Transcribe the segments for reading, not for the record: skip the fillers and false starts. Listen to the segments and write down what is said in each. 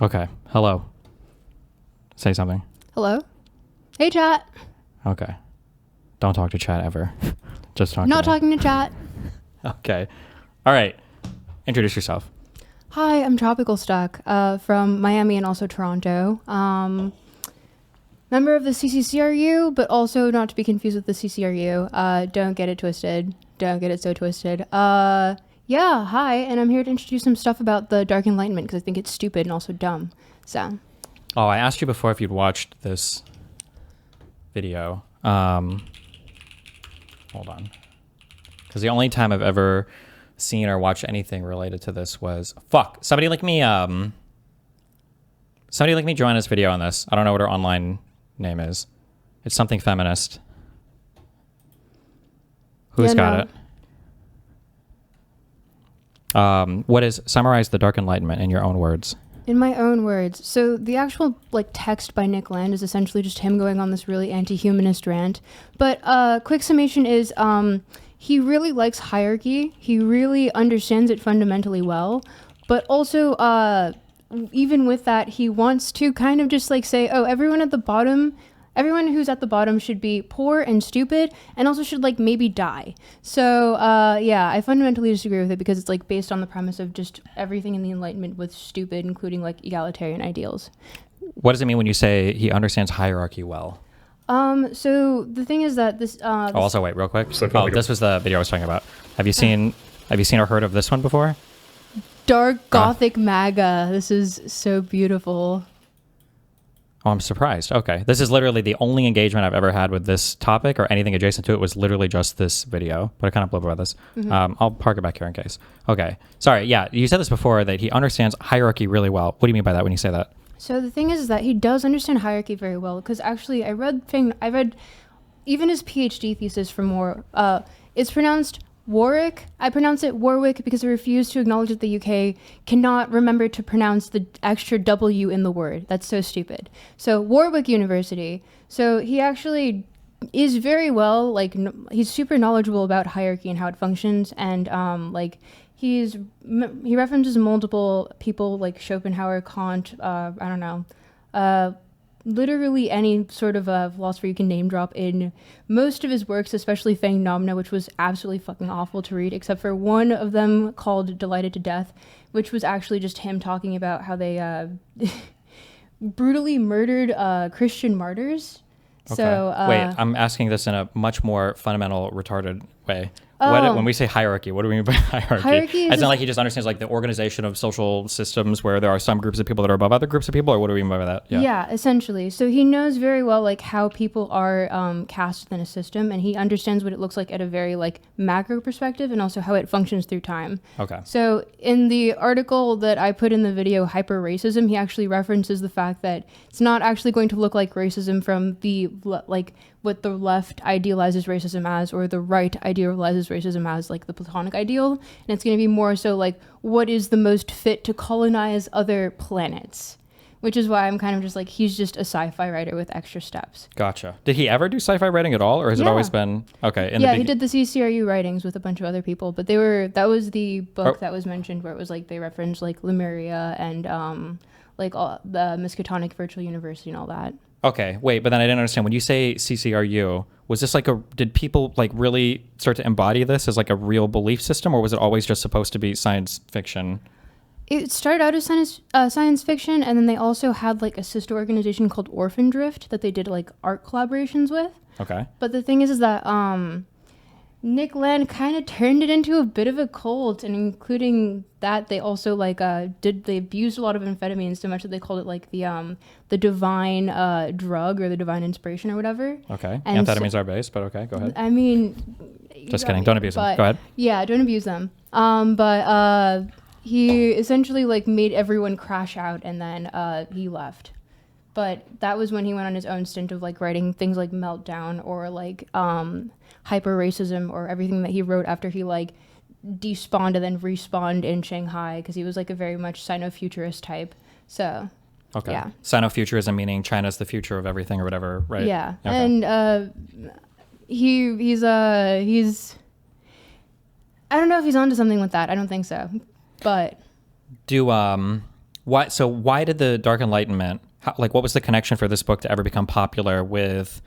Okay. Hello. Say something. Hello? Hey, chat. Okay. Don't talk to chat ever. Just talk Not to me. talking to chat. Okay. All right. Introduce yourself. Hi, I'm Tropical Stuck from Miami and also Toronto. Member of the CCCRU, but also not to be confused with the CCRU. Don't get it twisted. Don't get it so twisted. Yeah, hi, and I'm here to introduce some stuff about the Dark Enlightenment because I think it's stupid and also dumb. So. Oh, I asked you before if you'd watched this video. Hold on. Because the only time I've ever seen or watched anything related to this was... Fuck. Somebody link me Joanna's video on this. I don't know what her online name is. It's something feminist. Who's got it? Summarize the Dark Enlightenment in your own words. In my own words. So the actual text by Nick Land is essentially just him going on this really anti-humanist rant. But quick summation is he really likes hierarchy. He really understands it fundamentally well. But also even with that, he wants to kind of just say, oh, everyone who's at the bottom should be poor and stupid and also should maybe die. So yeah, I fundamentally disagree with it because it's based on the premise of just everything in the Enlightenment was stupid, including egalitarian ideals. What does it mean when you say he understands hierarchy well? So the thing is that this also wait real quick. This was the video I was talking about. Have you seen or heard of this one before? Dark Gothic MAGA. This is so beautiful. Oh, I'm surprised. Okay. This is literally the only engagement I've ever had with this topic or anything adjacent to it was literally just this video, but I kind of blew up about this. Mm-hmm. I'll park it back here in case. Okay. Sorry. Yeah. You said this before that he understands hierarchy really well. What do you mean by that when you say that? So the thing is that he does understand hierarchy very well because actually I read even his PhD thesis from it's pronounced Warwick. I pronounce it Warwick because I refuse to acknowledge that the UK cannot remember to pronounce the extra W in the word. That's so stupid. So Warwick University. So he actually is very well, he's super knowledgeable about hierarchy and how it functions. And he references multiple people like Schopenhauer, Kant, I don't know, literally any sort of philosopher you can name drop in most of his works, especially Fang Nomna, which was absolutely fucking awful to read, except for one of them called Delighted to Death, which was actually just him talking about how they brutally murdered Christian martyrs. Okay. So wait, I'm asking this in a much more fundamental, retarded way. When we say hierarchy, what do we mean by hierarchy? Hierarchy is... As in he just understands the organization of social systems where there are some groups of people that are above other groups of people, or what do we mean by that? Yeah, essentially. So he knows very well how people are cast within a system, and he understands what it looks like at a very macro perspective and also how it functions through time. Okay. So in the article that I put in the video, Hyper Racism, he actually references the fact that it's not actually going to look like racism from the what the left idealizes racism as, or the right idealizes racism as, the Platonic ideal. And it's going to be more so what is the most fit to colonize other planets, which is why I'm kind of just he's just a sci-fi writer with extra steps. Gotcha. Did he ever do sci-fi writing at all, or has it always been okay? He did the CCRU writings with a bunch of other people, but that was the book that was mentioned where it was they referenced Lemuria and all the Miskatonic Virtual University and all that. Okay, wait, but then I didn't understand. When you say CCRU, was this did people really start to embody this as a real belief system, or was it always just supposed to be science fiction? It started out as science fiction, and then they also had a sister organization called Orphan Drift that they did art collaborations with. Okay. But the thing is that Nick Land kind of turned it into a bit of a cult, and including that, they also they abused a lot of amphetamines so much that they called it the divine drug or the divine inspiration or whatever. Okay. And amphetamines are base, but okay, go ahead. I mean, just kidding. Don't abuse them. Go ahead. Yeah, don't abuse them. But he essentially made everyone crash out, and then he left. But that was when he went on his own stint of writing things like Meltdown or Hyper Racism, or everything that he wrote after he despawned and then respawned in Shanghai, because he was a very much Sino-futurist type. So okay. Yeah. Sino-futurism meaning China's the future of everything or whatever, right? Yeah. Okay. And he's I don't know if he's onto something with that. I don't think so. But do why did the Dark Enlightenment, like what was the connection for this book to ever become popular with,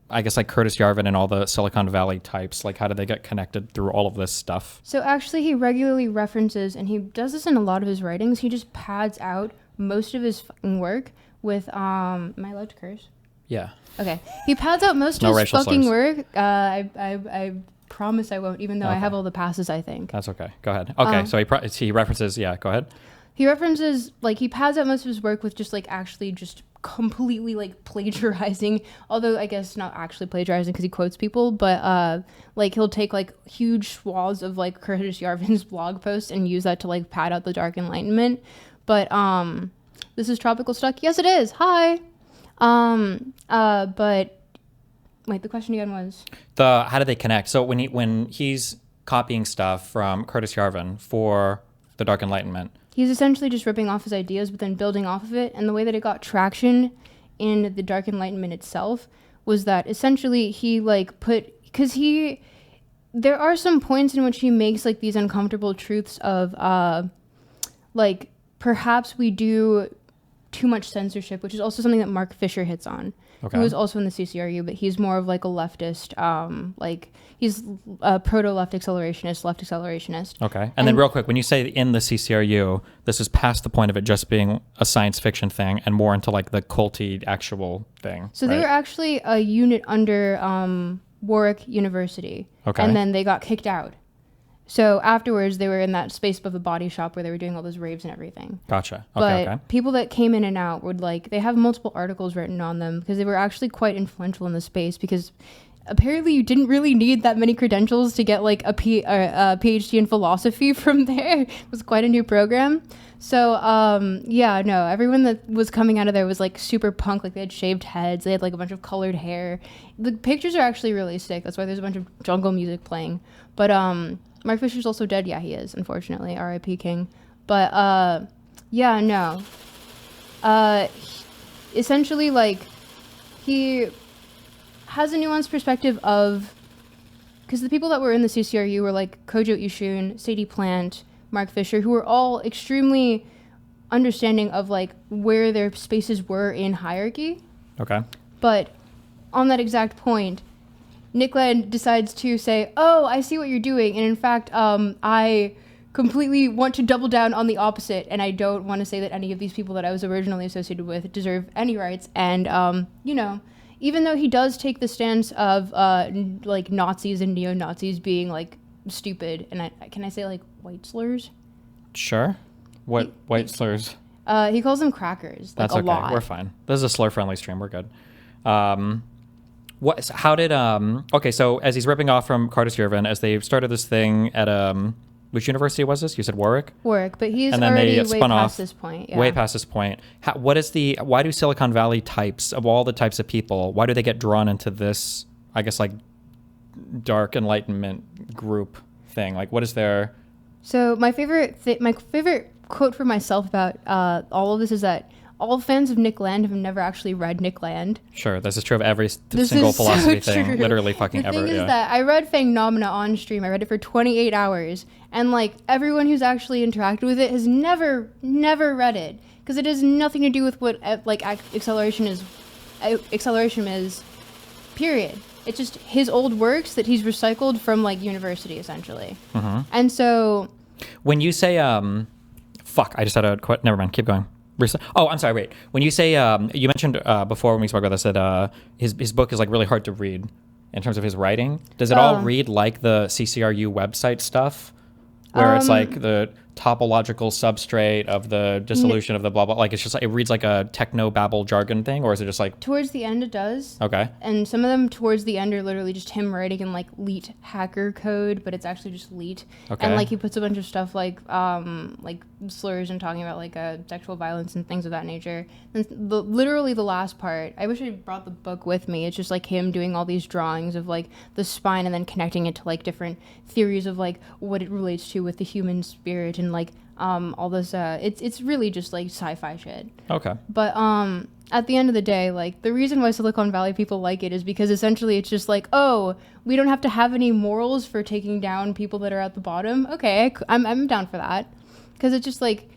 I guess, like Curtis Yarvin and all the Silicon Valley types? Like, how did they get connected through all of this stuff? So actually, he regularly references, and he does this in a lot of his writings, he just pads out most of his fucking work with, am I allowed to curse? Yeah. Okay. He pads out most of his fucking work. I promise I won't, even though I have all the passes, I think. That's okay. Go ahead. Okay, so he references, yeah, go ahead. He references, like, he pads out most of his work with just, like, actually just completely, like, plagiarizing, although I guess not actually plagiarizing because he quotes people, but, like, he'll take, like, huge swaths of, like, Curtis Yarvin's blog posts and use that to, like, pad out the Dark Enlightenment. But, this is Tropical Stuck? Yes, it is. Hi. But wait, the question again was how do they connect? So when he's copying stuff from Curtis Yarvin for the Dark Enlightenment, he's essentially just ripping off his ideas, but then building off of it. And the way that it got traction in the Dark Enlightenment itself was that essentially he like there are some points in which he makes like these uncomfortable truths of like perhaps we do too much censorship, which is also something that Mark Fisher hits on. Okay. Who was also in the CCRU, but he's more of like a leftist, like he's a proto-left accelerationist. Okay. And then real quick, when you say in the CCRU, this is past the point of it just being a science fiction thing and more into like the culty actual thing. So right? They were actually a unit under Warwick University. Okay. And then they got kicked out. So afterwards, they were in that space above the body shop where they were doing all those raves and everything. Gotcha. Okay, but people that came in and out would like, they have multiple articles written on them because they were actually quite influential in the space because apparently you didn't really need that many credentials to get like a PhD in philosophy from there. It was quite a new program. So yeah, no, everyone that was coming out of there was like super punk. Like they had shaved heads. They had like a bunch of colored hair. The pictures are actually really sick. That's why there's a bunch of jungle music playing. But Mark Fisher's also dead. Yeah, he is, unfortunately. R.I.P. King. But, yeah, no. Essentially, like, he has a nuanced perspective of... Because the people that were in the CCRU were, like, Kojo Ishun, Sadie Plant, Mark Fisher, who were all extremely understanding of, like, where their spaces were in hierarchy. Okay. But on that exact point... Nick Land decides to say, oh, I see what you're doing. And in fact, I completely want to double down on the opposite. And I don't want to say that any of these people that I was originally associated with deserve any rights. And, you know, even though he does take the stance of, like, Nazis and neo-Nazis being, like, stupid. And can I say, like, white slurs? Sure. What white slurs? He calls them crackers. That's like, okay. lot. We're fine. This is a slur-friendly stream. We're good. How did okay, so as he's ripping off from Curtis Yarvin, as they started this thing at which university was this? You said Warwick? Warwick, but he's already way past this point. Yeah. Way past this point. Why do Silicon Valley types, of all the types of people, why do they get drawn into this, I guess, like, Dark Enlightenment group thing? Like, what is their... So my favorite quote for myself about all of this is that all fans of Nick Land have never actually read Nick Land. Sure, this is true of every single philosophy thing, literally fucking ever. The thing is that I read Phenomena on stream. I read it for 28 hours, and like everyone who's actually interacted with it has never read it because it has nothing to do with what like acceleration is. Period. It's just his old works that he's recycled from like university essentially. Mm-hmm. And so, when you say fuck, I just had a quote. Never mind. Keep going. Oh, I'm sorry. Wait. When you say you mentioned before when we spoke about this that his book is like really hard to read in terms of his writing. Does it all read like the CCRU website stuff, where it's like the topological substrate of the dissolution of the blah blah? Like it's just it reads like a techno babble jargon thing, or is it just like towards the end it does? Okay. And some of them towards the end are literally just him writing in like Leet hacker code, but it's actually just Leet. Okay. And like he puts a bunch of stuff like slurs and talking about like sexual violence and things of that nature. And literally the last part, I wish I brought the book with me. It's just like him doing all these drawings of like the spine and then connecting it to like different theories of like what it relates to with the human spirit and like all this it's really just like sci-fi shit. Okay. But at the end of the day, like the reason why Silicon Valley people like it is because essentially it's just like, oh, we don't have to have any morals for taking down people that are at the bottom. Okay, I'm down for that. Because it's just like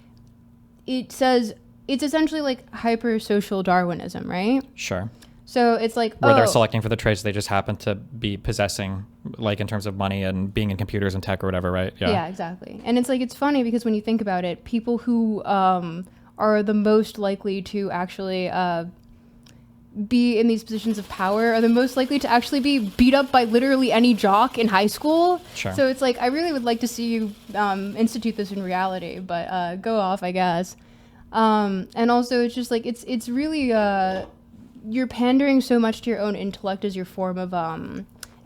it says it's essentially like hyper social Darwinism, right? Sure. So it's like, Where they're selecting for the traits they just happen to be possessing, like in terms of money and being in computers and tech or whatever, right? Yeah, exactly. And it's like, it's funny because when you think about it, people who are the most likely to actually be in these positions of power are the most likely to actually be beat up by literally any jock in high school. Sure. So it's like, I really would like to see you institute this in reality, but go off, I guess. And also, it's just like, it's really... you're pandering so much to your own intellect as your form of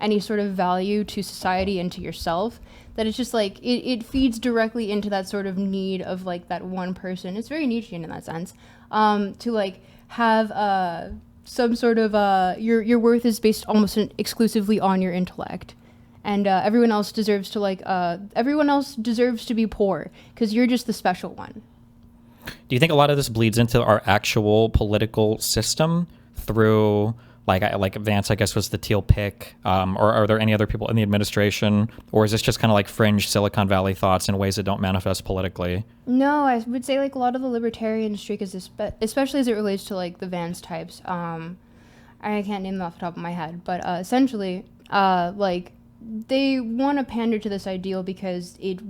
any sort of value to society and to yourself that it's just like it feeds directly into that sort of need of like that one person. It's very Nietzschean in that sense, to like have some sort of your worth is based almost exclusively on your intellect, and everyone else deserves to be poor because you're just the special one. Do you think a lot of this bleeds into our actual political system through, like Vance, I guess, was the teal pick, or are there any other people in the administration, or is this just kind of like fringe Silicon Valley thoughts in ways that don't manifest politically? No, I would say like a lot of the libertarian streak is especially as it relates to like the Vance types. I can't name them off the top of my head, but essentially, like they want to pander to this ideal because it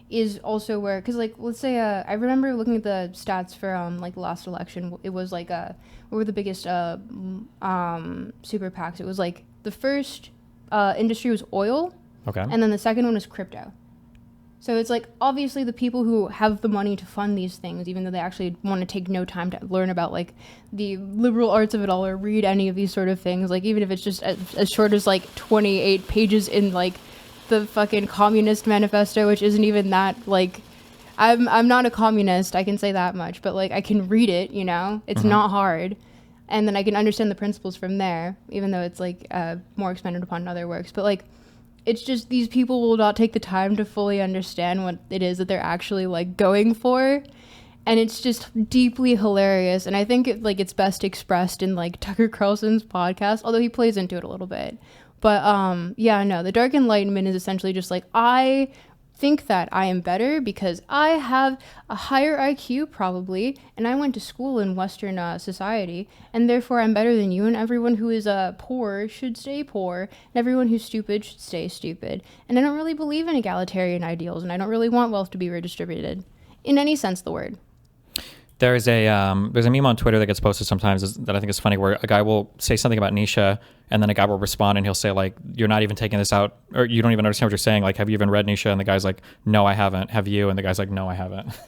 is also where, because like let's say I remember looking at the stats for like the last election. It was like what were the biggest super PACs? It was like the first industry was oil, Okay. and then the second one was crypto. So it's like obviously the people who have the money to fund these things, even though they actually want to take no time to learn about like the liberal arts of it all or read any of these sort of things, like even if it's just as short as like 28 pages in like the fucking Communist Manifesto, which isn't even that like, I'm not a communist, I can say that much, but like I can read it, you know, it's not hard, and then I can understand the principles from there, even though it's like more expanded upon in other works. But like, it's just these people will not take the time to fully understand what it is that they're actually like going for, and it's just deeply hilarious. And I think it's best expressed in like Tucker Carlson's podcast, although he plays into it a little bit. But the Dark Enlightenment is essentially just like, I think that I am better because I have a higher IQ probably, and I went to school in Western society, and therefore I'm better than you, and everyone who is poor should stay poor, and everyone who's stupid should stay stupid. And I don't really believe in egalitarian ideals, and I don't really want wealth to be redistributed in any sense of the word. There's a meme on Twitter that gets posted sometimes that I think is funny, where a guy will say something about Nietzsche, and then a guy will respond and he'll say like, you're not even taking this out, or you don't even understand what you're saying. Like, have you even read Nietzsche? And the guy's like, no, I haven't. Have you? And the guy's like, no, I haven't.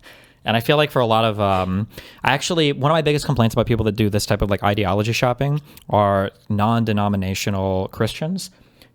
And I feel like for a lot of, one of my biggest complaints about people that do this type of like ideology shopping are non-denominational Christians.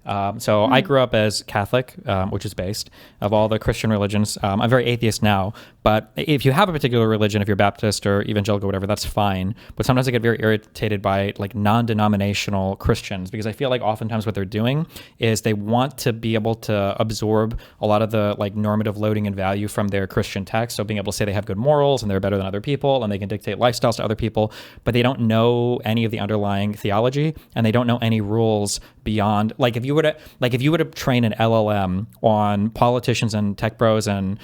I grew up as Catholic, which is based of all the Christian religions. I'm very atheist now, but if you have a particular religion, if you're Baptist or evangelical or whatever, that's fine. But sometimes I get very irritated by like non-denominational Christians, because I feel like oftentimes what they're doing is they want to be able to absorb a lot of the like normative loading and value from their Christian text. So being able to say they have good morals and they're better than other people and they can dictate lifestyles to other people, but they don't know any of the underlying theology, and they don't know any rules beyond, like if you were to train an LLM on politicians and tech bros and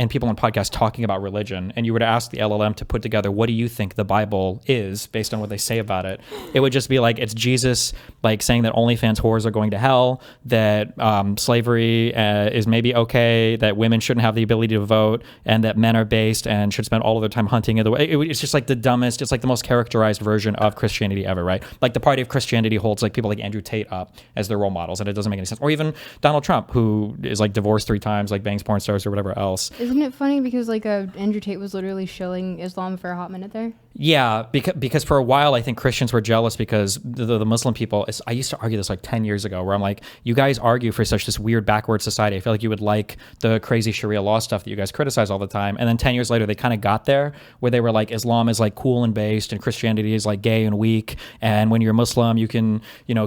people on podcasts talking about religion, and you were to ask the LLM to put together, what do you think the Bible is based on what they say about it? It would just be like, it's Jesus like saying that OnlyFans whores are going to hell, that slavery is maybe okay, that women shouldn't have the ability to vote, and that men are based and should spend all of their time hunting. It's just like the dumbest, it's like the most characterized version of Christianity ever, right? Like the party of Christianity holds like people like Andrew Tate up as their role models, and it doesn't make any sense. Or even Donald Trump, who is like divorced 3 times, like bangs porn stars or whatever else. Isn't it funny because like Andrew Tate was literally shilling Islam for a hot minute there? Yeah, because for a while I think Christians were jealous because the Muslim people, I used to argue this like 10 years ago, where I'm like, you guys argue for such this weird backward society. I feel like you would like the crazy Sharia law stuff that you guys criticize all the time. And then 10 years later, they kind of got there where they were like, Islam is like cool and based, and Christianity is like gay and weak. And when you're Muslim, you can,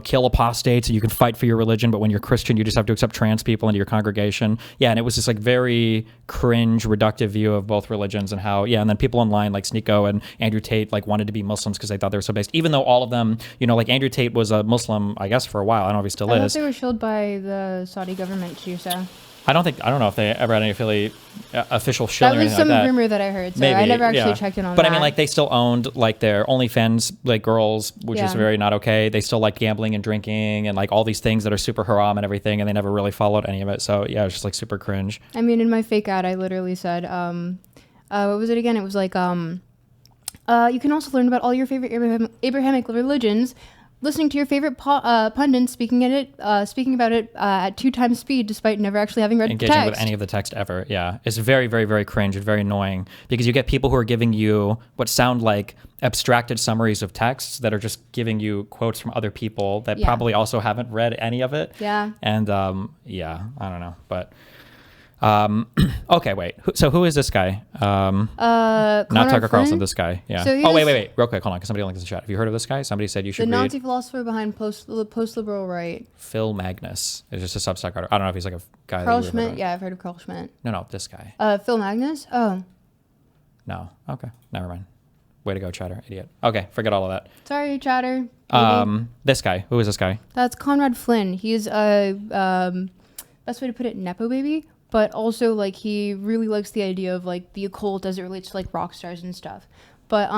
kill apostates and you can fight for your religion. But when you're Christian, you just have to accept trans people into your congregation. Yeah, and it was this like very cringe, reductive view of both religions, and how, and then people online like Sneeko and Andrew Tate like wanted to be Muslims because they thought they were so based, even though all of them, like Andrew Tate was a Muslim, I guess, for a while. I don't know if he still is. They were shielded by the Saudi government too, so. I don't know if they ever had any official That shilling or was anything some like that. rumor that I heard. So Maybe, I never actually yeah. checked in on but that. I mean, like, they still owned like their OnlyFans, like, girls, which is Yeah. very not okay. They still like gambling and drinking and like all these things that are super haram and everything, and they never really followed any of it. So yeah, it's just like super cringe. I mean, in my fake ad, I literally said, what was it again? It was like, you can also learn about all your favorite Abrahamic religions, listening to your favorite pundits speaking about it at 2 times speed, despite never actually having read the Engaging text. with any of the text ever. Yeah, it's very, very, very cringe and very annoying because you get people who are giving you what sound like abstracted summaries of texts that are just giving you quotes from other people that Yeah. probably also haven't read any of it. Yeah. And yeah, I don't know, but okay, wait. So who is this guy? Not Conrad Tucker Carlson. Flynn? This guy. Yeah. So Oh, he's- wait. Real quick, hold on, because somebody linked in the chat. Have you heard of this guy? Somebody said you The should read Nazi philosopher behind post-liberal right. Phil Magnus. It's just a Substack article. I don't know if he's like a guy. Carl that you ever heard Schmidt. of. Yeah, I've heard of Carl Schmidt. No, this guy. Phil Magnus? Oh, No. Okay. Never mind. Way to go, Chatter. Idiot. Okay. Forget all of that. sorry, Chatter. Maybe. This guy. Who is this guy? That's Conrad Flynn. He's a best way to put it, nepo baby, but also like he really likes the idea of like the occult as it relates to like rock stars and stuff. But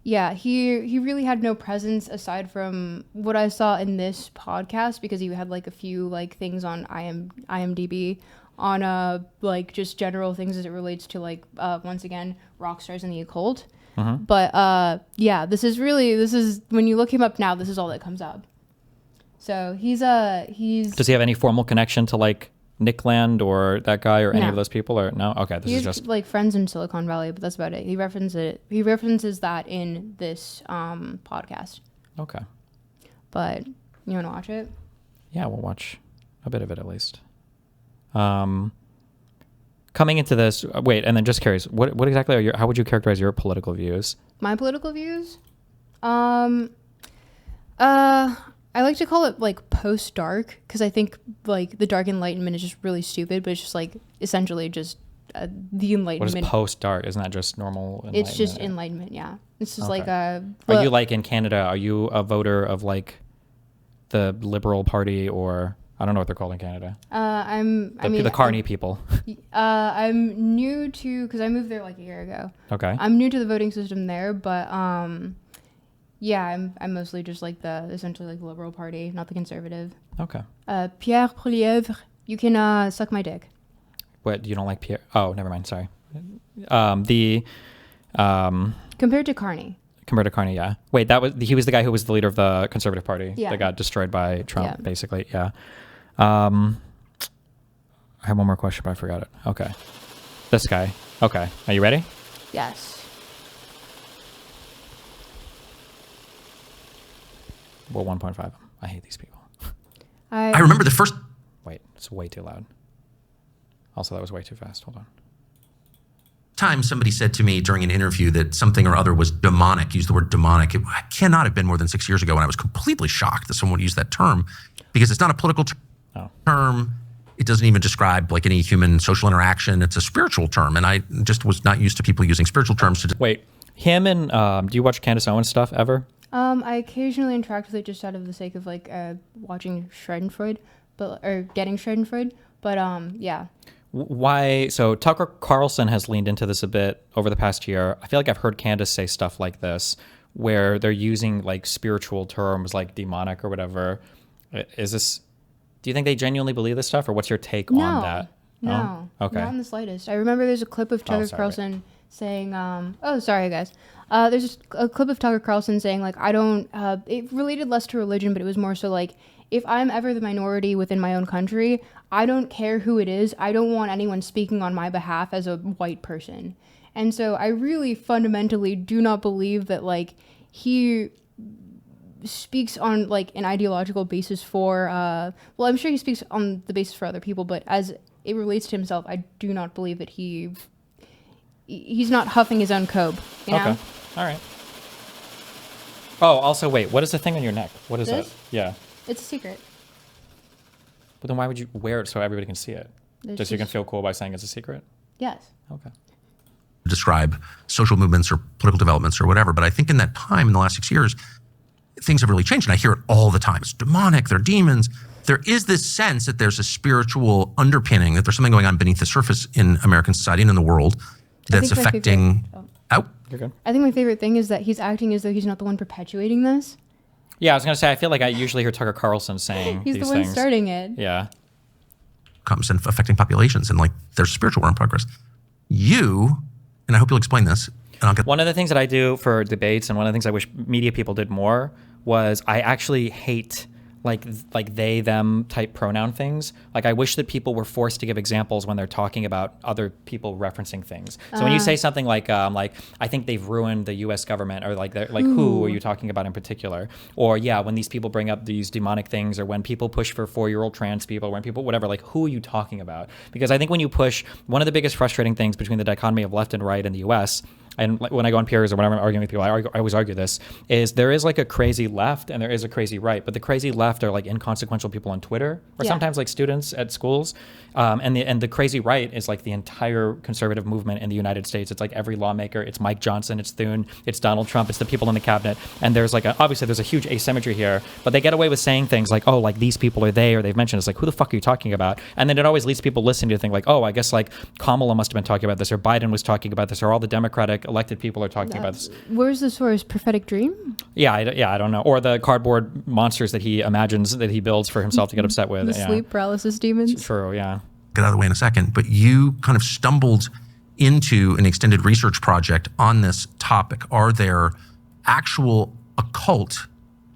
yeah, he really had no presence aside from what I saw in this podcast because he had like a few like things on IMDb on like just general things as it relates to like once again rock stars and the occult. But yeah, this is when you look him up now, this is all that comes up. So he's Does he have any formal connection to like Nick Land or that guy or any No. of those people or no? Okay, this he's is just like friends in Silicon Valley, but that's about it. He references that in this podcast. okay. But you want to watch it? Yeah, we'll watch a bit of it at least. Coming into this, wait, and then just curious, what exactly are how would you characterize your political views? My political views? I like to call it like post-dark because I think like the Dark Enlightenment is just really stupid, but it's just like essentially just the Enlightenment. What is post-dark? Isn't that just normal enlightenment? It's just Enlightenment, yeah. It's just like Are well, you like in Canada, are you a voter of like the Liberal Party or I don't know what they're called in Canada. the Carney people. I'm new to because I moved there like a year ago. Okay. I'm new to the voting system there, but yeah, I'm mostly just like essentially like the Liberal Party, not the Conservative. Okay. Pierre Poilievre, you can suck my dick. What, you don't like Pierre? Oh, never mind. Sorry. Compared to Carney. Compared to Carney, yeah. Wait, he was the guy who was the leader of the Conservative Party Yeah. that got destroyed by Trump, Yeah. basically. Yeah. I have one more question, but I forgot it. Okay. This guy. Okay. Are you ready? Yes. Well, 1.5. I hate these people. I remember the first Wait, it's way too loud. Also, that was way too fast. Hold on. time somebody said to me during an interview that something or other was demonic, used the word demonic. It cannot have been more than 6 years ago, and I was completely shocked that someone used that term because it's not a political term. It doesn't even describe like any human social interaction. It's a spiritual term, and I just was not used to people using spiritual terms to. Wait, him and do you watch Candace Owens stuff ever? I occasionally interact with it just out of the sake of like watching Schadenfreude, or getting Schadenfreude. But yeah. Why? So Tucker Carlson has leaned into this a bit over the past year. I feel like I've heard Candace say stuff like this, where they're using like spiritual terms like demonic or whatever. Is this? Do you think they genuinely believe this stuff, or what's your take on that? No. Okay. Not in the slightest. I remember there's a clip of Tucker sorry, Carlson saying, oh, sorry, guys. There's a clip of Tucker Carlson saying, like, I don't, it related less to religion, but it was more so like, if I'm ever the minority within my own country, I don't care who it is. I don't want anyone speaking on my behalf as a white person. And so I really fundamentally do not believe that, like, he speaks on like an ideological basis for well, I'm sure he speaks on the basis for other people, but as it relates to himself, I do not believe that he's not huffing his own cobe, you know? Okay. All right. Oh, also, wait. What is the thing on your neck? What is This? that? Yeah. It's a secret. But then why would you wear it so everybody can see it? It's Just so you can feel cool by saying it's a secret? Yes. Okay. Describe social movements or political developments or whatever. But I think in that time, in the last 6 years, things have really changed. And I hear it all the time. It's demonic. They're demons. there is this sense that there's a spiritual underpinning, that there's something going on beneath the surface in American society and in the world that's think my affecting. You're good. I think my favorite thing is that he's acting as though he's not the one perpetuating this. Yeah, I was gonna say I feel like I usually hear Tucker Carlson saying He's these the one things. starting it. Yeah. Comes and affecting populations, and like there's spiritual war in progress. You, and I hope you'll explain this, and I'll get. One of the things that I do for debates, and one of the things I wish media people did more, was I actually hate like they them type pronoun things. Like I wish that people were forced to give examples when they're talking about other people referencing things. So when you say something like I think they've ruined the U.S. government, or like who are you talking about in particular? Or yeah, when these people bring up these demonic things, or when people push for 4-year-old trans people, when people whatever, like who are you talking about? Because I think when you push, one of the biggest frustrating things between the dichotomy of left and right in the U.S., and when I go on peers or whenever I'm arguing with people, I always argue this, is there is like a crazy left and there is a crazy right. But the crazy left are like inconsequential people on Twitter, or sometimes like students at schools. And the crazy right is like the entire conservative movement in the United States. It's like every lawmaker. It's Mike Johnson. It's Thune. It's Donald Trump. It's the people in the cabinet. And there's like obviously there's a huge asymmetry here, but they get away with saying things like, oh, like these people are they, or they've mentioned. It's like, who the fuck are you talking about? And then it always leads people listening to think like, oh, I guess like Kamala must have been talking about this, or Biden was talking about this, or all the Democratic elected people are talking about this. Where's the source? Prophetic Dream? Yeah, I don't know. Or the cardboard monsters that he imagines that he builds for himself to get upset with. The sleep paralysis demons? True, yeah. Get out of the way in a second, but you kind of stumbled into an extended research project on this topic. Are there actual occult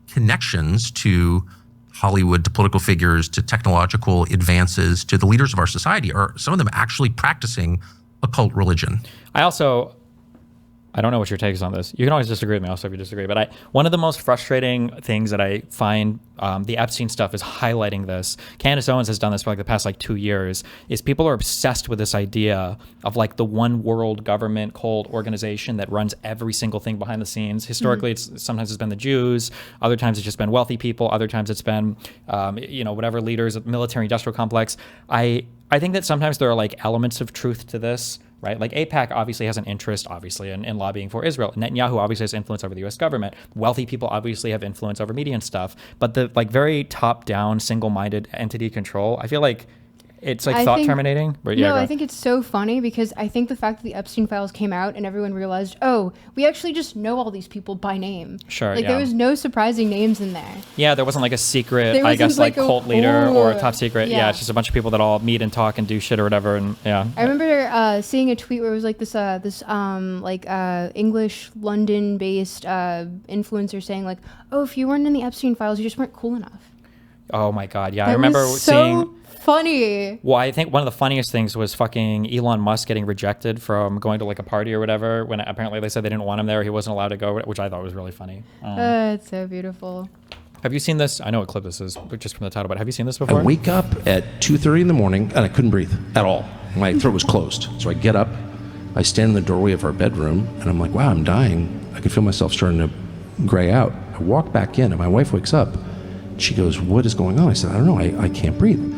connections to Hollywood, to political figures, to technological advances, to the leaders of our society? Are some of them actually practicing occult religion? I don't know what your take is on this. You can always disagree with me also if you disagree. But one of the most frustrating things that I find the Epstein stuff is highlighting this. Candace Owens has done this for like the past 2 years. Is people are obsessed with this idea of like the one world government cult organization that runs every single thing behind the scenes. Historically, sometimes it's been the Jews. Other times it's just been wealthy people. Other times it's been whatever leaders of military industrial complex. I think that sometimes there are like elements of truth to this. Right? Like AIPAC obviously has an interest, in lobbying for Israel. Netanyahu obviously has influence over the U.S. government. Wealthy people obviously have influence over media and stuff. But the like very top-down, single-minded entity control, I feel like it's like thought terminating. But yeah, I think it's so funny because I think the fact that the Epstein files came out and everyone realized, oh, we actually just know all these people by name. Sure, Like there was no surprising names in there. Yeah, there wasn't like a secret, There I guess, wasn't like like a- cult leader or a top secret. Yeah. Yeah, it's just a bunch of people that all meet and talk and do shit or whatever. And yeah. I remember seeing a tweet where it was like this English London-based influencer saying like, oh, if you weren't in the Epstein files, you just weren't cool enough. Oh my God. Yeah, That I remember was seeing. so funny. Well, I think one of the funniest things was fucking Elon Musk getting rejected from going to like a party or whatever when apparently they said they didn't want him there. He wasn't allowed to go, which I thought was really funny. It's so beautiful. Have you seen this? I know what clip this is, but just from the title, but have you seen this I before? wake up at 2:30 in the morning and I couldn't breathe at all. My throat was closed. So I get up, I stand in the doorway of our bedroom, and I'm like, wow, I'm dying. I can feel myself starting to gray out. I walk back in and my wife wakes up. She goes, what is going on? I said, I don't know, I can't breathe.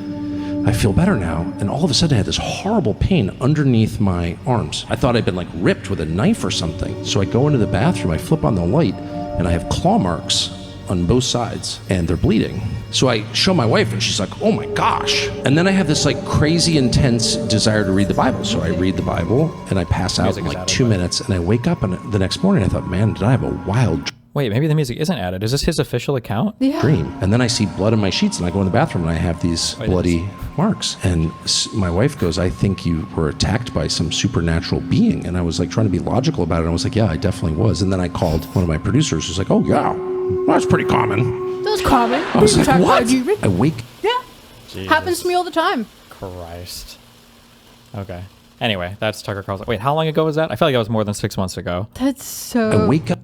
I feel better now, and all of a sudden I had this horrible pain underneath my arms. I thought I'd been like ripped with a knife or something. So I go into the bathroom, I flip on the light, and I have claw marks on both sides, and they're bleeding. So I show my wife, and she's like, oh my gosh. And then I have this like crazy intense desire to read the Bible. So I read the Bible, and I pass out Music in is like added, 2 but- minutes, and I wake up, and the next morning I thought, man, did I have a wild Wait, maybe the music isn't added. Is this his official account? Yeah. dream? And then I see blood in my sheets, and I go in the bathroom, and I have these Wait, bloody marks. And my wife goes, I think you were attacked by some supernatural being. And I was like trying to be logical about it. I was like, yeah, I definitely was. And then I called one of my producers, who's like, oh yeah, well, that's pretty common. That's common. I was like, what? Yeah. I wake Happens to me all the time. Christ. Okay. Anyway, that's Tucker Carlson. Wait, how long ago was that? I feel like that was more than 6 months ago. That's I so. wake up.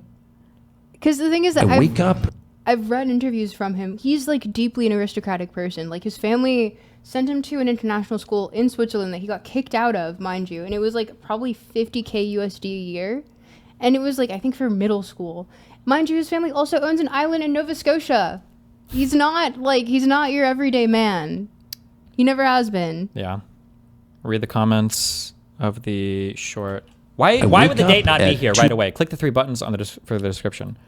Because the thing is that I wake up. I've read interviews from him. He's like deeply an aristocratic person. Like his family sent him to an international school in Switzerland that he got kicked out of, mind you. And it was like probably 50K USD a year. And it was like, I think for middle school. Mind you, his family also owns an island in Nova Scotia. He's not your everyday man. He never has been. Yeah. Read the comments of the short. Why I would wake the date up not be at here two- right away? Click the 3 buttons on for the description.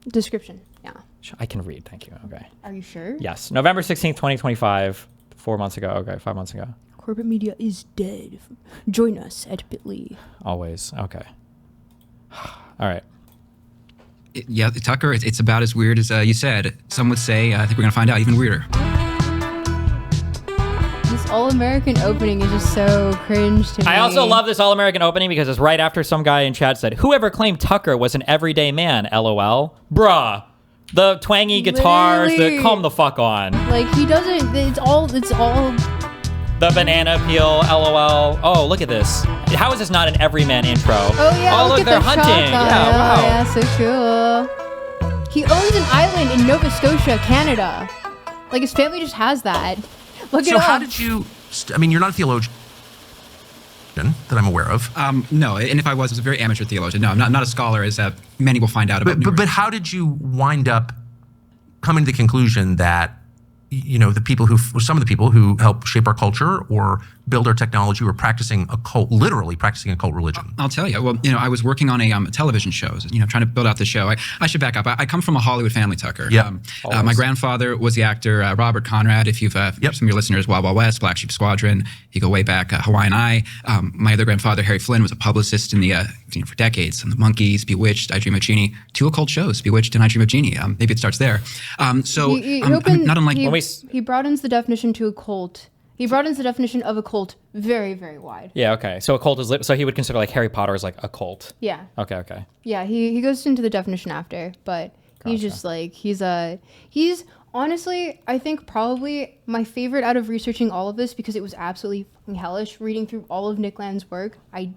Description. Yeah. I can read. Thank you. Okay. Are you sure? Yes. November 16th, 2025. 4 months ago. Okay. 5 months ago. Corporate media is dead. Join us at Bit.ly. Always. Okay. All right. Yeah, Tucker, it's about as weird as you said. Some would say, I think we're going to find out even weirder. This all-American opening is just so cringe to me. I also love this All-American opening because it's right after some guy in chat said, "Whoever claimed Tucker was an everyday man, LOL." Bruh. The twangy guitars, Literally. come the fuck on. Like, he doesn't, it's all, The banana peel, LOL. Oh, look at this. How is this not an everyman intro? oh yeah, Oh, look, at they're the hunting. shotgun. Yeah, wow. Oh, yeah, so cool. He owns an island in Nova Scotia, Canada. Like, his family just has that. Look So it up. how did you? I mean, you're not a theologian that I'm aware of. No, and if I was a very amateur theologian. No, I'm not a scholar, as many will find out about. But how did you wind up coming to the conclusion that the people some of the people who help shape our culture or build our technology were literally practicing a cult religion? I'll tell you. Well, I was working on a television show, trying to build out the show. I should back up. I come from a Hollywood family, Tucker. Yep. My grandfather was the actor Robert Conrad. If you've some of your listeners, Wild Wild West, Black Sheep Squadron, you go way back, Hawaiian Eye. My other grandfather, Harry Flynn, was a publicist in the for decades. On the Monkees, Bewitched, I Dream of Jeannie, two occult shows, Bewitched and I Dream of Jeannie. Maybe it starts there. Not unlike he broadens the definition to a cult. He broadens the definition of a cult very, very wide. Yeah, okay. So a cult is so he would consider like Harry Potter as like a cult. Yeah. Okay. Yeah, he goes into the definition after, but he's just like he's honestly, I think probably my favorite out of researching all of this because it was absolutely fucking hellish reading through all of Nick Land's work. I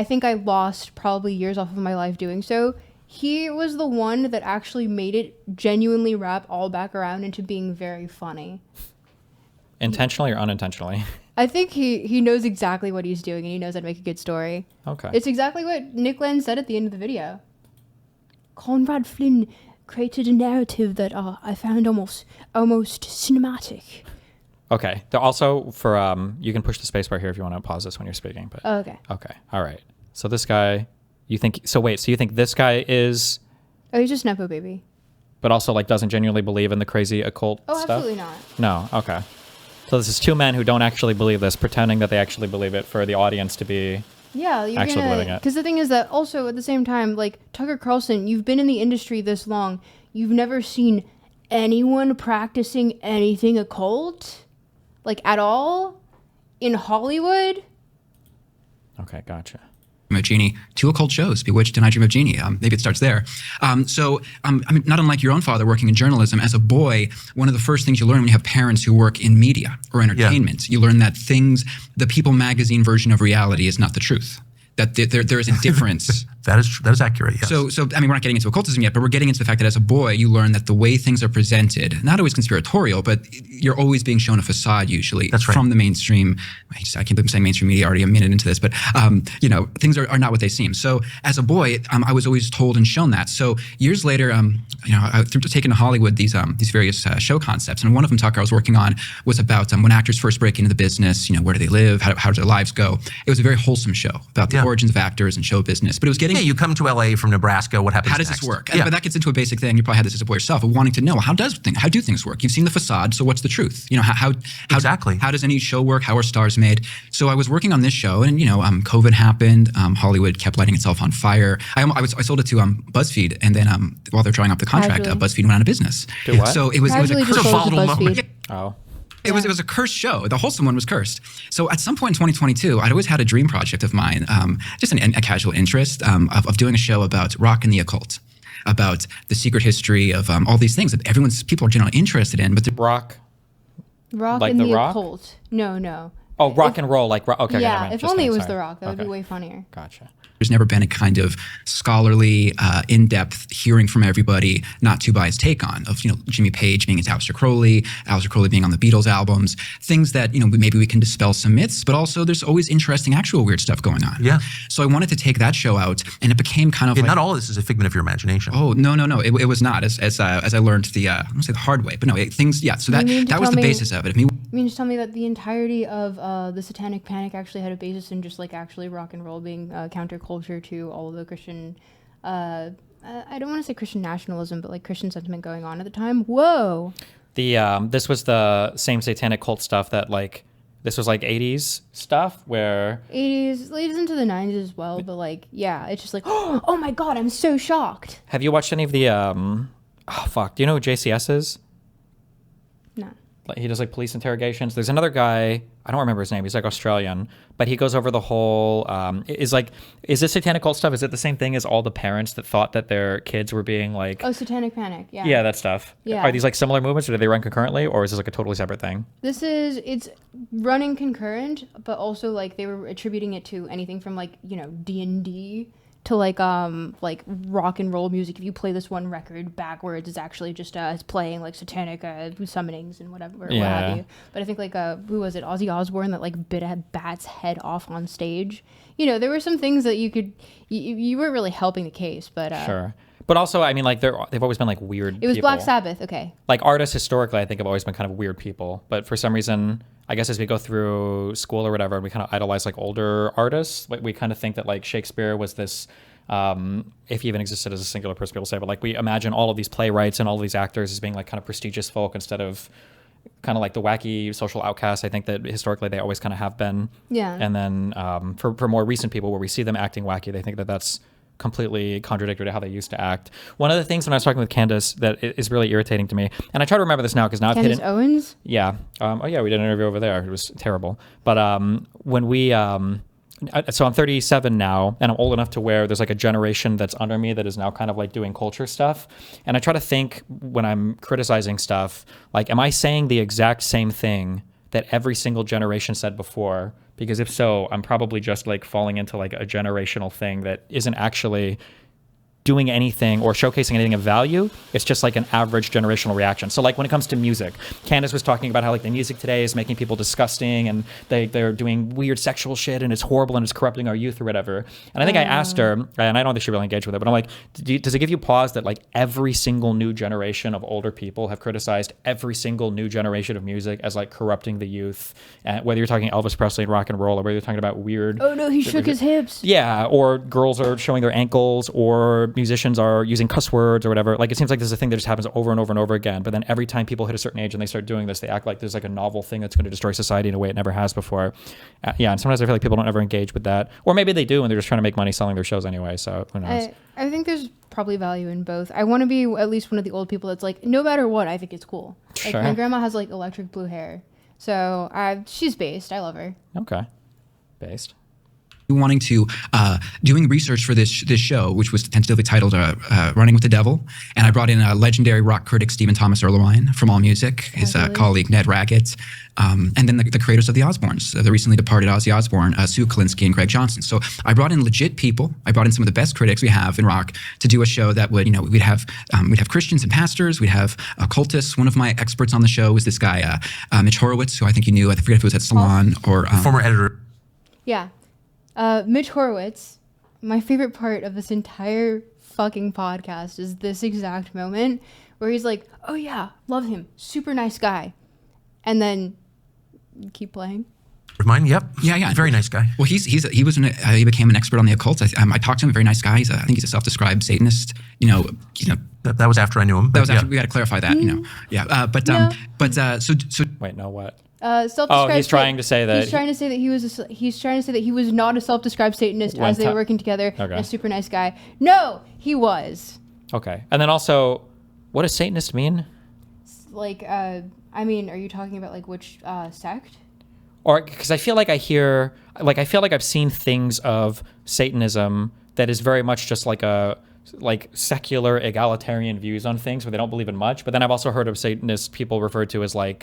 think I lost probably years off of my life doing so. He was the one that actually made it genuinely wrap all back around into being very funny. Intentionally or unintentionally? I think he knows exactly what he's doing and he knows how to make a good story. Okay. It's exactly what Nick Land said at the end of the video. Conrad Flynn created a narrative that I found almost cinematic. Okay. They're also for you can push the spacebar here if you want to pause this when you're speaking. But Okay. Okay. All right. So this guy, you think this guy is, Oh, he's just Nepo baby. but also like doesn't genuinely believe in the crazy occult Oh, stuff? absolutely not. No. Okay. So this is two men who don't actually believe this, pretending that they actually believe it for the audience to be. Yeah, you're Actually believing it. Because the thing is that also at the same time, like Tucker Carlson, you've been in the industry this long, you've never seen anyone practicing anything occult, like at all, in Hollywood. Okay, gotcha. of Jeannie, two occult shows, Bewitched and I Dream of Jeannie. Maybe it starts there. I mean, not unlike your own father working in journalism, as a boy, one of the first things you learn when you have parents who work in media or entertainment, you learn that the People magazine version of reality is not the truth. That there is a difference. That is accurate, yes. So I mean, we're not getting into occultism yet, but we're getting into the fact that as a boy, you learn that the way things are presented, not always conspiratorial, but you're always being shown a facade usually. That's right. From the mainstream. I can't believe I'm saying mainstream media already a minute into this, but things are not what they seem. So as a boy, I was always told and shown that. So years later, I was taken to Hollywood these various show concepts, and one of them, Tucker, I was working on was about when actors first break into the business. Where do they live? How do their lives go? It was a very wholesome show about the origins of actors and show business, but it was getting. Yeah, you come to LA from Nebraska. What happens? How does next? this work? Yeah. But that gets into a basic thing. You probably had this as a boy yourself, of wanting to know how do things work? You've seen the facade, so what's the truth? How Exactly. How does any show work? How are stars made? So I was working on this show, and COVID happened. Hollywood kept lighting itself on fire. I sold it to BuzzFeed, and then while they're drawing up the contract, Casually. BuzzFeed went out of business. Do what? So it was a Casually curse. just sold to volatile moment. BuzzFeed. Oh. It was a cursed show. The wholesome one was cursed. So at some point in 2022, I'd always had a dream project of mine, just a casual interest of doing a show about rock and the occult, about the secret history of all these things that people are generally interested in. But Rock. Rock Like and The the Rock? occult. No. Oh, rock and roll, like rock. Okay. Yeah, never mind. if Just only kidding, it was sorry. The Rock, that would be Okay. way funnier. Gotcha. there's never been a kind of scholarly, in-depth hearing from everybody, not too biased take on of Jimmy Page being into Aleister Crowley being on the Beatles albums, things that maybe we can dispel some myths, but also there's always interesting actual weird stuff going on. Yeah. So I wanted to take that show out, and it became kind of Yeah, like, not all of this is a figment of your imagination. oh no, it was not as I learned I don't say the hard way, but no things. Yeah, so You mean to that was tell the me- basis of it. I mean, You mean just tell me that the entirety of the Satanic Panic actually had a basis in just like actually rock and roll being counterculture to all of the Christian I don't want to say Christian nationalism, but like Christian sentiment going on at the time. Whoa. This was the same satanic cult stuff that like this was like 80s stuff where 80s, leads into the 90s as well, but like, yeah, it's just like, oh my God, I'm so shocked. have you watched any of the do you know who JCS is? No. Like, he does like police interrogations. There's another guy, I don't remember his name, he's like Australian, but he goes over the whole is this satanic cult stuff, is it the same thing as all the parents that thought that their kids were being like Oh, Satanic Panic, yeah. yeah, that stuff. Yeah. Are these like similar movements, or do they run concurrently, or is this like a totally separate thing? It's running concurrent, but also like they were attributing it to anything from like, D&D to like rock and roll music. If you play this one record backwards, it's actually just it's playing like satanic summonings and whatever, what have you. But I think like who was it, Ozzy Osbourne, that like bit a bat's head off on stage. There were some things that you weren't really helping the case, but Sure. But also, I mean, like they've always been like weird. it was people. Black Sabbath. Okay. Like artists historically, I think have always been kind of weird people. But for some reason, I guess as we go through school or whatever, and we kind of idolize like older artists, we kind of think that like Shakespeare was this, if he even existed as a singular person, people say, but like we imagine all of these playwrights and all of these actors as being like kind of prestigious folk instead of kind of like the wacky social outcasts. I think that historically they always kind of have been. Yeah. And then for more recent people where we see them acting wacky, they think that that's completely contradictory to how they used to act. One of the things when I was talking with Candace that is really irritating to me, and I try to remember this now because now Candace I've hidden. Owens. Yeah. We did an interview over there. It was terrible. But when we, so I'm 37 now, and I'm old enough to where there's like a generation that's under me that is now kind of like doing culture stuff. And I try to think when I'm criticizing stuff, like, am I saying the exact same thing that every single generation said before? Because if so, I'm probably just like falling into like a generational thing that isn't actually doing anything or showcasing anything of value. It's just like an average generational reaction. So like when it comes to music, Candace was talking about how like the music today is making people disgusting and they're doing weird sexual shit and it's horrible and it's corrupting our youth or whatever. And I think I asked her, and I don't think she really engaged with it, but I'm like, does it give you pause that like every single new generation of older people have criticized every single new generation of music as like corrupting the youth? And whether you're talking Elvis Presley and rock and roll, or whether you're talking about weird. Oh no, he shook his hips. Yeah, or girls are showing their ankles, or musicians are using cuss words or whatever. Like it seems like there's a thing that just happens over and over and over again. But then every time people hit a certain age and they start doing this, they act like there's like a novel thing that's going to destroy society in a way it never has before. And sometimes I feel like people don't ever engage with that, or maybe they do and they're just trying to make money selling their shows anyway. So who knows? I think there's probably value in both. I want to be at least one of the old people that's like, no matter what, I think it's cool. Like Sure. my grandma has like electric blue hair, so she's based. I love her. Okay, based. Wanting to doing research for this show, which was tentatively titled "Running with the Devil," and I brought in legendary rock critic Stephen Thomas Erlewine from AllMusic, his colleague Ned Raggett, and then the creators of the Osbournes, the recently departed Ozzy Osbourne, Sue Kalinsky, and Greg Johnson. So I brought in legit people. I brought in some of the best critics we have in rock to do a show that would, we'd have Christians and pastors, we'd have occultists. One of my experts on the show was this guy Mitch Horowitz, who I think you knew. I forget if it was at Salon or Former editor. Yeah. Mitch Horowitz, my favorite part of this entire fucking podcast is this exact moment where he's like, oh yeah, love him, super nice guy. And then keep playing. Of mine, yep. Yeah. Very nice guy. Well, he became an expert on the occult. I talked to him, a very nice guy. I think he's a self-described Satanist. That was after I knew him. That was yeah. after, we got to clarify that. Yeah. So Wait, no, what? Self-described. Oh, he's trying to say that. He's trying to say that he was not a self-described Satanist as they were working together. Okay. And a super nice guy. No, he was. Okay, and then also, what does Satanist mean? Like, I mean, are you talking about like which sect? Or because I feel like I feel like I've seen things of Satanism that is very much just like secular egalitarian views on things where they don't believe in much. But then I've also heard of Satanist people referred to as like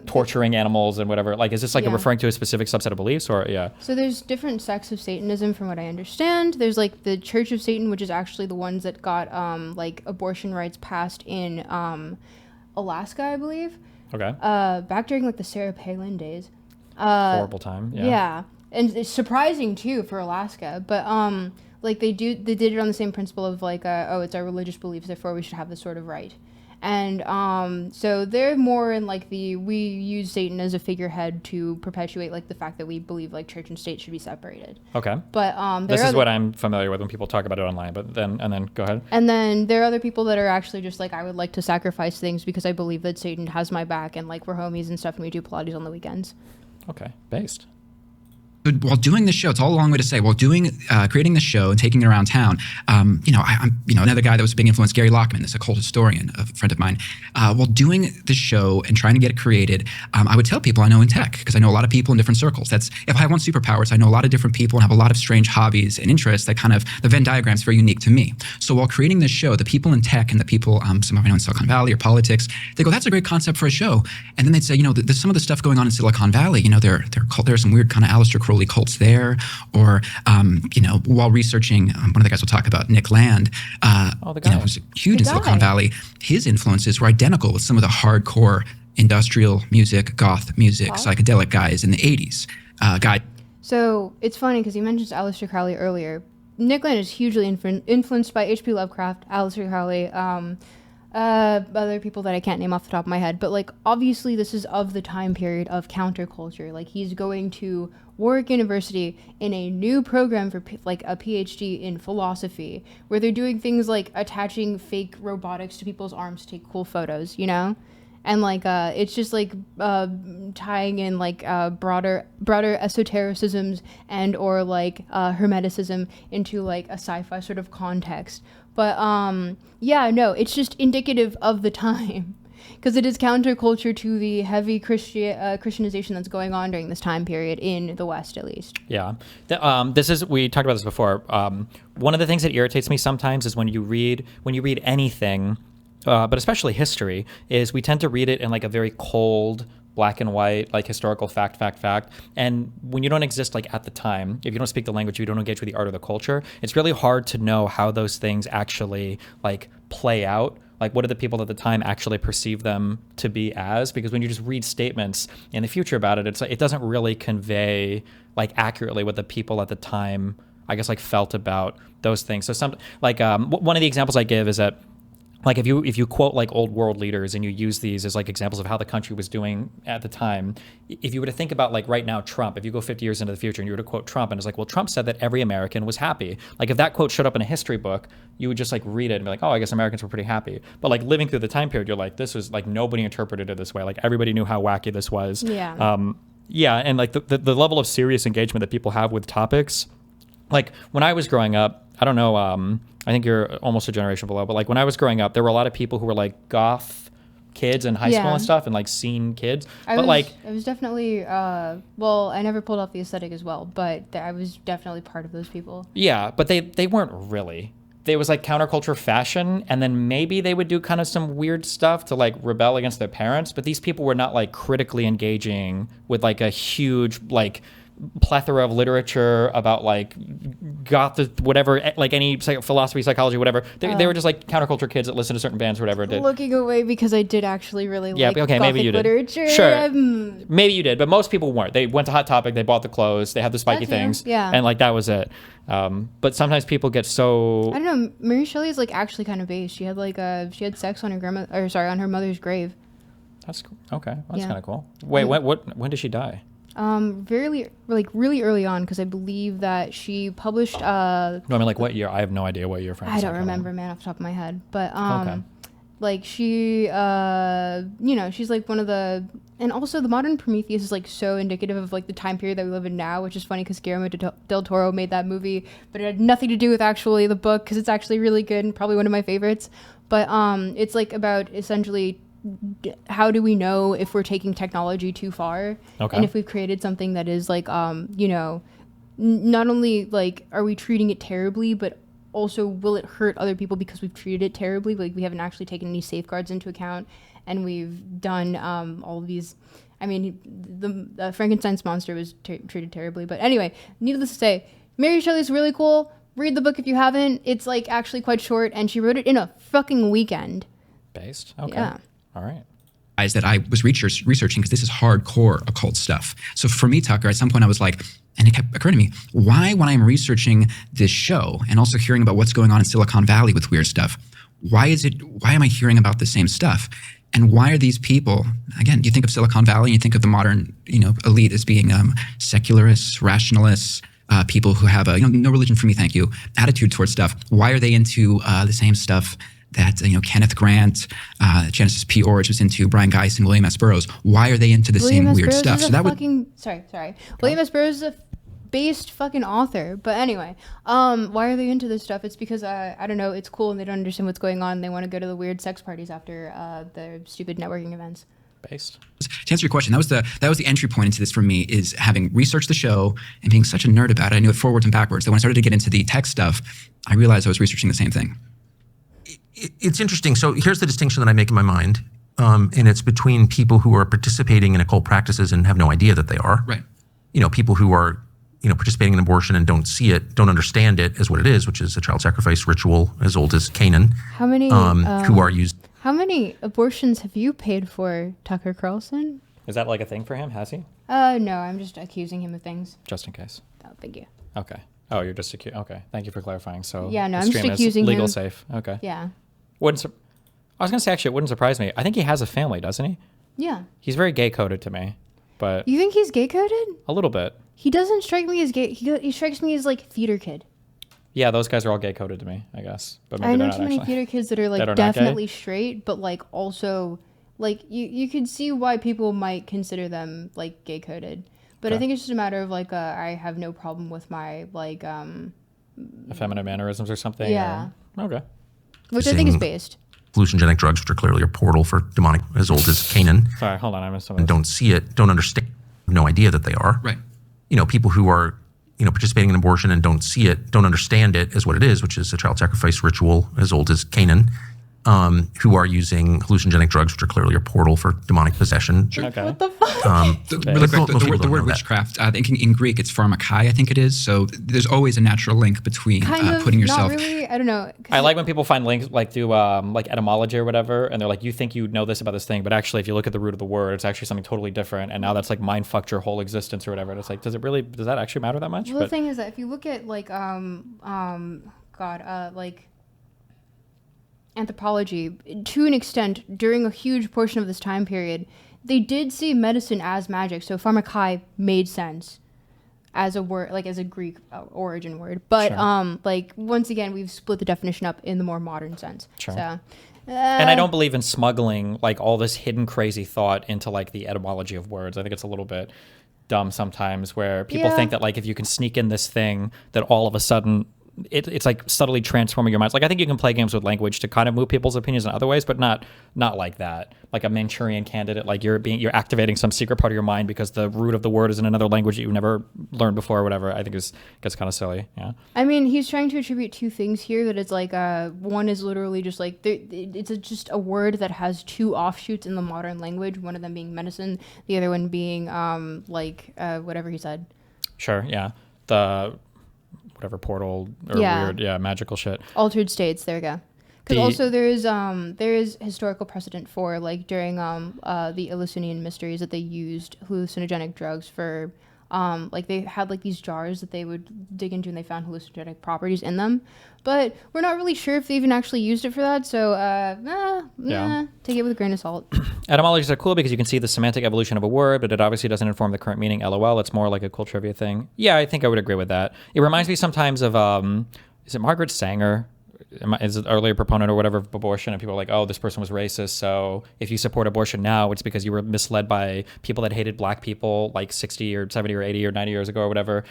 torturing animals and whatever. Like, is this like referring to a specific subset of beliefs, or yeah? So there's different sects of Satanism from what I understand. There's like the Church of Satan, which is actually the ones that got like abortion rights passed in Alaska, I believe. Okay. Back during like the Sarah Palin days. Horrible time. Yeah. And it's surprising too for Alaska, but like they did it on the same principle of like it's our religious beliefs, therefore we should have this sort of right. And so they're more in like we use Satan as a figurehead to perpetuate like the fact that we believe like church and state should be separated. Okay. But This is what I'm familiar with when people talk about it online. But then go ahead. and then there are other people that are actually just like, I would like to sacrifice things because I believe that Satan has my back, and like we're homies and stuff, and we do Pilates on the weekends. Okay. Based. While doing this show, it's all a long way to say. While creating this show and taking it around town, I'm another guy that was a big influence, Gary Lockman, this occult historian, a friend of mine. While doing this show and trying to get it created, I would tell people I know in tech, because I know a lot of people in different circles. If I have one superpower, it's I know a lot of different people and have a lot of strange hobbies and interests that kind of, the Venn diagram is very unique to me. So while creating this show, the people in tech and the people, some of I know in Silicon Valley or politics, they go, that's a great concept for a show. And then they'd say, there's some of the stuff going on in Silicon Valley, there's some weird kind of Aleister Crowley cults there, or while researching, one of the guys we'll talk about, Nick Land, the guy. was huge The in Silicon guy. Valley. His influences were identical with some of the hardcore industrial music, goth music, psychedelic guys in the 80s. So it's funny because you mentioned Aleister Crowley earlier. Nick Land is hugely influenced by H.P. Lovecraft, Aleister Crowley, other people that I can't name off the top of my head. But like, obviously this is of the time period of counterculture. Like, he's going to Warwick University in a new program for like a PhD in philosophy, where they're doing things like attaching fake robotics to people's arms to take cool photos, and like it's just like tying in like broader esotericisms and or like hermeticism into like a sci-fi sort of context. But it's just indicative of the time, because it is counterculture to the heavy Christianization that's going on during this time period in the West, at least. Yeah. We talked about this before. One of the things that irritates me sometimes is when you read anything, but especially history, is we tend to read it in like a very cold, black and white, like historical fact. And when you don't exist like at the time, if you don't speak the language, you don't engage with the art or the culture, it's really hard to know how those things actually like play out. Like, what do the people at the time actually perceive them to be as? Because when you just read statements in the future about it, it's like, it doesn't really convey like accurately what the people at the time, I guess, like felt about those things. So one of the examples I give is that, like, if you quote like old world leaders and you use these as like examples of how the country was doing at the time, if you were to think about like right now Trump, if you go 50 years into the future and you were to quote Trump and it's like, well, Trump said that every American was happy. Like, if that quote showed up in a history book, you would just like read it and be like, oh, I guess Americans were pretty happy. But like living through the time period, you're like, this was like, nobody interpreted it this way. Like, everybody knew how wacky this was. Yeah. And like the level of serious engagement that people have with topics, like when I was growing up, I don't know, I think you're almost a generation below, but like when I was growing up, there were a lot of people who were like goth kids in high school and stuff, and like scene kids. I was definitely, I never pulled off the aesthetic as well, but I was definitely part of those people. Yeah, but they weren't really. There was like counterculture fashion, and then maybe they would do kind of some weird stuff to like rebel against their parents, but these people were not like critically engaging with like a huge like plethora of literature about like whatever, like any philosophy, psychology, whatever. They were just like counterculture kids that listened to certain bands or whatever. Looking away, because I did actually really like okay, Gothic maybe you did. literature. Sure, maybe you did, but most people weren't. They went to Hot Topic, they bought the clothes, they had the spiky That too, things, yeah. and like that was it. But sometimes people get so, I don't know. Mary Shelley is like actually kind of based. She had like she had sex on on her mother's grave. That's cool. Okay, that's Yeah. kind of cool. Wait, when did she die? Really early on, because I believe that she published. No, I mean like what year? I have no idea what year. I don't remember, man, off the top of my head. But Okay. like she, she's like one of the, and also the modern Prometheus is like so indicative of like the time period that we live in now, which is funny because Guillermo del Toro made that movie, but it had nothing to do with actually the book, because it's actually really good and probably one of my favorites. But it's like about essentially, how do we know if we're taking technology too far, and if we've created something that is like not only like are we treating it terribly, but also will it hurt other people because we've treated it terribly, like we haven't actually taken any safeguards into account, and we've done all of these. I mean, the Frankenstein's monster was treated terribly, but anyway, needless to say, Mary Shelley's really cool. Read the book if you haven't. It's like actually quite short, and she wrote it in a fucking weekend. Based. Okay. Yeah. All right. That I was researching, because this is hardcore occult stuff. So for me, Tucker, at some point I was like, and it kept occurring to me, why, when I'm researching this show and also hearing about what's going on in Silicon Valley with weird stuff, why am I hearing about the same stuff? And why are these people, again, you think of Silicon Valley, you think of the modern, elite as being secularists, rationalists, people who have a, no religion for me, thank you, attitude towards stuff. Why are they into the same stuff that, Kenneth Grant, Genesis P. Orridge was into, Brian Geist, and William S. Burroughs? Why are they into the same weird stuff? So that sorry. William S. Burroughs is a based fucking author. But anyway, why are they into this stuff? It's because I don't know, it's cool and they don't understand what's going on. They want to go to the weird sex parties after the stupid networking events. Based. To answer your question, that was the entry point into this for me, is having researched the show and being such a nerd about it. I knew it forwards and backwards. That when I started to get into the tech stuff, I realized I was researching the same thing. It's interesting. So here's the distinction that I make in my mind, and it's between people who are participating in occult practices and have no idea that they are. Right. People who are participating in abortion and don't see it, don't understand it as what it is, which is a child sacrifice ritual as old as Canaan. How many who are used? How many abortions have you paid for, Tucker Carlson? Is that like a thing for him? Has he? No, I'm just accusing him of things. Just in case. Oh, thank you. Okay. Oh, you're just okay. Thank you for clarifying. So yeah, no, the I'm just stream is accusing legal him. safe. Okay. Yeah. I was gonna say, actually, it wouldn't surprise me. I think he has a family, doesn't he? Yeah. He's very gay coded to me, but You think he's gay coded? a little bit. He doesn't strike me as gay. He strikes me as like theater kid. Yeah, those guys are all gay coded to me, I guess. But maybe I know they're too not many actually. theater kids that are like That are not gay? definitely straight, but like also like you could see why people might consider them like gay coded. But I Okay. think it's just a matter of like I have no problem with my like Effeminate mannerisms or something. Yeah. Or, okay. which I think is Seeing- based. Hallucinogenic drugs, which are clearly a portal for demonic as old as Canaan, Sorry, hold on. I missed some of and this. don't see it, don't understand, have no idea that they are. Right. People who are participating in abortion and don't see it, don't understand it as what it is, which is a child sacrifice ritual as old as Canaan, who are using hallucinogenic drugs, which are clearly a portal for demonic possession. Okay. What the fuck? Really quick, most people the don't word know that. witchcraft, I think in Greek it's pharmakai, I think it is. So there's always a natural link between Kind of putting yourself. not really. I don't know. 'Cause I like when people find links like through like etymology or whatever, and they're like, you think you know this about this thing, but actually, if you look at the root of the word, it's actually something totally different. And now that's like mind fucked your whole existence or whatever. And it's like, does that actually matter that much? Well, the thing is that if you look at like like anthropology, to an extent, during a huge portion of this time period, they did see medicine as magic. So pharmakai made sense as a word, like as a Greek origin word. But Sure. like once again, we've split the definition up in the more modern sense. Sure. So, And I don't believe in smuggling like all this hidden crazy thought into like the etymology of words. I think it's a little bit dumb sometimes where people Yeah. think that like if you can sneak in this thing that all of a sudden it's like subtly transforming your minds. Like I think you can play games with language to kind of move people's opinions in other ways, but not like that. Like a Manchurian candidate, like you're activating some secret part of your mind because the root of the word is in another language that you've never learned before or whatever. I think gets kind of silly. Yeah. I mean, he's trying to attribute two things here. That it's like one is literally just like just a word that has two offshoots in the modern language. One of them being medicine, the other one being whatever he said. Sure. Yeah. The whatever portal or weird, magical shit. Altered states. There we go. Because The- also there is historical precedent for like during the Eleusinian mysteries that they used hallucinogenic drugs for. Like they had like these jars that they would dig into and they found hallucinogenic properties in them, but we're not really sure if they even actually used it for that. So take it with a grain of salt. Etymologies are cool because you can see the semantic evolution of a word, but it obviously doesn't inform the current meaning. LOL. It's more like a cool trivia thing. Yeah, I think I would agree with that. It reminds me sometimes of is it Margaret Sanger? Is an earlier proponent or whatever of abortion, and people are like, oh, this person was racist, so if you support abortion now, it's because you were misled by people that hated black people like 60 or 70 or 80 or 90 years ago or whatever.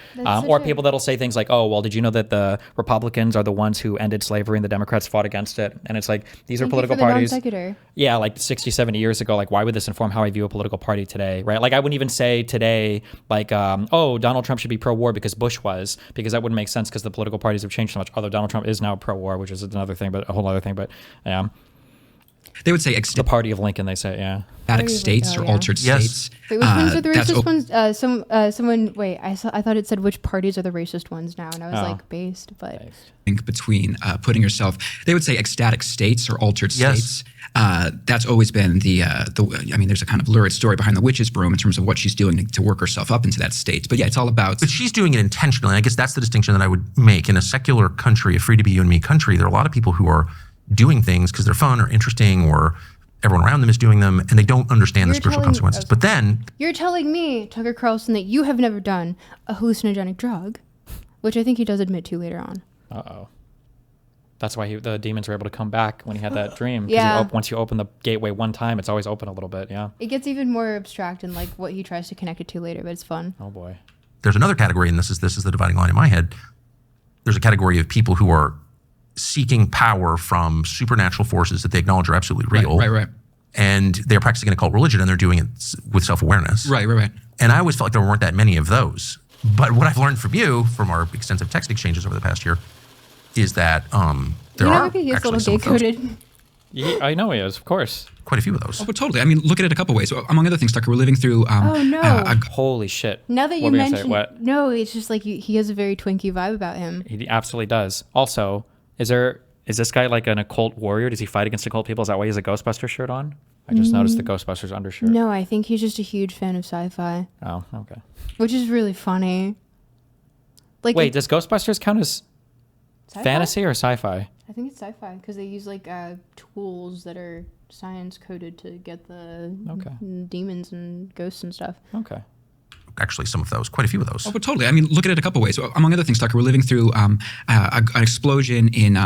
Or people that'll say things like, oh, well, did you know that the Republicans are the ones who ended slavery and the Democrats fought against it? And it's like, these are Thank you political for the non parties. sequitur. Yeah, like 60, 70 years ago, like why would this inform how I view a political party today, right? Like I wouldn't even say today, like, oh, Donald Trump should be pro-war because Bush was, because that wouldn't make sense because the political parties have changed so much. Although Donald Trump is now pro-war, which is another thing, but a whole other thing. But yeah, They would say the party of Lincoln, they say, yeah. ecstatic states or altered Yes. states. Wait, which ones are the that's racist ones? Someone. Wait, I thought it said which parties are the racist ones now, and I was Oh. like based, but link between putting yourself. They would say ecstatic states or altered Yes. states. That's always been the. I mean, there's a kind of lurid story behind the witch's broom in terms of what she's doing to work herself up into that state. But yeah, it's all about. But she's doing it intentionally. I guess that's the distinction that I would make. In a secular country, a free to be you and me country, there are a lot of people who are doing things because they're fun or interesting or everyone around them is doing them and they don't understand the spiritual consequences. But then You're telling me, Tucker Carlson, that you have never done a hallucinogenic drug, which I think he does admit to later on. Uh-oh. That's why the demons were able to come back when he had that dream. 'Cause Yeah. once you open the gateway one time, it's always open a little bit. Yeah. It gets even more abstract in like what he tries to connect it to later, but it's fun. Oh boy. there's another category, and this is the dividing line in my head. There's a category of people who are seeking power from supernatural forces that they acknowledge are absolutely real. Right. And they're practicing an occult religion and they're doing it with self-awareness. Right. And I always felt like there weren't that many of those. But what I've learned from you, from our extensive text exchanges over the past year, is that there are He is a actually little some gay of those, coded. I know he is, of course. quite a few of those. Oh, but totally. I mean, look at it a couple ways. So, among other things, Tucker, we're living through. Oh, no. Holy shit. Now that you What were gonna say? mentioned, What? no, it's just like he has a very Twinkie vibe about him. He absolutely does. Also, is this guy like an occult warrior? Does he fight against occult people? Is that why he has a Ghostbuster shirt on? I just noticed the Ghostbusters undershirt. No, I think he's just a huge fan of sci-fi, Oh, okay. which is really funny. Like, Wait, does Ghostbusters count as sci-fi? fantasy or sci-fi? I think it's sci-fi because they use like tools that are science coded to get the demons and ghosts and stuff. Okay. Actually, some of those, quite a few of those. Oh, but totally. I mean, look at it a couple ways. So, among other things, Tucker, we're living through an explosion in.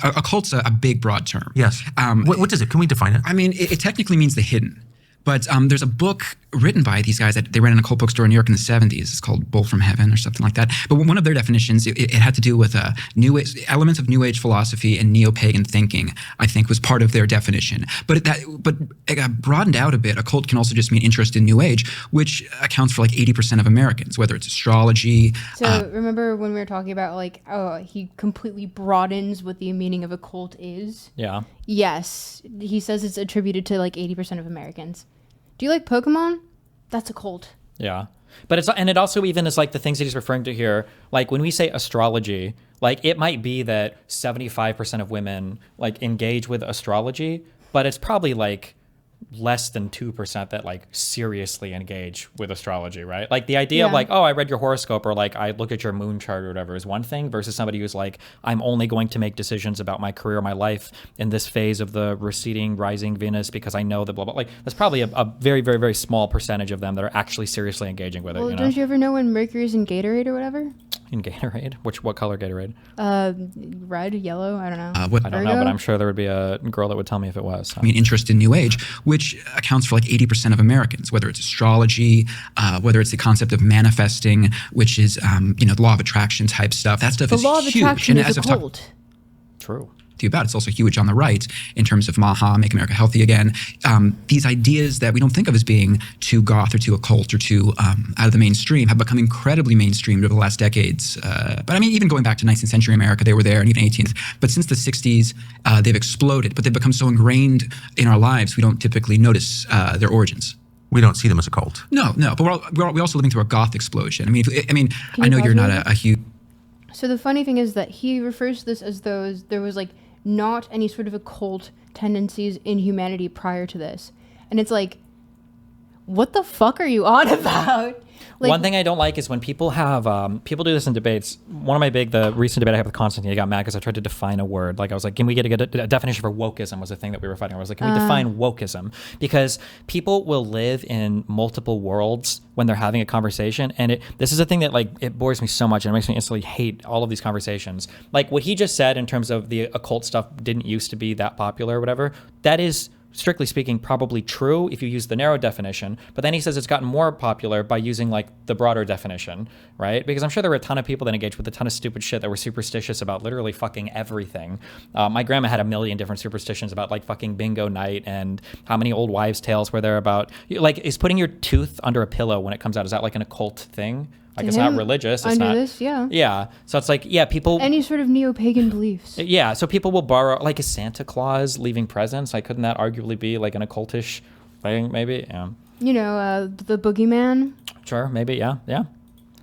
Occult's a big, broad term. Yes. What does it? Can we define it? I mean, it technically means the hidden. But there's a book written by these guys that they ran an occult bookstore in New York in the 70s. It's called Bull from Heaven or something like that. But one of their definitions, it had to do with elements of New Age philosophy and neo-pagan thinking, I think, was part of their definition. But it got broadened out a bit. Occult can also just mean interest in New Age, which accounts for like 80% of Americans, whether it's astrology. So remember when we were talking about like, he completely broadens what the meaning of occult is? Yeah. Yes. He says it's attributed to like 80% of Americans. Do you like Pokemon? That's a cult. Yeah. But it also even is like the things that he's referring to here. Like when we say astrology, like it might be that 75% of women like engage with astrology, but it's probably like less than 2% that like seriously engage with astrology, right? Like the idea of like, oh, I read your horoscope or like I look at your moon chart or whatever is one thing versus somebody who's like, I'm only going to make decisions about my career, my life in this phase of the receding, rising Venus because I know that blah, blah. Like that's probably a very, very, very small percentage of them that are actually seriously engaging with it. Well, You know? don't you ever know when Mercury's in Gatorade or whatever? In Gatorade? What color Gatorade? Red, yellow, I don't know. I don't know, Virgo? but I'm sure there would be a girl that would tell me if it was. So. I mean, interest in New Age, which accounts for like 80% of Americans, whether it's astrology, whether it's the concept of manifesting, which is, the law of attraction type stuff. That stuff The is law of huge. attraction And is as a I've talked cult. True. to you about, it's also huge on the right in terms of MAHA, Make America Healthy Again. These ideas that we don't think of as being too goth or too occult or too out of the mainstream have become incredibly mainstreamed over the last decades. But I mean, even going back to 19th century America, they were there, and even 18th. But since the 60s, they've exploded. But they've become so ingrained in our lives, we don't typically notice their origins. We don't see them as a cult. No. But we're also living through a goth explosion. I know you you're pause not me? a huge. So the funny thing is that he refers to this as though there was like not any sort of occult tendencies in humanity prior to this. And it's like, what the fuck are you on about? Like, One thing I don't like is when people have people do this in debates. One of the recent debate I had with Constantine, I got mad because I tried to define a word. Like I was like, can we get a definition for wokeism was the thing that we were fighting. I was like, can we define wokeism? Because people will live in multiple worlds when they're having a conversation, and this is a thing that like it bores me so much and it makes me instantly hate all of these conversations. Like what he just said in terms of the occult stuff didn't used to be that popular or whatever. That is, strictly speaking, probably true if you use the narrow definition, but then he says it's gotten more popular by using like the broader definition, right? Because I'm sure there were a ton of people that engaged with a ton of stupid shit that were superstitious about literally fucking everything. My grandma had a million different superstitions about like fucking bingo night and how many old wives' tales were there about, like, is putting your tooth under a pillow when it comes out, is that like an occult thing? Like it's not him, religious. It's under not. this, yeah. Yeah. So it's like, yeah, people. Any sort of neo-pagan beliefs. Yeah, so people will borrow, like, is Santa Claus leaving presents? Like, couldn't that arguably be like an occultish thing? Maybe, yeah. You know, the boogeyman. Sure, maybe, yeah. I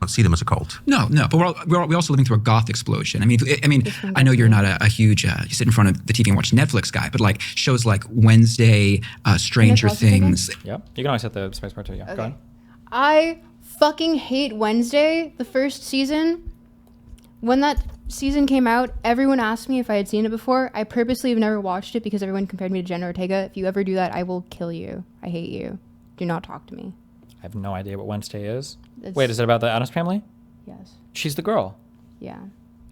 don't see them as a cult. No, but we're also living through a goth explosion. I know you're not a huge you sit in front of the TV and watch Netflix guy, but like shows like Wednesday, Stranger pause this again? Things. Yep. You can always hit the space bar too, yeah. Go ahead. I fucking hate Wednesday, the first season. When that season came out, everyone asked me if I had seen it before. I purposely have never watched it because everyone compared me to Jenna Ortega. If you ever do that, I will kill you. I hate you. Do not talk to me. I have no idea what Wednesday is. It's- Wait, is it about the Addams Family? Yes. She's the girl. Yeah.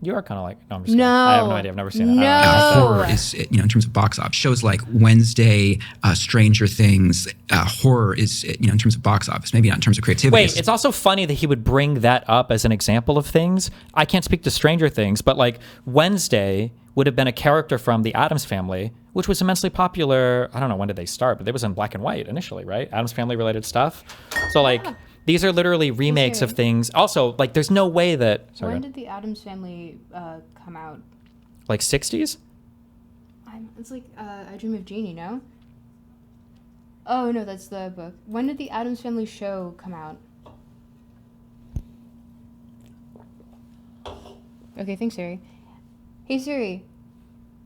You are kind of like, no, I'm just No. kidding. I have no idea. I've never seen it. No. I don't know. Horror is, in terms of box office, shows like Wednesday, Stranger Things, horror is, in terms of box office, maybe not in terms of creativity. Wait, it's also funny that he would bring that up as an example of things. I can't speak to Stranger Things, but like Wednesday would have been a character from the Addams Family, which was immensely popular. I don't know when did they start, but it was in black and white initially, right? Addams Family related stuff. So like these are literally remakes of things. Also, like there's no way that When did the Addams Family come out? like 60s? It's like I Dream of Jeannie, no? Oh, no, that's the book. When did the Addams Family show come out? Okay, thanks, Siri. Hey, Siri.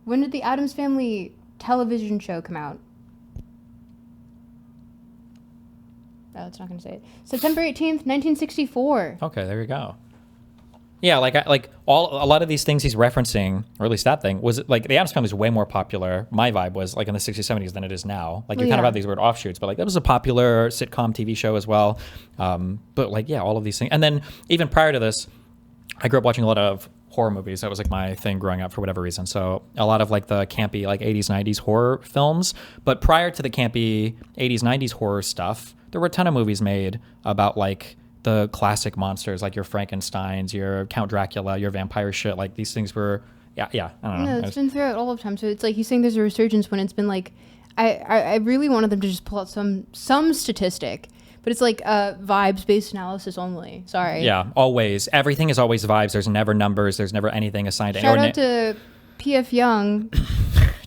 When did the Addams Family television show come out? Oh, it's not going to say it. September 18th, 1964. Okay, there you go. Yeah, a lot of these things he's referencing, or at least that thing, was like the Addams Family is way more popular. My vibe was like in the 60s, 70s than it is now. Like you kind of yeah. have these weird offshoots, but like that was a popular sitcom TV show as well. But like, yeah, all of these things. And then even prior to this, I grew up watching a lot of horror movies. That was like my thing growing up for whatever reason. So a lot of like the campy like 80s, 90s horror films. But prior to the campy 80s, 90s horror stuff, there were a ton of movies made about like the classic monsters, like your Frankensteins, your Count Dracula, your vampire shit. Like these things were, yeah. I don't know. No, it's been throughout all of time. So it's like he's saying there's a resurgence when it's been like, I really wanted them to just pull out some statistic, but it's like vibes-based analysis only. Sorry. Yeah, always. Everything is always vibes. There's never numbers. There's never anything assigned to Shout anyone. out to P.F. Young.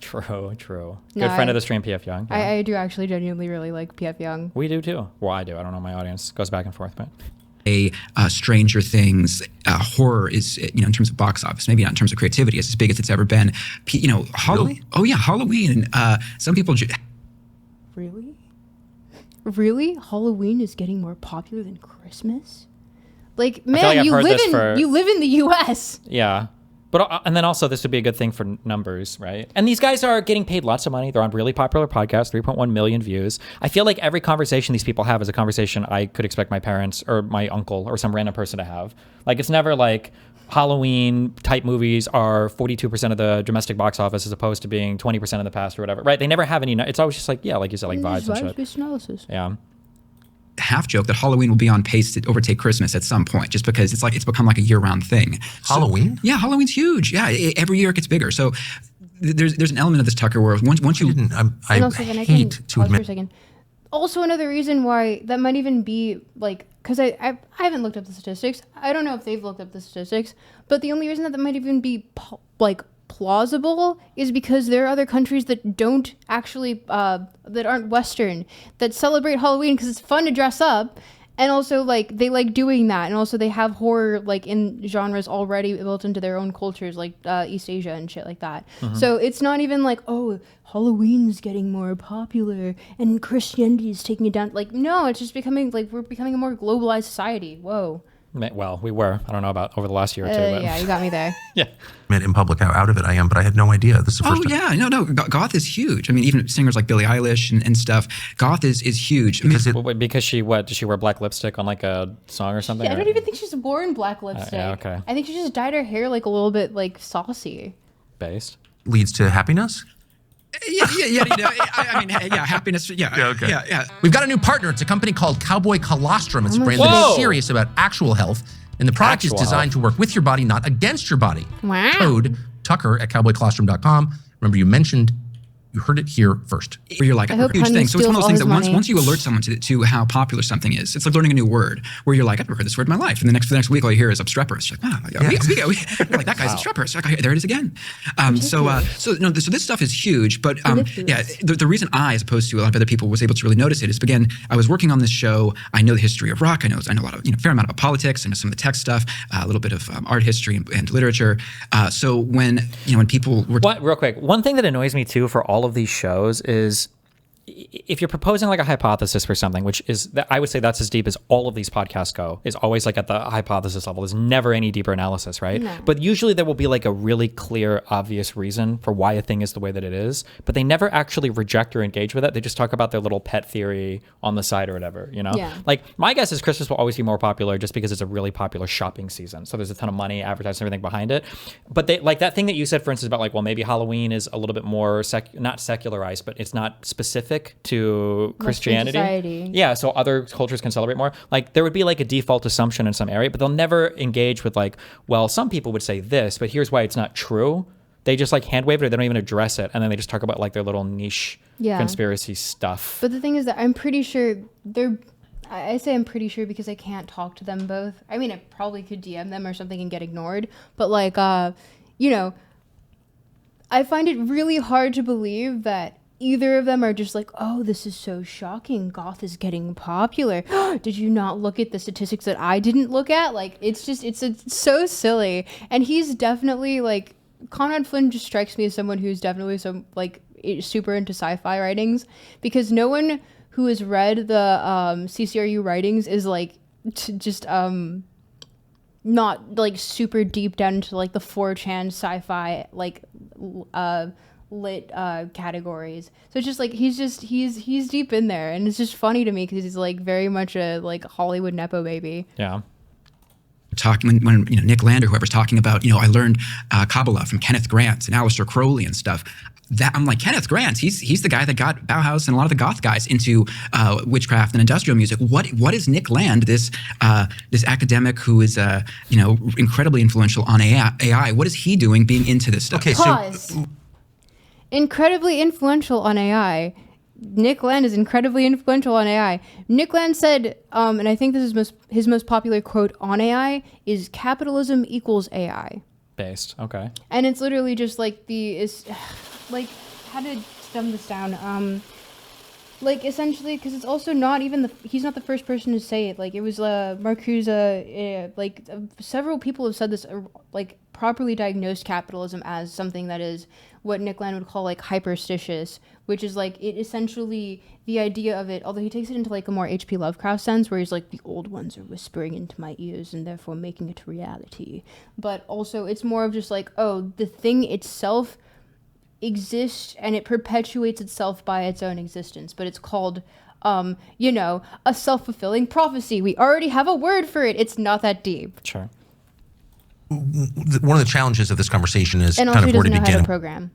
True. No, Good friend of the stream, P.F. Young. Yeah. I do actually genuinely really like P.F. Young. We do too. Well, I do. I don't know. My audience goes back and forth, but Stranger Things, horror is, in terms of box office, maybe not in terms of creativity, it's as big as it's ever been. Halloween. Really? Oh yeah, Halloween. Some people. Really? Really? Halloween is getting more popular than Christmas? Like, man, like I've you heard live this in for- you live in the U.S. yeah. But and then also this would be a good thing for numbers, right? And these guys are getting paid lots of money. They're on really popular podcasts, 3.1 million views. I feel like every conversation these people have is a conversation I could expect my parents or my uncle or some random person to have. Like it's never like Halloween type movies are 42% of the domestic box office as opposed to being 20% in the past or whatever, right? They never have any. It's always just like, yeah, like you said, like vibes and shit. Vibes-based analysis. Yeah. Half joke that Halloween will be on pace to overtake Christmas at some point, just because it's become like a year-round thing. Halloween? Yeah, Halloween's huge. Yeah, every year it gets bigger. So there's an element of this, Tucker, where once you I And also, then I hate can to pause for a admit. second. Also, another reason why that might even be like, because I haven't looked up the statistics. I don't know if they've looked up the statistics, but the only reason that might even be plausible is because there are other countries that don't actually that aren't Western that celebrate Halloween because it's fun to dress up. And also, like, they like doing that. And also, they have horror, like, in genres already built into their own cultures, like East Asia and shit like that. So it's not even like, oh, Halloween's getting more popular and Christianity is taking it down. Like, no, it's just becoming, like, we're becoming a more globalized society. Whoa. Well, we were. I don't know about over the last year or two. But Yeah, you got me there. yeah. Admit in public how out of it I am, but I had no idea. This is the first Oh time. yeah, no, goth is huge. I mean, even singers like Billie Eilish and stuff, goth is huge. I mean, Because it, Well, wait, because does she wear black lipstick on like a song or something? Yeah, I or- don't even think she's worn black lipstick. okay. I think she just dyed her hair, like, a little bit, like, saucy. Based. leads to happiness. yeah. I mean, yeah, happiness. Yeah, okay. yeah. We've got a new partner. It's a company called Cowboy Colostrum. It's a brand Whoa! that's serious about actual health. And the product Actual is designed to work with your body, not against your body. Wow. Code Tucker at cowboycolostrum.com. Remember, you heard it here first. Where you're like, I hope huge Kanye thing. So it's one of those steals things all that his money. once you alert someone to how popular something is, it's like learning a new word. Where you're like, I've never heard this word in my life, and for the next week, all you hear is obstreperous. You're like, wow, you're like that guy's obstreperous. Like, there it is again. So this stuff is huge. But yeah, the reason I, as opposed to a lot of other people, was able to really notice it is, again, I was working on this show. I know the history of rock. I know a lot of fair amount about politics. I know some of the tech stuff, a little bit of art history and literature. So when people were What, real quick, one thing that annoys me too for all of these shows is if you're proposing like a hypothesis for something, which is that I would say that's as deep as all of these podcasts go, is always like at the hypothesis level. There's never any deeper analysis, right? No. But usually there will be like a really clear, obvious reason for why a thing is the way that it is, but they never actually reject or engage with it. They just talk about their little pet theory on the side or whatever, you know? Yeah. Like my guess is Christmas will always be more popular just because it's a really popular shopping season. So there's a ton of money, advertising, everything behind it. But they like that thing that you said, for instance, about like, well, maybe Halloween is a little bit more not secularized, but it's not specific to Christianity. society. Yeah, so other cultures can celebrate more. Like there would be like a default assumption in some area, but they'll never engage with like, well, some people would say this, but here's why it's not true. They just like hand wave it, or they don't even address it, and then they just talk about like their little niche conspiracy stuff. But the thing is that I'm pretty sure I say I'm pretty sure because I can't talk to them both. I mean, I probably could DM them or something and get ignored, but like, you know, I find it really hard to believe that either of them are just like, oh, this is so shocking. Goth is getting popular. Did you not look at the statistics that I didn't look at? Like, it's so silly. And he's definitely like, Conrad Flynn just strikes me as someone who's definitely so like super into sci-fi writings, because no one who has read the CCRU writings is like just not like super deep down into like the 4chan sci-fi like lit categories. So it's just like he's deep in there, and it's just funny to me because he's like very much a like Hollywood nepo baby. Yeah. Talking when Nick Land or whoever's talking about, I learned Kabbalah from Kenneth Grant and Aleister Crowley and stuff. That I'm like, Kenneth Grant, he's the guy that got Bauhaus and a lot of the goth guys into witchcraft and industrial music. What is Nick Land, this academic who is incredibly influential on AI? What is he doing being into this stuff? Okay, Pause. Incredibly influential on AI. Nick Land is incredibly influential on AI. Nick Land said, and I think this is his most popular quote on AI, is capitalism equals AI. Based. Okay. And it's literally just like like, how to dumb this down? Like, essentially, because it's also not even he's not the first person to say it. Like, it was Marcuse, several people have said this, like, properly diagnosed capitalism as something that is what Nick Land would call, like, hyperstitious, which is, like, it essentially, the idea of it, although he takes it into, like, a more H.P. Lovecraft sense, where he's like, the old ones are whispering into my ears and therefore making it reality. But also, it's more of just, like, oh, the thing itself exists and it perpetuates itself by its own existence, but it's called a self-fulfilling prophecy. We already have a word for it. It's not that deep. Sure. One of the challenges of this conversation is And kind also of he where to doesn't know how begin. to program.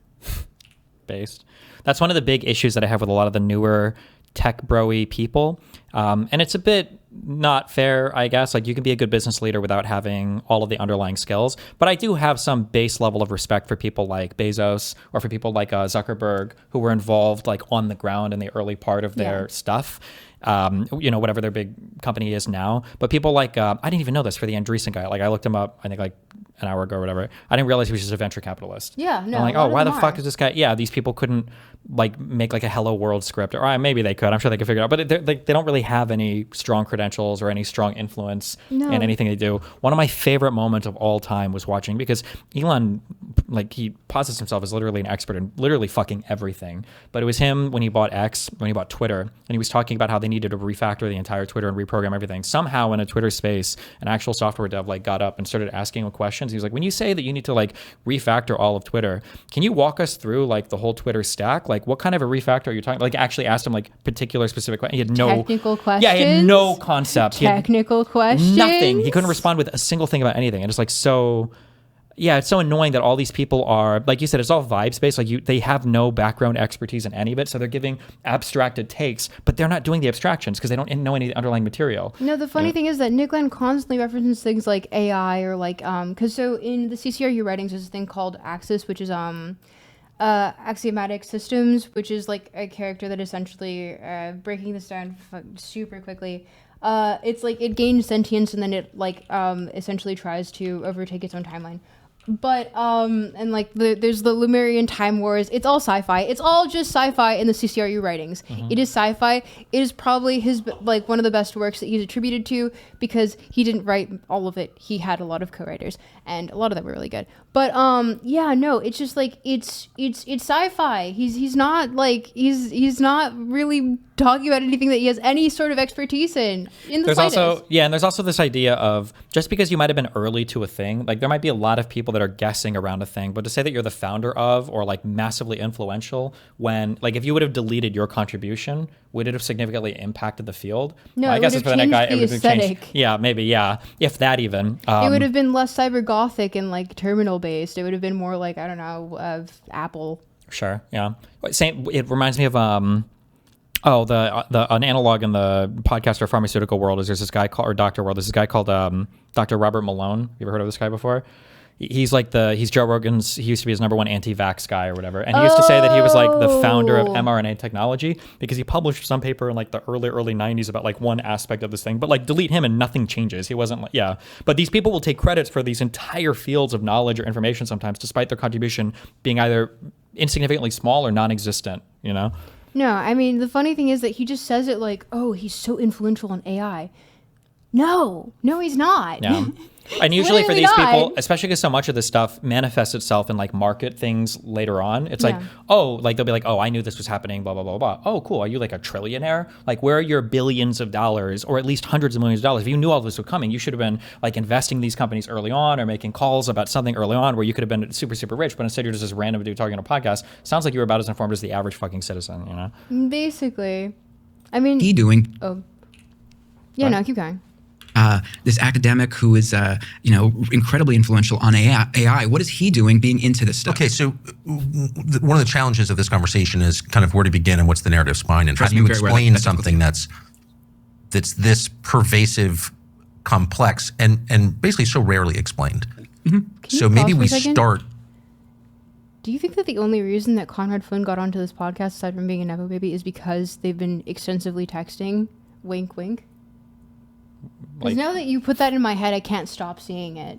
Based. That's one of the big issues that I have with a lot of the newer tech bro-y people. And it's a bit not fair, I guess. Like, you can be a good business leader without having all of the underlying skills. But I do have some base level of respect for people like Bezos or for people like Zuckerberg, who were involved like on the ground in the early part of their stuff. Whatever their big company is now. But people like, I didn't even know this for the Andreessen guy. Like, I looked him up, I think like an hour ago or whatever. I didn't realize he was just a venture capitalist. Yeah, no. I'm like, a lot oh, of why the them fuck are. is this guy? Yeah, these people couldn't like make like a Hello World script, or maybe they could. I'm sure they could figure it out, but they don't really have any strong credentials or any strong influence in anything they do. One of my favorite moments of all time was watching, because Elon, like, he posits himself as literally an expert in literally fucking everything. But it was him when he bought Twitter, and he was talking about how they needed to refactor the entire Twitter and reprogram everything. Somehow in a Twitter space, an actual software dev like got up and started asking him questions. He was like, when you say that you need to like refactor all of Twitter, can you walk us through like the whole Twitter stack? Like, what kind of a refactor are you talking? Like, actually asked him like particular specific questions. He had no Technical questions? Yeah, he had no concept. He had Technical questions? nothing. He couldn't respond with a single thing about anything. And it's like it's so annoying that all these people are, like you said, it's all vibes based. Like they have no background expertise in any of it, so they're giving abstracted takes, but they're not doing the abstractions because they don't know any of the underlying material. No, the funny thing is that Nick Land constantly references things like AI or like because so in the CCRU writings there's this thing called Axis, which is axiomatic systems, which is like a character that essentially breaking this down super quickly. It's like it gains sentience and then it like essentially tries to overtake its own timeline. But and like there's the Lemurian Time Wars. It's all sci-fi. It's all just sci-fi in the CCRU writings. It is sci-fi. It is probably his like one of the best works that he's attributed to, because he didn't write all of it. He had a lot of co-writers, and a lot of them were really good. But yeah, no, it's just like it's sci-fi. He's not like he's not really talking about anything that he has any sort of expertise in the There's slightest. also and there's also this idea of just because you might have been early to a thing, like there might be a lot of people that are guessing around a thing, but to say that you're the founder of or like massively influential, when like if you would have deleted your contribution, would it have significantly impacted the field? No, Well, I it guess would it's have for that guy. changed the It would have changed. aesthetic. Yeah, maybe. Yeah, if that even. It would have been less cyber gothic and like terminal based. It would have been more like, I don't know, Apple. Sure. Yeah. Same. It reminds me of an analog in the podcast or pharmaceutical world is there's this guy called, or doctor world. There's this guy called Dr. Robert Malone. You ever heard of this guy before? He's Joe Rogan's. He used to be his number one anti-vax guy or whatever, and he used to say that he was like the founder of mRNA technology because he published some paper in like the early 90s about like one aspect of this thing. But like delete him and nothing changes. He wasn't like But these people will take credits for these entire fields of knowledge or information sometimes, despite their contribution being either insignificantly small or non-existent. You know. No, I mean, the funny thing is that he just says it like, oh, he's so influential on AI. No, he's not. Yeah. And usually for Literally these not. people, especially because so much of this stuff manifests itself in like market things later on. It's like, Yeah. they'll be like, oh, I knew this was happening, blah, blah, blah, blah. Oh, cool. Are you like a trillionaire? Like, where are your billions of dollars or at least hundreds of millions of dollars? If you knew all this was coming, you should have been like investing in these companies early on or making calls about something early on where you could have been super, super rich. But instead, you're just this random dude talking on a podcast. Sounds like you were about as informed as the average fucking citizen, you know? Basically. I mean, He doing no, keep going. this academic who is incredibly influential on AI. What is he doing being into this stuff? Okay, so one of the challenges of this conversation is kind of where to begin and what's the narrative spine, and how Trust do me, you very well. explain That's something that's this pervasive, complex, and basically so rarely explained. So you maybe pause for we a second? start. Do you think that the only reason that Conrad Flynn got onto this podcast, aside from being a Nepo baby, is because they've been extensively texting? Wink, wink. Because Like- now that you put that in my head, I can't stop seeing it.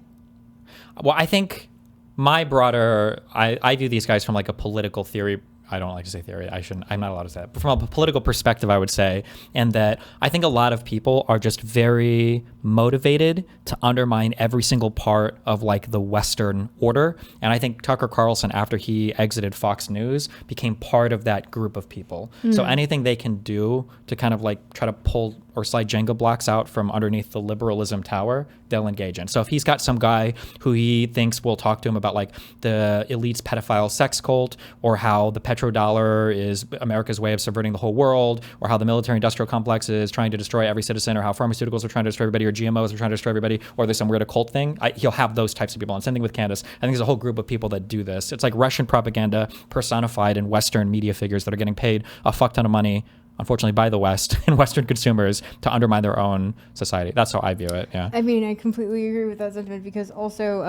Well, I think I view these guys from like a political theory. I don't like to say theory. I'm not allowed to say that. But from a political perspective, I would say, and that I think a lot of people are just very motivated to undermine every single part of like the Western order. And I think Tucker Carlson, after he exited Fox News, became part of that group of people. So anything they can do to kind of like try to pull or slide Jenga blocks out from underneath the liberalism tower, they'll engage in. So if he's got some guy who he thinks will talk to him about like the elite's pedophile sex cult, or how the petrodollar is America's way of subverting the whole world, or how the military industrial complex is trying to destroy every citizen, or how pharmaceuticals are trying to destroy everybody, or GMOs are trying to destroy everybody, or there's some weird occult thing, he'll have those types of people. And same thing with Candace. I think there's a whole group of people that do this. It's like Russian propaganda personified in Western media figures that are getting paid a fuck ton of money, unfortunately, by the West and Western consumers to undermine their own society. That's how I view it. Yeah. I mean, I completely agree with that sentiment, because also,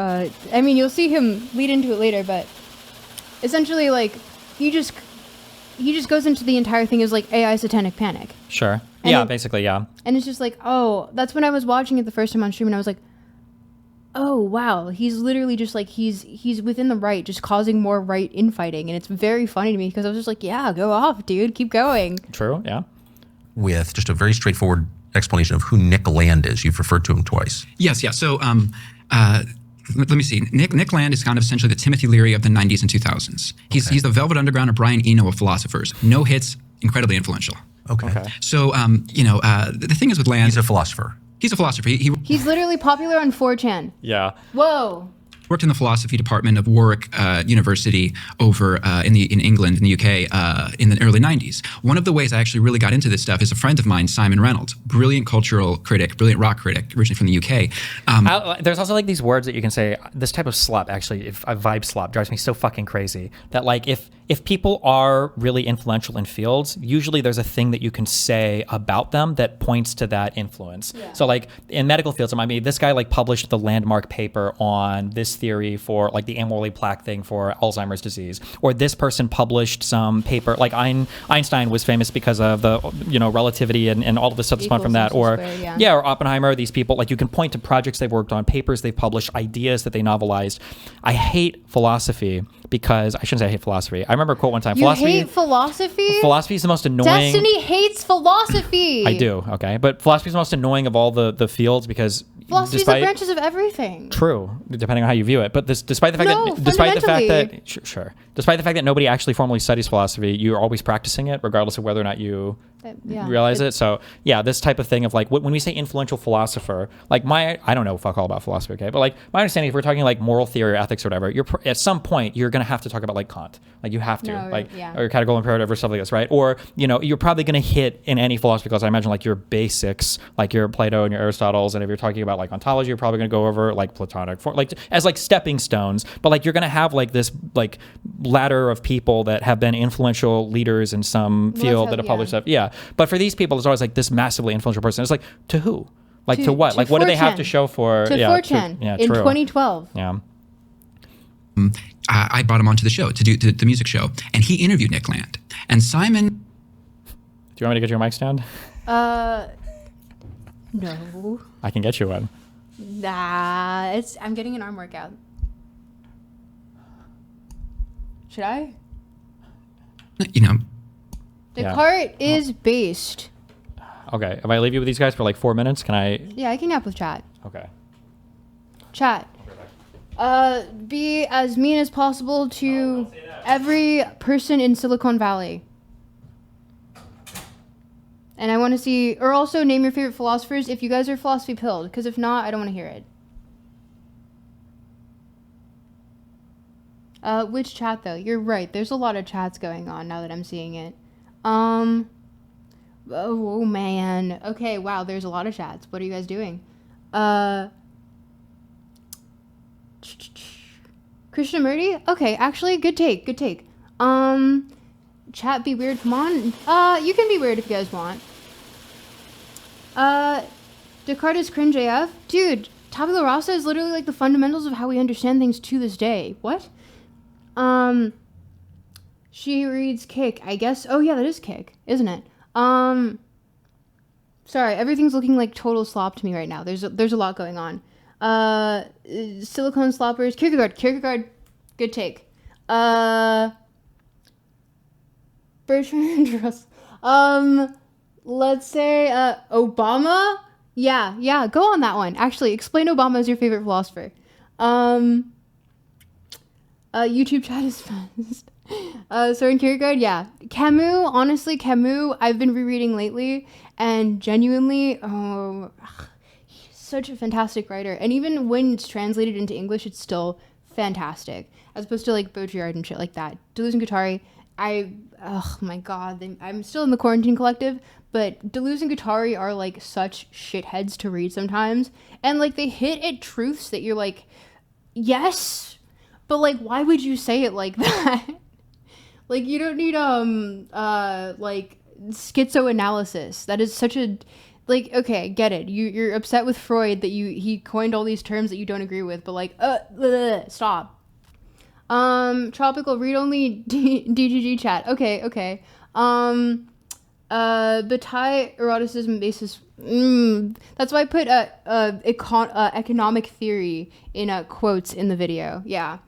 I mean, you'll see him lead into it later, but essentially, like, he just goes into the entire thing as like AI satanic panic. Sure. And Yeah, it- basically, yeah. And it's just like, oh, that's when I was watching it the first time on stream, and I was like, oh wow, he's literally just like he's within the right, just causing more right infighting, and it's very funny to me because I was just like, yeah, go off, dude, keep going. True. Yeah. With just a very straightforward explanation of who Nick Land is. You've referred to him twice. Yes, yeah. So let me see. Nick Land is kind of essentially the Timothy Leary of the 90s and 2000s. He's the Velvet Underground or Brian Eno of philosophers. No hits, incredibly influential. Okay. So, the thing is with Land, He's a philosopher. he's a philosopher. He He's literally popular on 4chan. Yeah. Whoa. worked in the philosophy department of Warwick University over in England, in the UK, in the early 90s. One of the ways I actually really got into this stuff is a friend of mine, Simon Reynolds, brilliant cultural critic, brilliant rock critic, originally from the UK. There's also like these words that you can say. This type of slop, actually, if a vibe slop drives me so fucking crazy. That like if people are really influential in fields, usually there's a thing that you can say about them that points to that influence. Yeah. So like in medical fields, it might be this guy like published the landmark paper on this this theory for like the amyloid plaque thing for Alzheimer's disease, or this person published some paper. Like Einstein was famous because of the relativity and all of the stuff that's spun from that, or Squared, yeah. or Oppenheimer. These people, like, you can point to projects they've worked on, papers they've published, ideas that they novelized. I hate philosophy because I shouldn't say I hate philosophy. I remember a quote one time. You hate philosophy? Philosophy is the most annoying. Destiny hates philosophy. I do, okay, but philosophy is the most annoying of all the fields because Philosophy is the branches of everything. True, depending on how you view it. But despite the fact that nobody actually formally studies philosophy, you're always practicing it, regardless of whether or not you realize it. So yeah, this type of thing of like when we say influential philosopher, like I don't know fuck all about philosophy, okay, but like my understanding, if we're talking like moral theory or ethics or whatever, you're at some point you're gonna have to talk about like Kant, like you have to, or categorical imperative or stuff like this, right? Or you're probably gonna hit in any philosophy class, I imagine, like your basics, like your Plato and your Aristotle's, and if you're talking about like ontology, you're probably gonna go over like Platonic, like as like stepping stones, but like you're gonna have like this like ladder of people that have been influential leaders in some field that have published stuff. Yeah. But for these people, it's always like this massively influential person. It's like, to who? Like, to what? Like, what do they have to show for? To 4chan in 2012. Yeah. I brought him onto the show to do the music show, and he interviewed Nick Land. And Simon. Do you want me to get your mic stand? No. I can get you one. Nah, I'm getting an arm workout. Should I? Descartes is based. Okay, if I leave you with these guys for like 4 minutes, can I? Yeah, I can nap with chat. Okay. Chat. Be as mean as possible to every person in Silicon Valley. And I want to see, or also name your favorite philosophers if you guys are philosophy pilled, because if not, I don't want to hear it. Which chat though? You're right. There's a lot of chats going on now that I'm seeing it. Oh man. Okay, wow, there's a lot of chats. What are you guys doing? Krishnamurti? Okay, actually, good take. Chat be weird, come on. You can be weird if you guys want. Descartes is cringe AF? Dude, tabula rasa is literally like the fundamentals of how we understand things to this day. What? She reads Kick, I guess. Oh yeah, that is Kick, isn't it? Sorry, everything's looking like total slop to me right now. There's a lot going on. Silicone sloppers. Kierkegaard, good take. Bertrand Russell. Let's say Obama. Yeah, go on that one. Actually, explain Obama as your favorite philosopher. YouTube chat is fast. Soren Kierkegaard, yeah. Camus, honestly, I've been rereading lately, and genuinely, he's such a fantastic writer. And even when it's translated into English, it's still fantastic, as opposed to like Baudrillard and shit like that. Deleuze and Guattari, oh my god, I'm still in the Quarantine Collective, but Deleuze and Guattari are like such shitheads to read sometimes, and like they hit at truths that you're like, yes, but like why would you say it like that? Like, you don't need like schizoanalysis. That is such a, like, okay, get it. You're upset with Freud that he coined all these terms that you don't agree with, but like, stop. Tropical read only DGG chat. Okay. Bataille eroticism basis. That's why I put economic theory in quotes in the video. Yeah.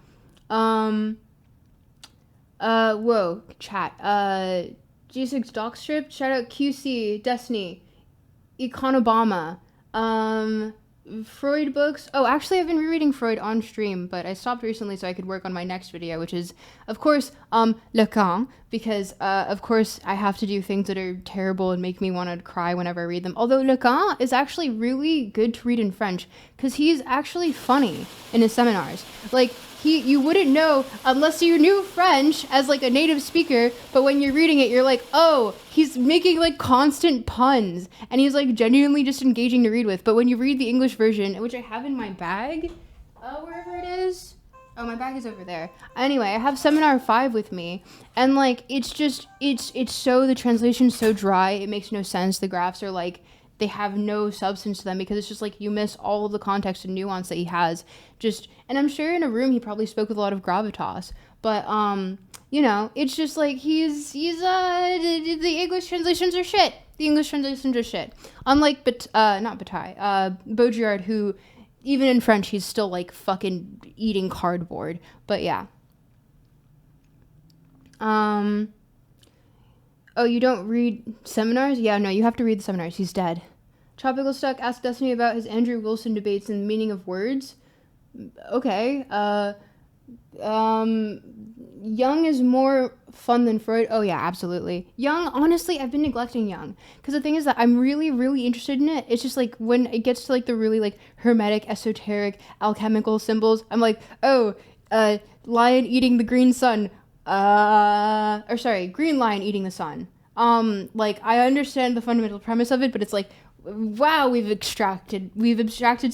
Whoa, chat. G6 Docstrip, shout out QC, Destiny, Econobama, Freud books. Oh, actually, I've been rereading Freud on stream, but I stopped recently so I could work on my next video, which is, of course, Lacan, because, of course, I have to do things that are terrible and make me want to cry whenever I read them. Although Lacan is actually really good to read in French, because he's actually funny in his seminars. Like, you wouldn't know unless you knew French as like a native speaker, but when you're reading it, you're like, oh, he's making like constant puns, and he's like genuinely just engaging to read with. But when you read the English version, which I have in my bag, wherever it is, oh, my bag is over there. Anyway, I have Seminar 5 with me, and like it's so, the translation's so dry, it makes no sense. The graphs are like they have no substance to them because it's just like you miss all of the context and nuance that he has. And I'm sure in a room he probably spoke with a lot of gravitas, but you know, it's just like the English translations are shit. The English translations are shit. Unlike not Bataille, Baudrillard, who even in French he's still like fucking eating cardboard. But yeah. Oh, you don't read seminars? Yeah, no, you have to read the seminars. He's dead. Tropical Stuck asked Destiny about his Andrew Wilson debates and the meaning of words. Okay. Jung is more fun than Freud. Oh yeah, absolutely. Jung, honestly, I've been neglecting Jung because the thing is that I'm really, really interested in it. It's just like when it gets to like the really like hermetic, esoteric, alchemical symbols, I'm like, oh, lion eating the green sun. Green lion eating the sun. Like I understand the fundamental premise of it, but it's like, wow, we've abstracted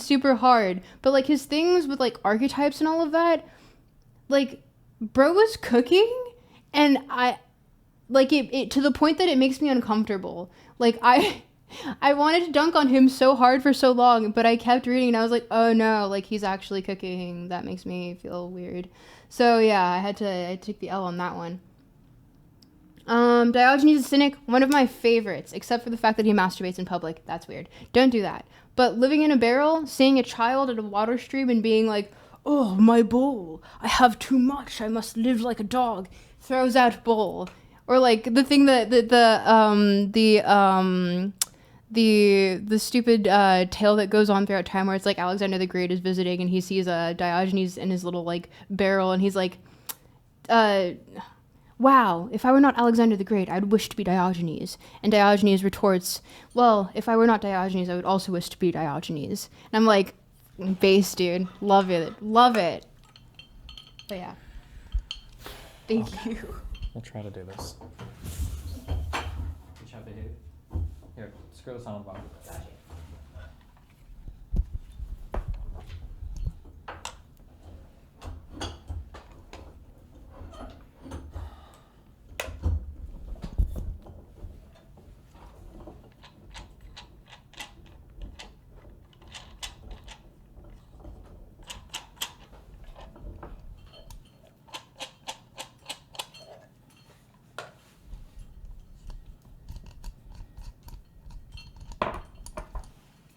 super hard. But like his things with like archetypes and all of that, like bro was cooking, and I like it to the point that it makes me uncomfortable. Like I wanted to dunk on him so hard for so long, but I kept reading and I was like, oh no, like he's actually cooking. That makes me feel weird. So yeah, I took the L on that one. Diogenes the Cynic, one of my favorites, except for the fact that he masturbates in public. That's weird. Don't do that. But living in a barrel, seeing a child at a water stream and being like, oh, my bowl, I have too much, I must live like a dog, throws out bowl. Or like the thing that the stupid tale that goes on throughout time where it's like Alexander the Great is visiting and he sees Diogenes in his little like barrel and he's like, wow, if I were not Alexander the Great, I'd wish to be Diogenes. And Diogenes retorts, well, if I were not Diogenes, I would also wish to be Diogenes. And I'm like, base, dude. Love it. But yeah. Thank you. We'll try to do this. Here, screw this on the bottom.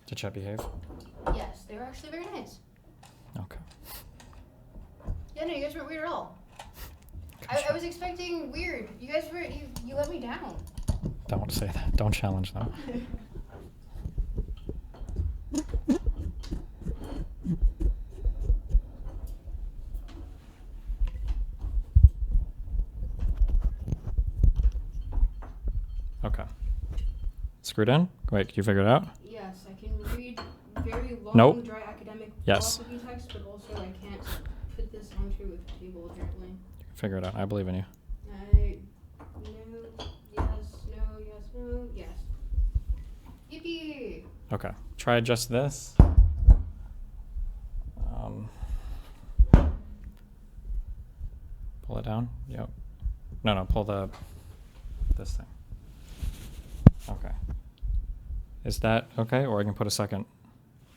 Did Chet behave? Yes, they were actually very nice. Okay. Yeah, no, you guys weren't weird at all. I was expecting weird. You guys were, you let me down. Don't say that. Don't challenge them. Okay. Screwed in? Wait, can you figure it out? Yes, I can read very long, Nope. dry academic Yes. philosophy text, but also I can't put this onto a table apparently. Figure it out. I believe in you. No, yes. Yippee! Okay. Try just this. Pull it down. Yep. No. Pull this thing. Okay. Is that okay? Or I can put a second.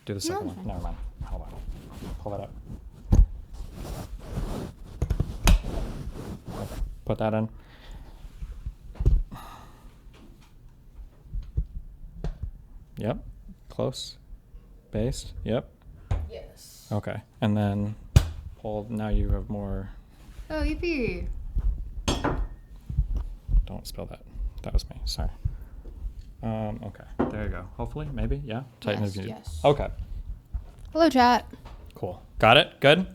Do the second No, one. Never mind. Hold on. Pull that up. Okay. Put that in. Yep. Close. Based. Yep. Yes. Okay. And then pull. Now you have more. Oh, yippee! Don't spill that. That was me. Sorry. Okay. There you go. Hopefully. Maybe. Yeah. Tighten Yes, the view. yes. Okay. Hello, chat. Cool. Got it? Good?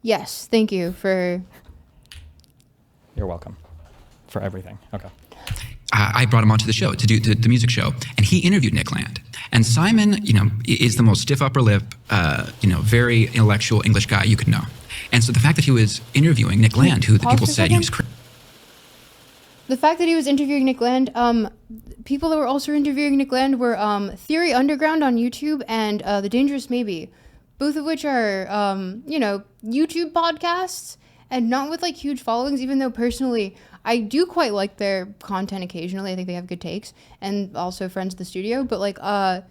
Yes, thank you for... You're welcome. For everything. Okay. I brought him onto the show to do the music show, and he interviewed Nick Land. And Simon, is the most stiff upper lip, very intellectual English guy you could know. And so the fact that he was interviewing Nick Land, who the Pause people for a said he was second. The fact that he was interviewing Nick Land, people that were also interviewing Nick Land were Theory Underground on YouTube and The Dangerous Maybe, both of which are, YouTube podcasts. and not with like huge followings, even though personally I do quite like their content occasionally. I think they have good takes, and also friends of the studio, but like not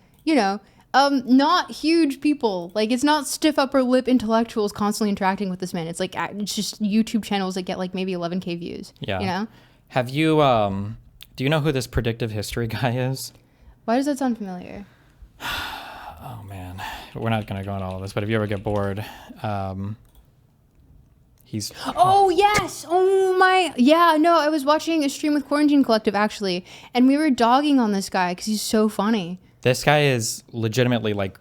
huge people. Like, it's not stiff upper lip intellectuals constantly interacting with this man. It's like it's just YouTube channels that get like maybe 11K views. Yeah. You know? Have you do you know who this predictive history guy is? Why does that sound familiar? Oh man, we're not gonna go into all of this, but if you ever get bored, he's Oh yes! Oh my! Yeah, no, I was watching a stream with Quarantine Collective actually, and we were dogging on this guy because he's so funny. this guy is legitimately like,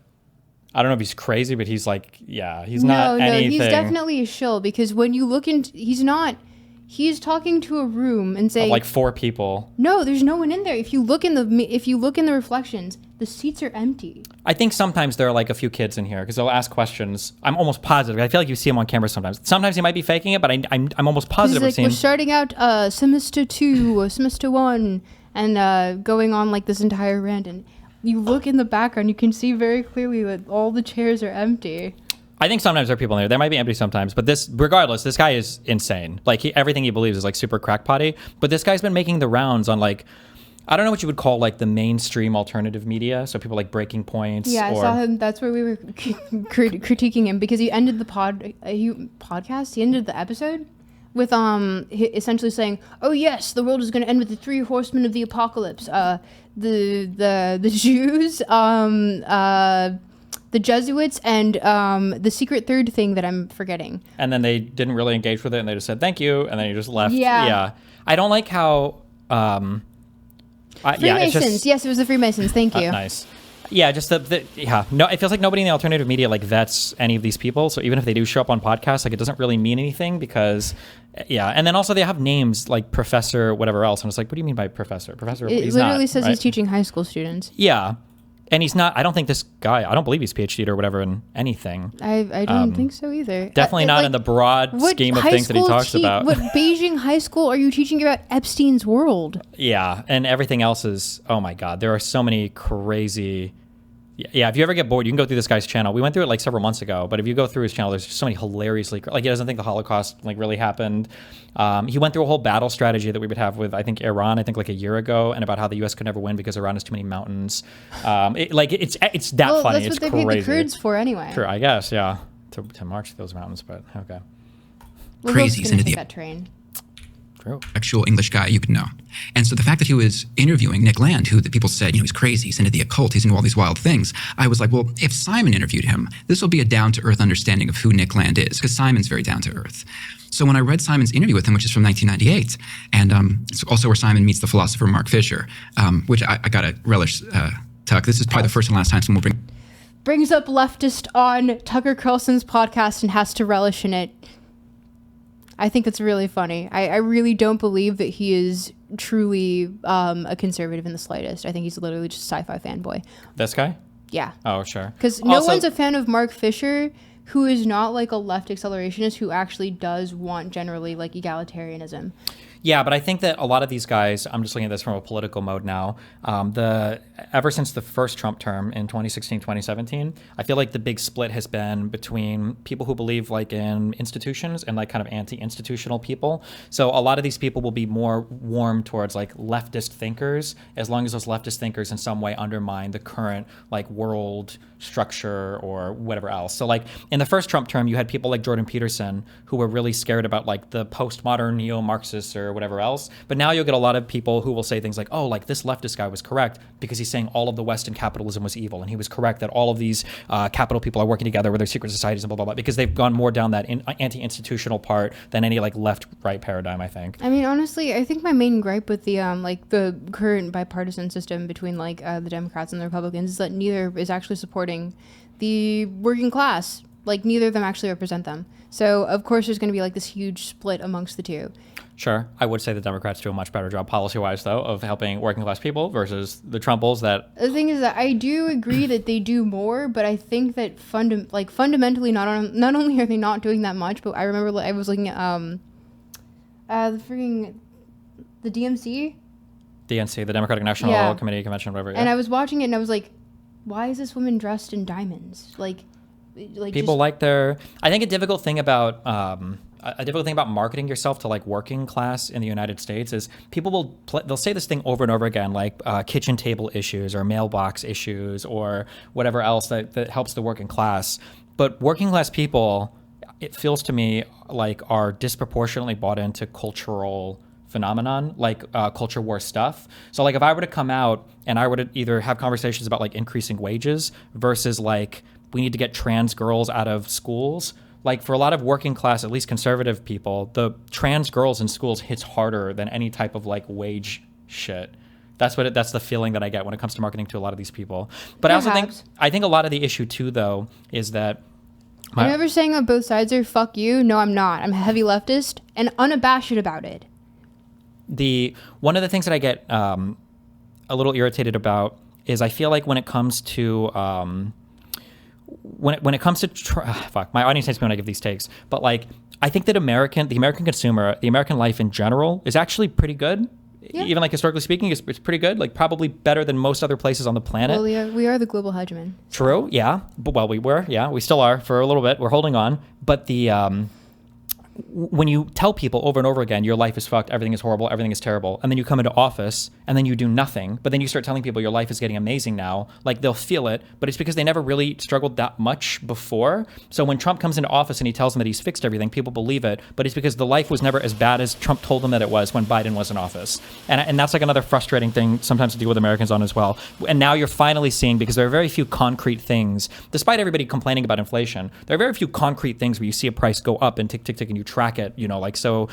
I don't know if he's crazy, but he's like, yeah, he's not anything. He's definitely a shill because when you look into, he's talking to a room and saying like 4 people. no, there's no one in there. If you look in the reflections, the seats are empty. I think sometimes there are like a few kids in here because they'll ask questions. I'm almost positive. I feel like you see him on camera sometimes. Sometimes he might be faking it, but I'm almost positive He's I've like, seen we're him. starting out semester 2 or semester 1 and going on like this entire rant, and you look in the background, you can see very clearly that all the chairs are empty. I think sometimes there are people in there. They might be empty sometimes, but regardless, this guy is insane. Like everything he believes is like super crackpotty. But this guy's been making the rounds on like, I don't know what you would call like the mainstream alternative media. So people like Breaking Points. Yeah, I or, saw him. That's where we were critiquing him because he ended the podcast. He ended the episode with essentially saying, "Oh yes, the world is going to end with the 3 horsemen of the apocalypse: the Jews, the Jesuits, and the secret third thing that I'm forgetting." And then they didn't really engage with it, and they just said thank you, and then he just left. Yeah. I don't like how. Freemasons. Yes, it was the Freemasons. Thank you. Nice. Yeah, just no, it feels like nobody in the alternative media like vets any of these people. So even if they do show up on podcasts, like it doesn't really mean anything because, and then also they have names like Professor whatever else, and it's like, what do you mean by Professor? Professor? It he's literally not, says right? he's teaching high school students. Yeah, and he's not. I don't think this guy. I don't believe he's PhD'd or whatever in anything. I don't think so either. Definitely not in the broad scheme of things that he talks about. What Beijing high school are you teaching about Epstein's world? Yeah, and everything else is, oh my God, there are so many crazy. Yeah, if you ever get bored, you can go through this guy's channel. We went through it like several months ago, but if you go through his channel, there's just so many hilariously, like he doesn't think the Holocaust like really happened. He went through a whole battle strategy that we would have with, I think, Iran, I think like a year ago, and about how the U.S. could never win because Iran has too many mountains. It's that Well, funny. that's It's what they crazy. paid the Kurds for anyway. Sure, I guess, yeah, to march to those mountains, but okay. We're Crazy, both isn't gonna it? take that train. True. Actual English guy you could know. And so the fact that he was interviewing Nick Land, who the people said, he's crazy, he's into the occult, he's into all these wild things, I was like, well, if Simon interviewed him, this will be a down-to-earth understanding of who Nick Land is, because Simon's very down-to-earth. So when I read Simon's interview with him, which is from 1998, and it's also where Simon meets the philosopher Mark Fisher, which I got to relish, Tuck. This is probably the first and last time someone will Brings up leftist on Tucker Carlson's podcast and has to relish in it. I think that's really funny. I really don't believe that he is truly a conservative in the slightest. I think he's literally just a sci-fi fanboy. This guy? Yeah. Oh, sure. Because no Also- one's a fan of Mark Fisher, who is not like a left accelerationist who actually does want generally like egalitarianism. Yeah, but I think that a lot of these guys, I'm just looking at this from a political mode now, ever since the first Trump term in 2016, 2017, I feel like the big split has been between people who believe like in institutions and like kind of anti-institutional people. So a lot of these people will be more warm towards like leftist thinkers, as long as those leftist thinkers in some way undermine the current like world structure or whatever else. So like in the first Trump term, you had people like Jordan Peterson who were really scared about like the postmodern neo-Marxists or whatever else. But now you'll get a lot of people who will say things like, oh, like this leftist guy was correct because he's saying all of the Western capitalism was evil. And he was correct that all of these capital people are working together with their secret societies and blah, blah, blah, because they've gone more down that anti-institutional part than any like left-right paradigm, I think. I mean, honestly, I think my main gripe with the like the current bipartisan system between like the Democrats and the Republicans is that neither is actually supporting the working class. Like neither of them actually represent them. So of course there's going to be like this huge split amongst the two. Sure. I would say the Democrats do a much better job policy-wise, though, of helping working class people versus the Trumples that... The thing is that I do agree that they do more, but I think that fundamentally not only are they not doing that much, but I remember I was looking at the DNC. DNC, the Democratic National Committee Convention, whatever. And I was watching it and I was like, why is this woman dressed in diamonds? Like people like their... I think a difficult thing about a difficult thing about marketing yourself to like working class in the United States is people they'll say this thing over and over again, like kitchen table issues or mailbox issues or whatever else that helps the working class. But working class people, it feels to me like, are disproportionately bought into cultural phenomenon, like culture war stuff. So like if I were to come out and I were to either have conversations about like increasing wages versus like we need to get trans girls out of schools, like for a lot of working class, at least conservative people, the trans girls in schools hits harder than any type of like wage shit. That's the feeling that I get when it comes to marketing to a lot of these people. But Perhaps. I think a lot of the issue too, though, is that I'm never saying that both sides are fuck you. No, I'm not. I'm a heavy leftist and unabashed about it. One of the things that I get a little irritated about is I feel like when it comes to when it comes to fuck, my audience hates me when I give these takes, but like I think that the American consumer, the American life in general is actually pretty good. Yeah. Even like historically speaking, it's pretty good. Like probably better than most other places on the planet. Well, we are the global hegemon. True, yeah. But we still are for a little bit. We're holding on. But when you tell people over and over again, your life is fucked, everything is horrible, everything is terrible, and then you come into office and then you do nothing, but then you start telling people your life is getting amazing now, like they'll feel it, but it's because they never really struggled that much before. So when Trump comes into office and he tells them that he's fixed everything, people believe it, but it's because the life was never as bad as Trump told them that it was when Biden was in office. And that's like another frustrating thing sometimes to deal with Americans on as well. And now you're finally seeing, because there are very few concrete things, despite everybody complaining about inflation, there are very few concrete things where you see a price go up and tick, tick, tick, and you track it, you know, like so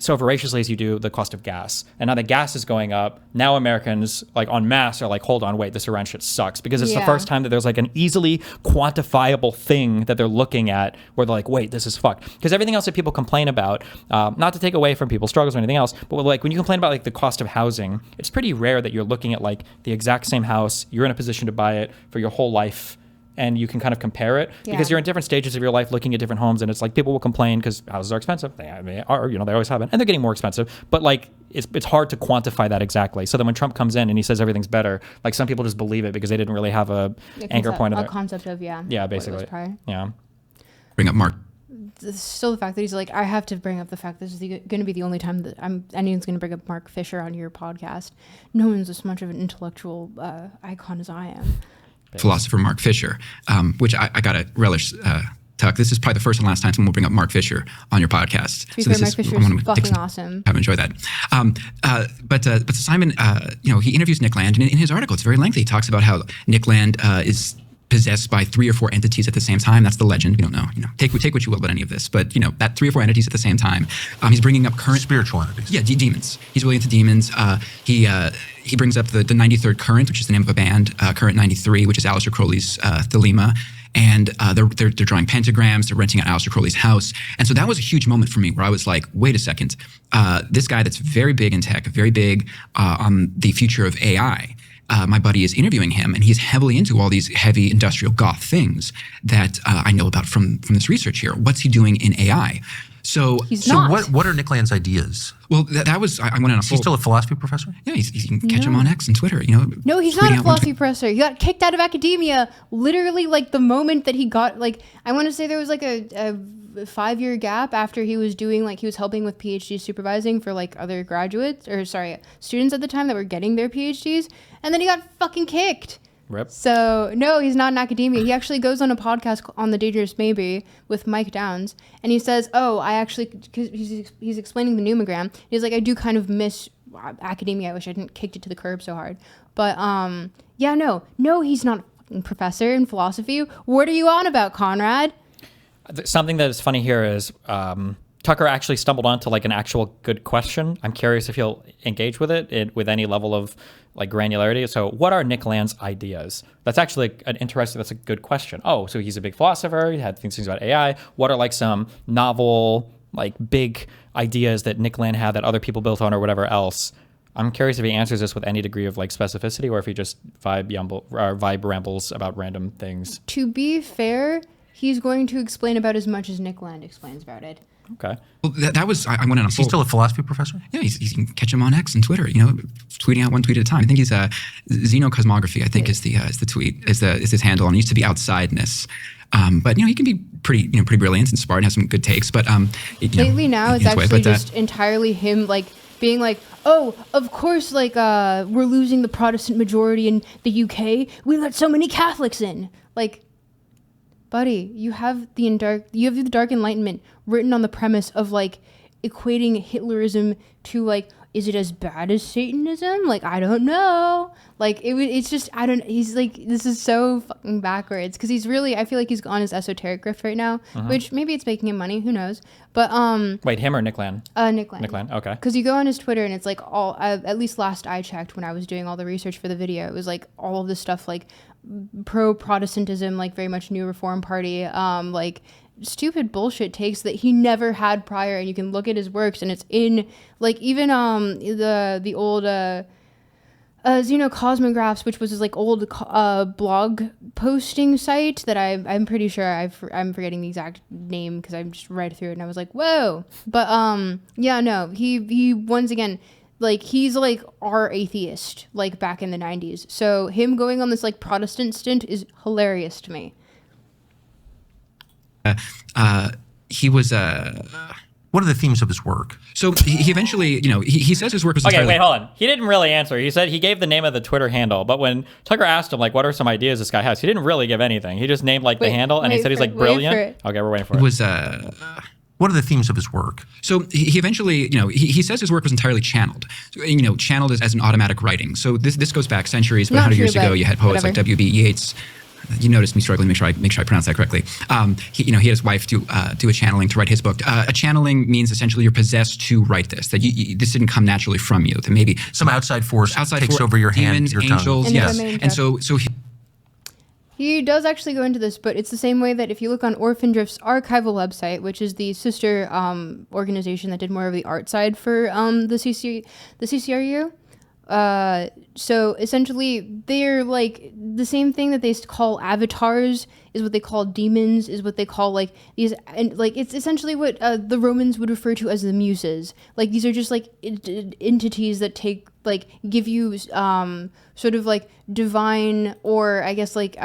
voraciously as you do the cost of gas. And now that gas is going up, now Americans like en masse are like, hold on, wait, this Iran shit sucks. Because it's the first time that there's like an easily quantifiable thing that they're looking at where they're like, wait, this is fucked. Because everything else that people complain about, not to take away from people's struggles or anything else, but like when you complain about like the cost of housing, it's pretty rare that you're looking at like the exact same house, you're in a position to buy it for your whole life, and you can kind of compare it because you're in different stages of your life looking at different homes, and it's like people will complain because houses are expensive. They are, you know, they always have been, and they're getting more expensive. But like it's hard to quantify that exactly. So then when Trump comes in and he says everything's better, like some people just believe it because they didn't really have a anchor point of it. A concept of yeah, what it was basically, prior. yeah. Bring up Mark. Still the fact that he's like, I have to bring up the fact this is going to be the only time that anyone's going to bring up Mark Fisher on your podcast. No one's as much of an intellectual icon as I am. Philosopher Mark Fisher, which I got to relish, Tuck. This is probably the first and last time someone will bring up Mark Fisher on your podcast. To be fair, Mark Fisher is fucking awesome. I enjoy that. But Simon, he interviews Nick Land, and in his article, it's very lengthy. He talks about how Nick Land is possessed by 3 or 4 entities at the same time. That's the legend. We don't know. Take what you will about any of this, but that 3 or 4 entities at the same time. He's bringing up current spiritual entities. Yeah, demons. He's really into demons. He brings up the 93rd Current, which is the name of a band, Current 93, which is Aleister Crowley's Thelema. And they're drawing pentagrams. They're renting out Aleister Crowley's house. And so that was a huge moment for me where I was like, wait a second. This guy that's very big in tech, very big on the future of AI, my buddy is interviewing him, and he's heavily into all these heavy industrial goth things that I know about from this research here. What's he doing in AI? So what are Nick Land's ideas? Well, that was I went on a Is he still a philosophy professor? Yeah, you can catch him on X and Twitter. No, he's not a philosophy professor. He got kicked out of academia literally like the moment that he got I want to say there was like a 5-year gap after he was doing he was helping with PhD supervising for other students at the time that were getting their PhDs, and then he got fucking kicked. Rip. So no, he's not in academia. He actually goes on a podcast on The Dangerous Maybe with Mike Downs, and he says, because he's explaining the numogram, he's like, I do kind of miss academia. I wish I hadn't kicked it to the curb so hard. But no, he's not a fucking professor in philosophy. What are you on about, Conrad? Something that is funny here is Tucker actually stumbled onto an actual good question. I'm curious if he'll engage with it with any level of granularity. So what are Nick Land's ideas? That's actually that's a good question. Oh, so he's a big philosopher. He had things about AI. What are some novel, big ideas that Nick Land had that other people built on or whatever else? I'm curious if he answers this with any degree of specificity or if he just vibe rambles about random things. To be fair, he's going to explain about as much as Nick Land explains about it. Okay. Well, that was I went on a Is he still a philosophy professor? Yeah, you can catch him on X and Twitter. Tweeting out one tweet at a time. I think he's Xenocosmography. I think is the tweet is his handle, and he used to be Outsideness. But he can be pretty brilliant and smart and has some good takes. But lately now it's actually just entirely him like being like, oh, of course, like we're losing the Protestant majority in the UK. We let so many Catholics in. Like, buddy, you have the Dark Enlightenment written on the premise of like equating Hitlerism to like, is it as bad as Satanism? Like, I don't know. Like, it's just, I don't, he's like, this is so fucking backwards. Cause he's really, I feel like he's on his esoteric grift right now, which maybe it's making him money. Who knows? But, Wait, him or Nick Land? Nick Land. Nick Land, okay. Cause you go on his Twitter and it's like at least last I checked when I was doing all the research for the video, it was like all of this stuff, like pro-Protestantism, like very much New Reform Party, like, stupid bullshit takes that he never had prior, and you can look at his works and it's in like even the old Xenocosmographs, which was his like old blog posting site that I'm pretty sure I'm forgetting the exact name because I just read through it and I was like, whoa. But yeah, no, he once again, like, he's like our atheist like back in the 90s, so him going on this like Protestant stint is hilarious to me. He was What are the themes of his work? so he eventually, he says his work was Okay, entirely wait, hold on. He didn't really answer. He said he gave the name of the Twitter handle, but when Tucker asked him, like, what are some ideas this guy has, he didn't really give anything. He just named, like, the handle, and he said he's, like, brilliant. Okay, we're waiting for it. was What are the themes of his work? So he eventually, he says his work was entirely channeled. So, channeled as an automatic writing. So this goes back centuries, but Not 100 true, years ago, but you had poets like whatever. W.B. Yeats. You noticed me struggling to make sure I pronounce that correctly. He had his wife do a channeling to write his book. A channeling means essentially you're possessed to write this. That this didn't come naturally from you. That maybe Some outside force takes over your hand, demons, your angels, tongue. yes. And And so he does actually go into this, but it's the same way that if you look on Orphan Drift's archival website, which is the sister organization that did more of the art side for the CCRU. So essentially, they're like the same thing that they call avatars is what they call demons, is what they call like these, and like it's essentially what the Romans would refer to as the muses. Like these are just like entities that give you sort of like divine, or I guess like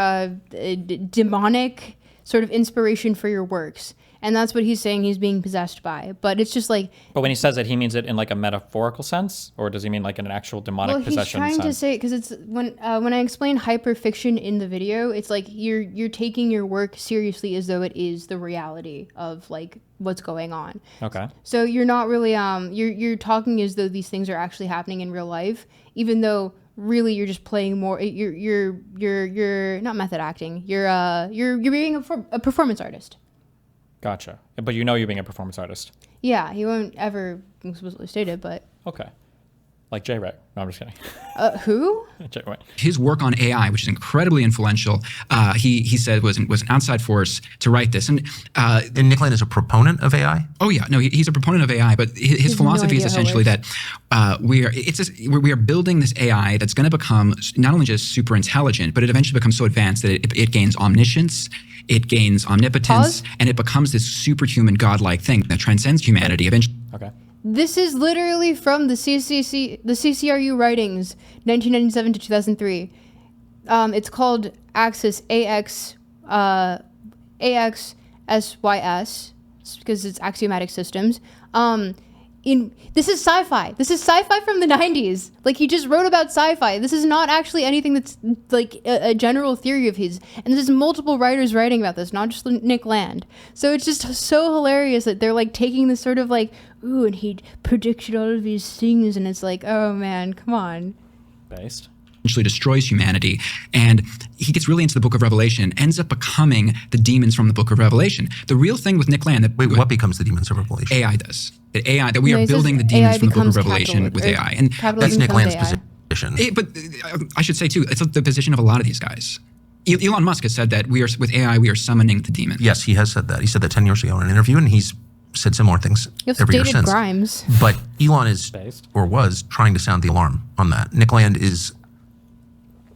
demonic sort of inspiration for your works. And that's what he's saying he's being possessed by. But it's just like... But when he says it, he means it in like a metaphorical sense? Or does he mean like in an actual demonic possession sense? He's trying to say... Because it's... When I explain hyperfiction in the video, it's like you're taking your work seriously as though it is the reality of like what's going on. Okay. So you're not really... You're talking as though these things are actually happening in real life, even though... Really, you're just playing more. You're not method acting. You're being a performance artist. Gotcha. But you're being a performance artist. Yeah, he won't ever explicitly state it, but... Okay. Like J-Rec. No, I'm just kidding. Who? Wait. his work on AI, which is incredibly influential, he said was an outside force to write this. And Nick Land is a proponent of AI? oh yeah, no, he's a proponent of AI, but his philosophy is idea how it essentially that we are building this AI that's going to become not only just super intelligent, but it eventually becomes so advanced that it gains omniscience, it gains omnipotence, and it becomes this superhuman godlike thing that transcends humanity eventually. Okay. This is literally from the CCRU writings, 1997 to 2003. It's called Axis, AXSYS, because it's axiomatic systems. This is sci-fi. This is sci-fi from the 90s. Like, he just wrote about sci-fi. This is not actually anything that's like a general theory of his. And there's multiple writers writing about this, not just Nick Land. So it's just so hilarious that they're like taking this sort of like, ooh, and he predicted all of these things, and it's like, oh man, come on. Based. Eventually destroys humanity, and he gets really into the Book of Revelation, ends up becoming the demons from the Book of Revelation. The real thing with Nick Land, Wait, what becomes the demons of Revelation? AI does. That we No, are he says building the demons AI from the Book of becomes Revelation with AI. And That's capitalism Nick becomes Land's AI. position. but I should say too, it's the position of a lot of these guys. Elon Musk has said that with AI we are summoning the demons. Yes, he has said that. He said that 10 years ago in an interview, and he's said similar things You have every year stated since. Grimes. But Elon is, Based. or was, trying to sound the alarm on that. Nick Land is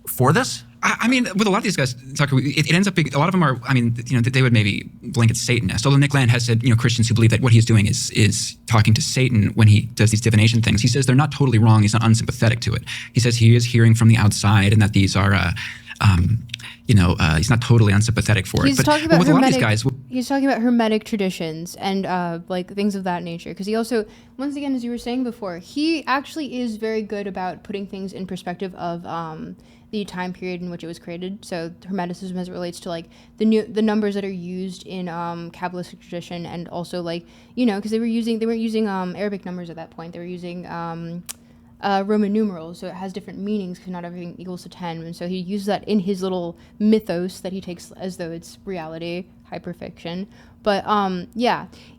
for this, I mean, with a lot of these guys, Tucker, it ends up being, a lot of them are, I mean, they would maybe blink at Satanist. Although Nick Land has said, Christians who believe that what he's doing is talking to Satan when he does these divination things. He says they're not totally wrong. He's not unsympathetic to it. He says he is hearing from the outside and that these are, he's not totally unsympathetic for He's it. talking But about with a lot of these guys, he's talking about hermetic traditions and like things of that nature. Because he also, once again, as you were saying before, he actually is very good about putting things in perspective of the time period in which it was created. So Hermeticism as it relates to like the numbers that are used in Kabbalistic tradition, and also like because they weren't using Arabic numbers at that point. They were using Roman numerals, so it has different meanings because not everything equals to 10. And so he uses that in his little mythos that he takes as though it's reality, hyperfiction. But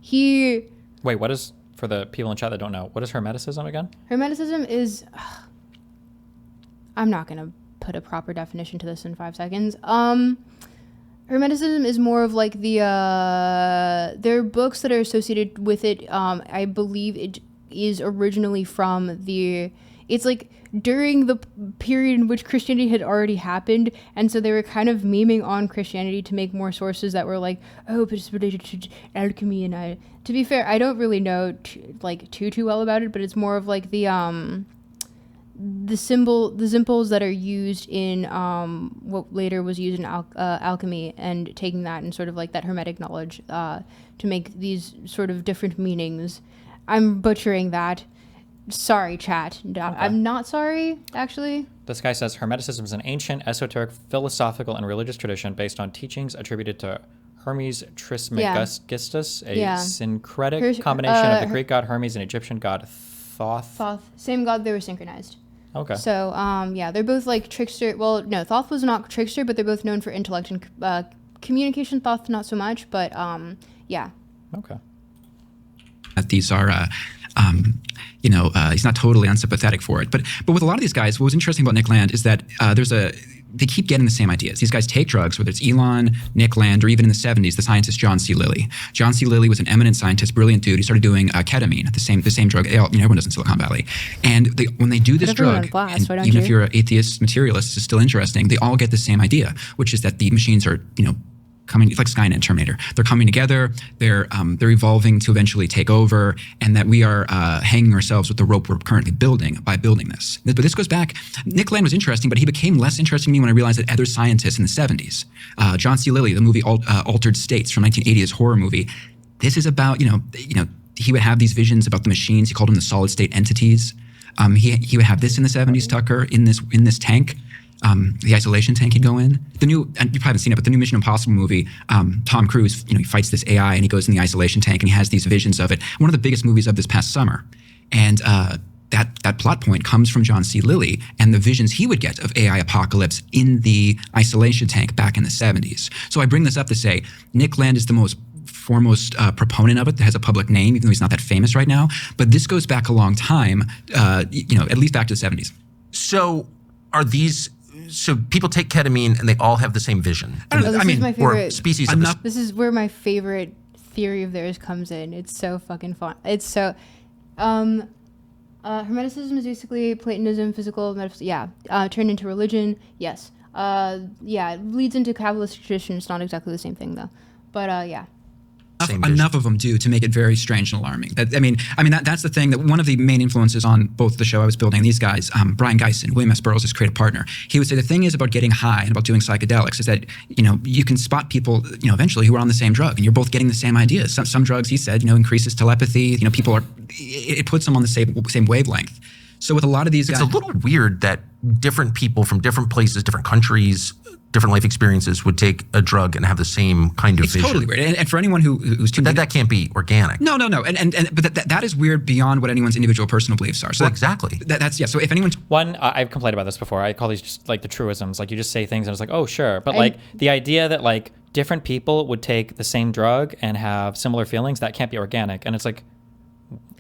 he. Wait, what is, for the people in chat that don't know, what is Hermeticism again? Hermeticism is. I'm not gonna put a proper definition to this in 5 seconds. Hermeticism is more of like the there are books that are associated with it. I believe it is originally from it's like during the period in which Christianity had already happened, and so they were kind of memeing on Christianity to make more sources that were like, oh, but it's related to alchemy. And to be fair, I don't really know too well about it, but it's more of like the symbols that are used in what later was used in alchemy, and taking that and sort of like that hermetic knowledge to make these sort of different meanings. I'm butchering that. Sorry, chat. Okay. I'm not sorry, actually. This guy says Hermeticism is an ancient, esoteric, philosophical, and religious tradition based on teachings attributed to Hermes Trismegistus, a syncretic combination of the Greek god Hermes and Egyptian god Thoth. Same god, they were synchronized. Okay. So, they're both like trickster. Well, no, Thoth was not trickster, but they're both known for intellect and communication. Thoth, not so much, but yeah. Okay. These are, he's not totally unsympathetic for it. But with a lot of these guys, what was interesting about Nick Land is that they keep getting the same ideas. These guys take drugs, whether it's Elon, Nick Land, or even in the 70s, the scientist John C. Lilly. John C. Lilly was an eminent scientist, brilliant dude. He started doing ketamine, the same drug. Everyone does in Silicon Valley. And when they do this drug, even if you're an atheist materialist, it's still interesting. They all get the same idea, which is that the machines are, coming, it's like Skynet and Terminator. They're coming together. They're evolving to eventually take over, and that we are hanging ourselves with the rope we're currently building by building this. But this goes back. Nick Land was interesting, but he became less interesting to me when I realized that other scientists in the 70s, John C. Lilly, the movie Altered States from 1980, horror movie. This is about he would have these visions about the machines. He called them the solid state entities. He would have this in the 70s, Tucker, in this tank. The isolation tank he'd go in. The new, and you probably haven't seen it, but the new Mission Impossible movie, Tom Cruise, he fights this AI and he goes in the isolation tank and he has these visions of it. One of the biggest movies of this past summer. And that plot point comes from John C. Lilly and the visions he would get of AI apocalypse in the isolation tank back in the 70s. So I bring this up to say Nick Land is the most foremost proponent of it that has a public name, even though he's not that famous right now. But this goes back a long time, at least back to the 70s. So so people take ketamine and they all have the same vision. Or species of this. This is where my favorite theory of theirs comes in. It's so fucking fun. It's so Hermeticism is basically Platonism, physical metaphysics, turned into religion. Yes. It leads into Kabbalist tradition. It's not exactly the same thing though. But yeah. Enough of them do to make it very strange and alarming. That's the thing, that one of the main influences on both the show I was building, these guys, Brian Geisen, William S. Burroughs, his creative partner, he would say the thing is about getting high and about doing psychedelics is that, you can spot people, eventually who are on the same drug and you're both getting the same ideas. Some drugs, he said, increases telepathy, it puts them on the same wavelength. So with a lot of these guys. It's a little weird that different people from different places, different countries, different life experiences would take a drug and have the same kind of vision. It's totally weird. And for anyone who's tuned in, that can't be organic. No. But that is weird beyond what anyone's individual personal beliefs are. So exactly. So if anyone. I've complained about this before. I call these just like the truisms. Like you just say things and it's like, oh, sure. But the idea that like different people would take the same drug and have similar feelings, that can't be organic. And it's like,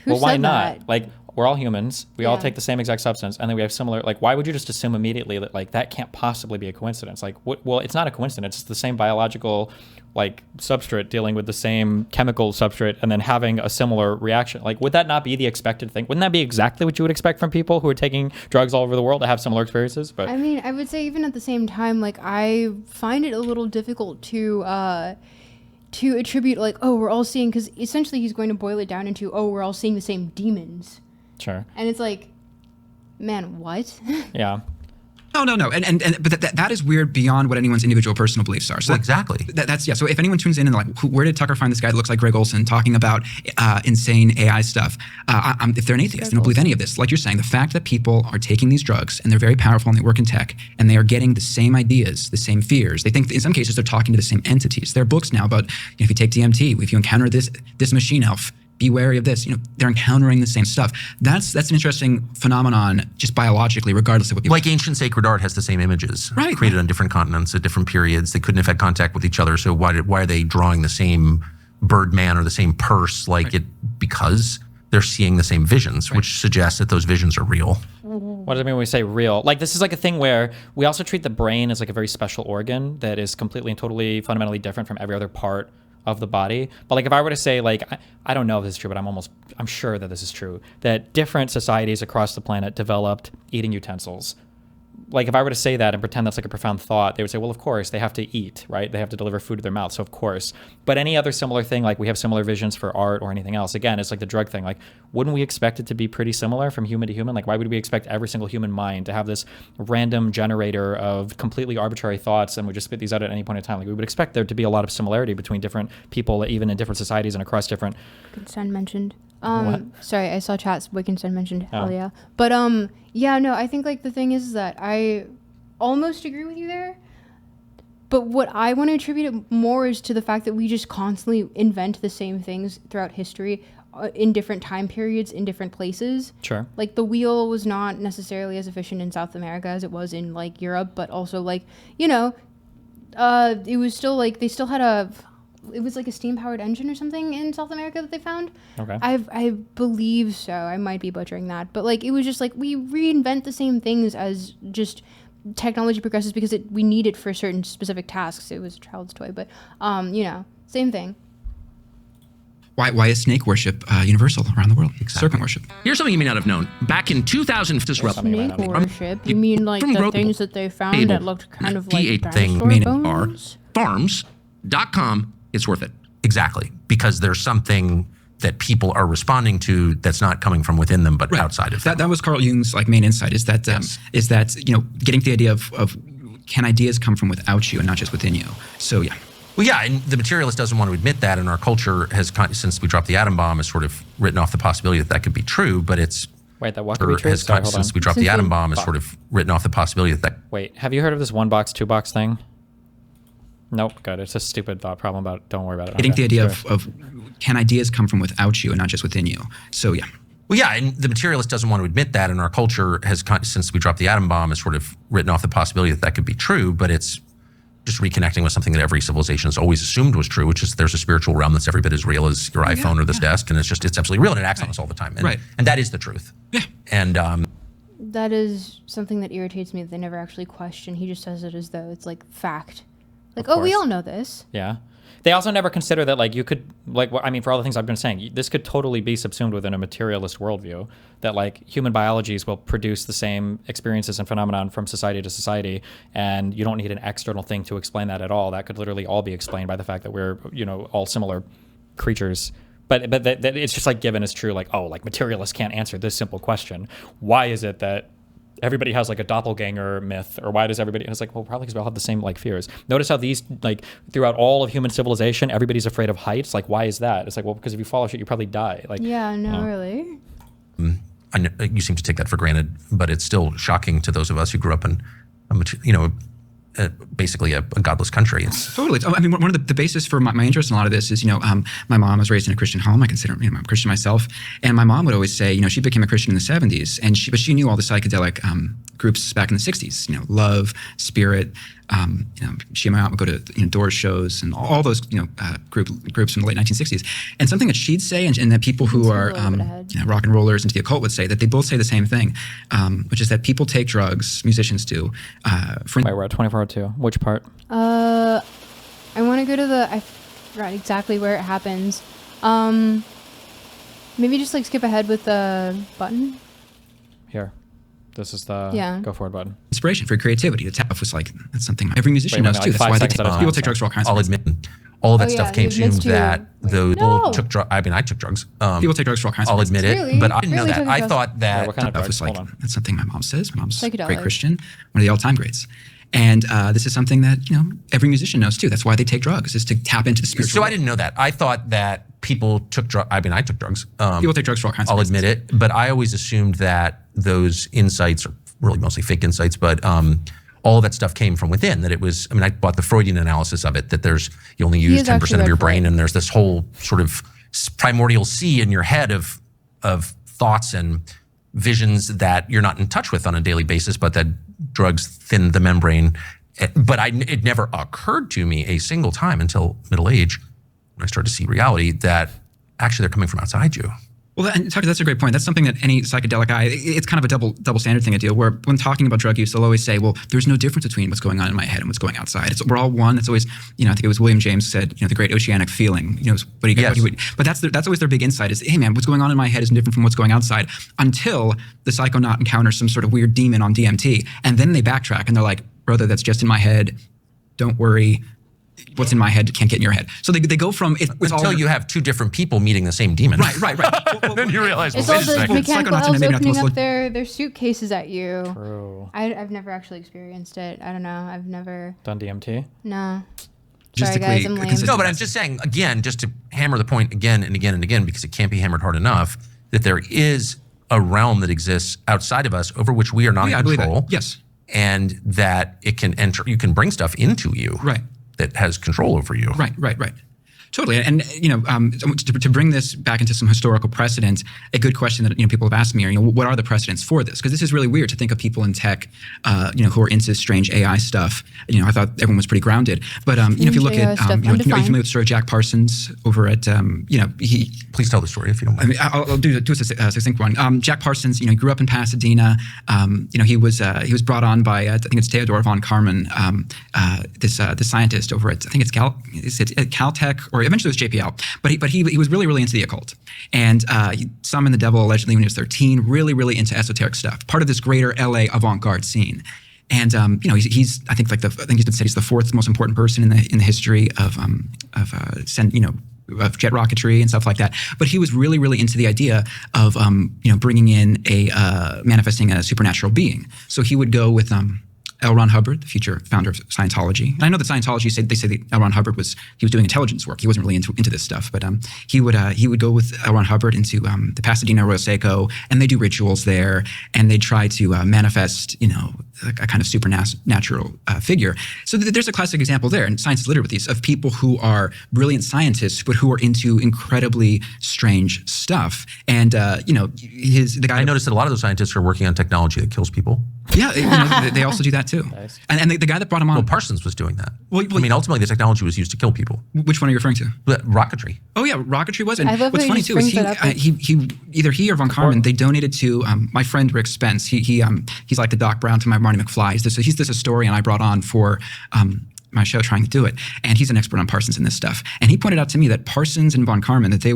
why not? Like we're all humans. We all Yeah. take the same exact substance, and then we have similar. Like, why would you just assume immediately that like that can't possibly be a coincidence? Like, well, it's not a coincidence. It's the same biological like substrate dealing with the same chemical substrate and then having a similar reaction. Like, would that not be the expected thing? Wouldn't that be exactly what you would expect from people who are taking drugs all over the world to have similar experiences? But I mean, I would say even at the same time, like I find it a little difficult to attribute like, oh, we're all seeing, because essentially he's going to boil it down into, oh, we're all seeing the same demons, sure. and it's like, man, what? Yeah. No. But that is weird beyond what anyone's individual personal beliefs are. So Well, exactly. That's So if anyone tunes in and like, where did Tucker find this guy that looks like Greg Olson talking about insane AI stuff? If they're an atheist, they don't believe any of this. Like you're saying, the fact that people are taking these drugs and they're very powerful and they work in tech and they are getting the same ideas, the same fears. They think in some cases they're talking to the same entities. There are books now about, if you take DMT, if you encounter this machine elf, be wary of this. They're encountering the same stuff. That's an interesting phenomenon, just biologically, regardless of what people. Like ancient sacred art has the same images, Right. created on different continents at different periods. They couldn't have had contact with each other, so why are they drawing the same Birdman or the same purse? Because they're seeing the same visions, which suggests that those visions are real. What does it mean when we say real? Like, this is like a thing where we also treat the brain as like a very special organ that is completely and totally fundamentally different from every other part of the body. But like, if I were to say, like, I don't know if this is true, but I'm sure that this is true, that different societies across the planet developed eating utensils. Like, if I were to say that and pretend that's like a profound thought, they would say, well, of course, they have to eat, right? They have to deliver food to their mouth, so of course. But any other similar thing, like we have similar visions for art or anything else, again, it's like the drug thing. Like, wouldn't we expect it to be pretty similar from human to human? Like, why would we expect every single human mind to have this random generator of completely arbitrary thoughts and we just spit these out at any point in time? Like, we would expect there to be a lot of similarity between different people, even in different societies and across different... Wittgenstein mentioned. What? Sorry, I saw chats. Wittgenstein mentioned. Hell Oh. yeah. But yeah, no, I think like the thing is that I almost agree with you there. But what I want to attribute it more is to the fact that we just constantly invent the same things throughout history in different time periods, in different places. Sure. Like the wheel was not necessarily as efficient in South America as it was in like Europe, but also like, it was still like, they still had it was like a steam-powered engine or something in South America that they found. Okay. I believe so. I might be butchering that. But like, it was just like, we reinvent the same things as just technology progresses because we need it for certain specific tasks. It was a child's toy, but, same thing. Why is snake worship universal around the world? Serpent worship. Here's something you may not have known. Back in 2000, disrupt something you might Snake not know. worship? You mean like from the growth things that they found table. that looked kind of like D8 thing dinosaur made are bones? farms.com. It's worth it. Exactly, because there's something that people are responding to that's not coming from within them, but outside of them. That was Carl Jung's like main insight is that getting to the idea of can ideas come from without you and not just within you. So yeah. Well, yeah, and the materialist doesn't want to admit that, and our culture has, since we dropped the atom bomb, has sort of written off the possibility that could be true, but it's... Wait, that what could be true? Has, Sorry, hold on. since we dropped Since the atom we- bomb, has sort of written off the possibility that Wait, have you heard of this 1 box, 2 box thing? Nope, good. It's a stupid thought problem about don't worry about it. Getting Okay, the idea sure. of can ideas come from without you and not just within you. So yeah. Well, yeah, and the materialist doesn't want to admit that, and our culture has, since we dropped the atom bomb, has sort of written off the possibility that could be true, but it's just reconnecting with something that every civilization has always assumed was true, which is there's a spiritual realm that's every bit as real as your iPhone or this desk, and it's absolutely real, and it acts on us all the time. And, Right. and that is the truth. Yeah. And That is something that irritates me that they never actually question. He just says it as though it's like fact. Like, Of oh, we course. all know this. Yeah. They also never consider that, like, you could, like, I mean, for all the things I've been saying, this could totally be subsumed within a materialist worldview, that, like, human biologies will produce the same experiences and phenomenon from society to society, and you don't need an external thing to explain that at all. That could literally all be explained by the fact that we're, all similar creatures. But that it's just, like, given as true, like, oh, like, materialists can't answer this simple question. Why is it that everybody has like a doppelganger myth, or why does everybody? And it's like, well, probably because we all have the same like fears. Notice how these, like, throughout all of human civilization, everybody's afraid of heights. Like, why is that? It's like, well, because if you fall off shit, you probably die. Like, Yeah, no, Yeah. really. I know, you seem to take that for granted, but it's still shocking to those of us who grew up in, basically a godless country. It's, Totally. I mean, one of the basis for my interest in a lot of this is, my mom was raised in a Christian home. I consider, I'm a Christian myself. And my mom would always say, she became a Christian in the 70s, but she knew all the psychedelic groups back in the 60s, Love, Spirit, Shima would go to Doors shows and all those groups in the late 1960s. And something that she'd say, and that people who are rock and rollers into the occult would say, that they both say the same thing, which is that people take drugs, musicians do. Wait, we're at 2402. Which part? I want to go to I forgot exactly where it happens. Maybe just like skip ahead with the button. Here. This is the go forward button. Inspiration for creativity. The tap was like, that's something every musician knows too. like That's why 5 seconds at a time. people take drugs for all kinds I'll of reasons. admit, all of that Oh, stuff yeah, came he soon admits to- that those No. people took drugs. I mean, I took drugs. People take drugs for all kinds I'll of reasons. admit it, Really? but I didn't know Really that. took I drugs? thought that what kind of That drugs? was like, Hold on. that's something my mom says. My mom's a great Psychedelics. Christian, one of the all-time greats. And this is something that, every musician knows too. That's why they take drugs, is to tap into the spiritual. So I didn't know that. I thought that people took drugs. I mean, I took drugs. People take drugs for all kinds of I'll reasons. admit it, but I always assumed that those insights are really mostly fake insights, but all that stuff came from within. That it was. I mean, I bought the Freudian analysis of it. That you only use is 10% actually of your right, brain, Freud. and there's this whole sort of primordial sea in your head of thoughts and visions that you're not in touch with on a daily basis, but that drugs thin the membrane. But it never occurred to me a single time until middle age, when I started to see reality, that actually they're coming from outside you. Well, and Tucker, that's a great point. That's something that any psychedelic guy, it's kind of a double standard thing to do, where when talking about drug use, they'll always say, well, there's no difference between what's going on in my head and what's going outside. We're all one. That's always, I think it was William James said, the great oceanic feeling, but that's always their big insight is, hey man, what's going on in my head is different from what's going outside, until the psychonaut encounters some sort of weird demon on DMT. And then they backtrack and they're like, brother, that's just in my head. Don't worry. What's in my head can't get in your head. So they go from it's Until all you have two different people meeting the same demon. right. And then you realize, It's well, all wait a the second. mechanical Psychonauts are elves maybe not the opening most up their suitcases at you. True. I've never actually experienced it. I don't know. I've never. Done DMT? No. Sorry guys, I'm lame. consistent- No, but I'm just saying, again, just to hammer the point again and again and again, because it can't be hammered hard enough, that there is a realm that exists outside of us over which we are not Yeah, I in believe that. control. Yes. And that it can enter, you can bring stuff into you. Right. That has control over you. Right. Totally. And, to bring this back into some historical precedent, a good question that, people have asked me are, what are the precedents for this? Because this is really weird to think of people in tech, who are into strange AI stuff. I thought everyone was pretty grounded. But, if you look AI at, stuff, are you undefined. familiar with the story of Jack Parsons over at, he, Please tell the story if you don't I mind. mean, I'll do a succinct one. Jack Parsons, grew up in Pasadena. He was brought on by I think it's Theodore von Karman, this scientist over at I think it's Caltech, or eventually it was JPL. But he was really into the occult, and he summoned the devil allegedly when he was 13. Really into esoteric stuff. Part of this greater LA avant-garde scene. And he's I think he's been said he's the fourth most important person in the history of jet rocketry and stuff like that. But he was really into the idea of bringing in manifesting a supernatural being. So he would go with L. Ron Hubbard, the future founder of Scientology. And I know that Scientology they say that L. Ron Hubbard was doing intelligence work. He wasn't really into this stuff, but he would go with L. Ron Hubbard into the Pasadena Arroyo Seco, and they do rituals there, and they try to manifest a kind of supernatural figure. So there's a classic example there, and science is littered with these, of people who are brilliant scientists but who are into incredibly strange stuff. And the guy I noticed that a lot of those scientists are working on technology that kills people. Yeah, they also do that too. Nice. And the guy that brought him on. Well, Parsons was doing that. Well, I mean, ultimately, the technology was used to kill people. Which one are you referring to? But rocketry. Oh yeah, rocketry was. And I love what's that funny he just too is brings that up. he either he or Von Karman, they donated to my friend Rick Spence. He's like the Doc Brown to my Marty McFly. He's this historian I brought on for my show, trying to do it, and he's an expert on Parsons and this stuff. And he pointed out to me that Parsons and Von Karman, that they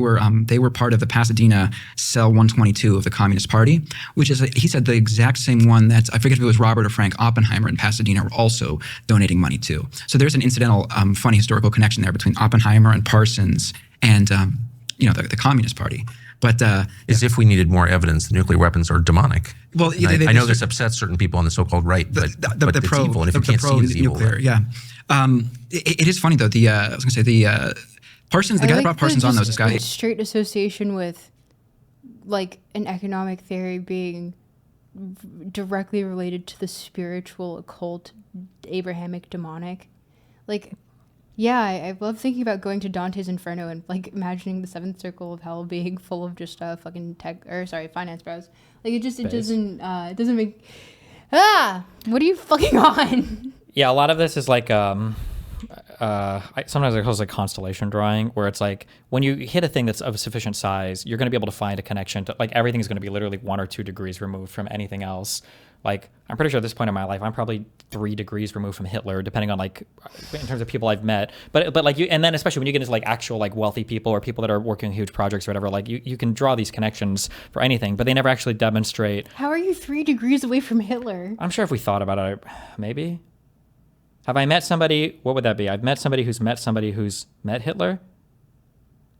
were part of the Pasadena Cell 122 of the Communist Party, which is he said the exact same one that I forget if it was Robert or Frank Oppenheimer in Pasadena were also donating money to. So there's an incidental funny historical connection there between Oppenheimer and Parsons and the Communist Party. But As if we needed more evidence that nuclear weapons are demonic. Well, And I know this upsets certain people on the so-called right, but it's evil. And if you can't see it as evil, nuclear, yeah. It is funny though. I was going to say the Parsons, the guy that brought Parsons on, was this guy. Straight association with, like, an economic theory being directly related to the spiritual, occult, Abrahamic, demonic. Like, yeah, I love thinking about going to Dante's Inferno and, like, imagining the seventh circle of hell being full of just fucking finance bros. Like, it doesn't make. What are you fucking on? Yeah, a lot of this is like sometimes I call it like constellation drawing, where it's like when you hit a thing that's of sufficient size, you're going to be able to find a connection to, like, everything's going to be literally 1 or 2 degrees removed from anything else. Like, I'm pretty sure at this point in my life, I'm probably 3 degrees removed from Hitler, depending on, like, in terms of people I've met. But like, you, and then especially when you get into like actual like wealthy people or people that are working huge projects or whatever, like you can draw these connections for anything, but they never actually demonstrate. How are you 3 degrees away from Hitler? I'm sure if we thought about it, maybe. Have I met somebody? What would that be? I've met somebody who's met Hitler.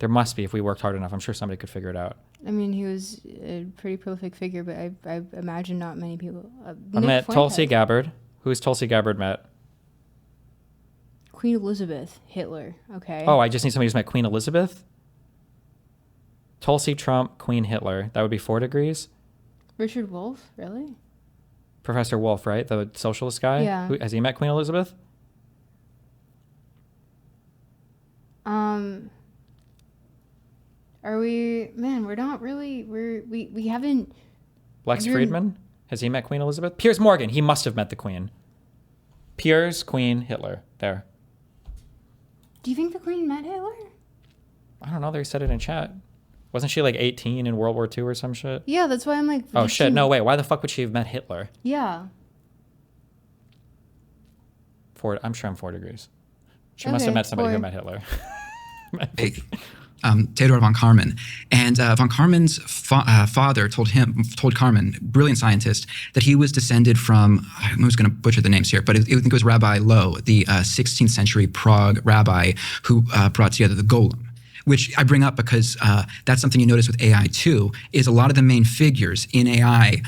There must be, if we worked hard enough. I'm sure somebody could figure it out. I mean, he was a pretty prolific figure, but I imagine not many people. I met Tulsi Gabbard. Who's Tulsi Gabbard met? Queen Elizabeth, Hitler. Okay. Oh, I just need somebody who's met Queen Elizabeth? Tulsi, Trump, Queen, Hitler. That would be 4 degrees? Richard Wolff, really? Professor Wolff, right? The socialist guy? Yeah. Has he met Queen Elizabeth? Are we, man, we're not really, we haven't. Lex Friedman? Has he met Queen Elizabeth? Piers Morgan. He must have met the Queen. Piers, Queen, Hitler. There. Do you think the Queen met Hitler? I don't know. They said it in chat. Wasn't she like 18 in World War II or some shit? Yeah, that's why I'm like. Oh shit, no, wait. Why the fuck would she have met Hitler? Yeah. I'm sure I'm 4 degrees. She must have met somebody who met Hitler. Theodor von Karman. And von Karman's father told Karman, brilliant scientist, that he was descended from, I'm just going to butcher the names here, but I think it was Rabbi Low, the 16th century Prague rabbi who brought together the golem. Which I bring up because that's something you notice with AI too, is a lot of the main figures in AI,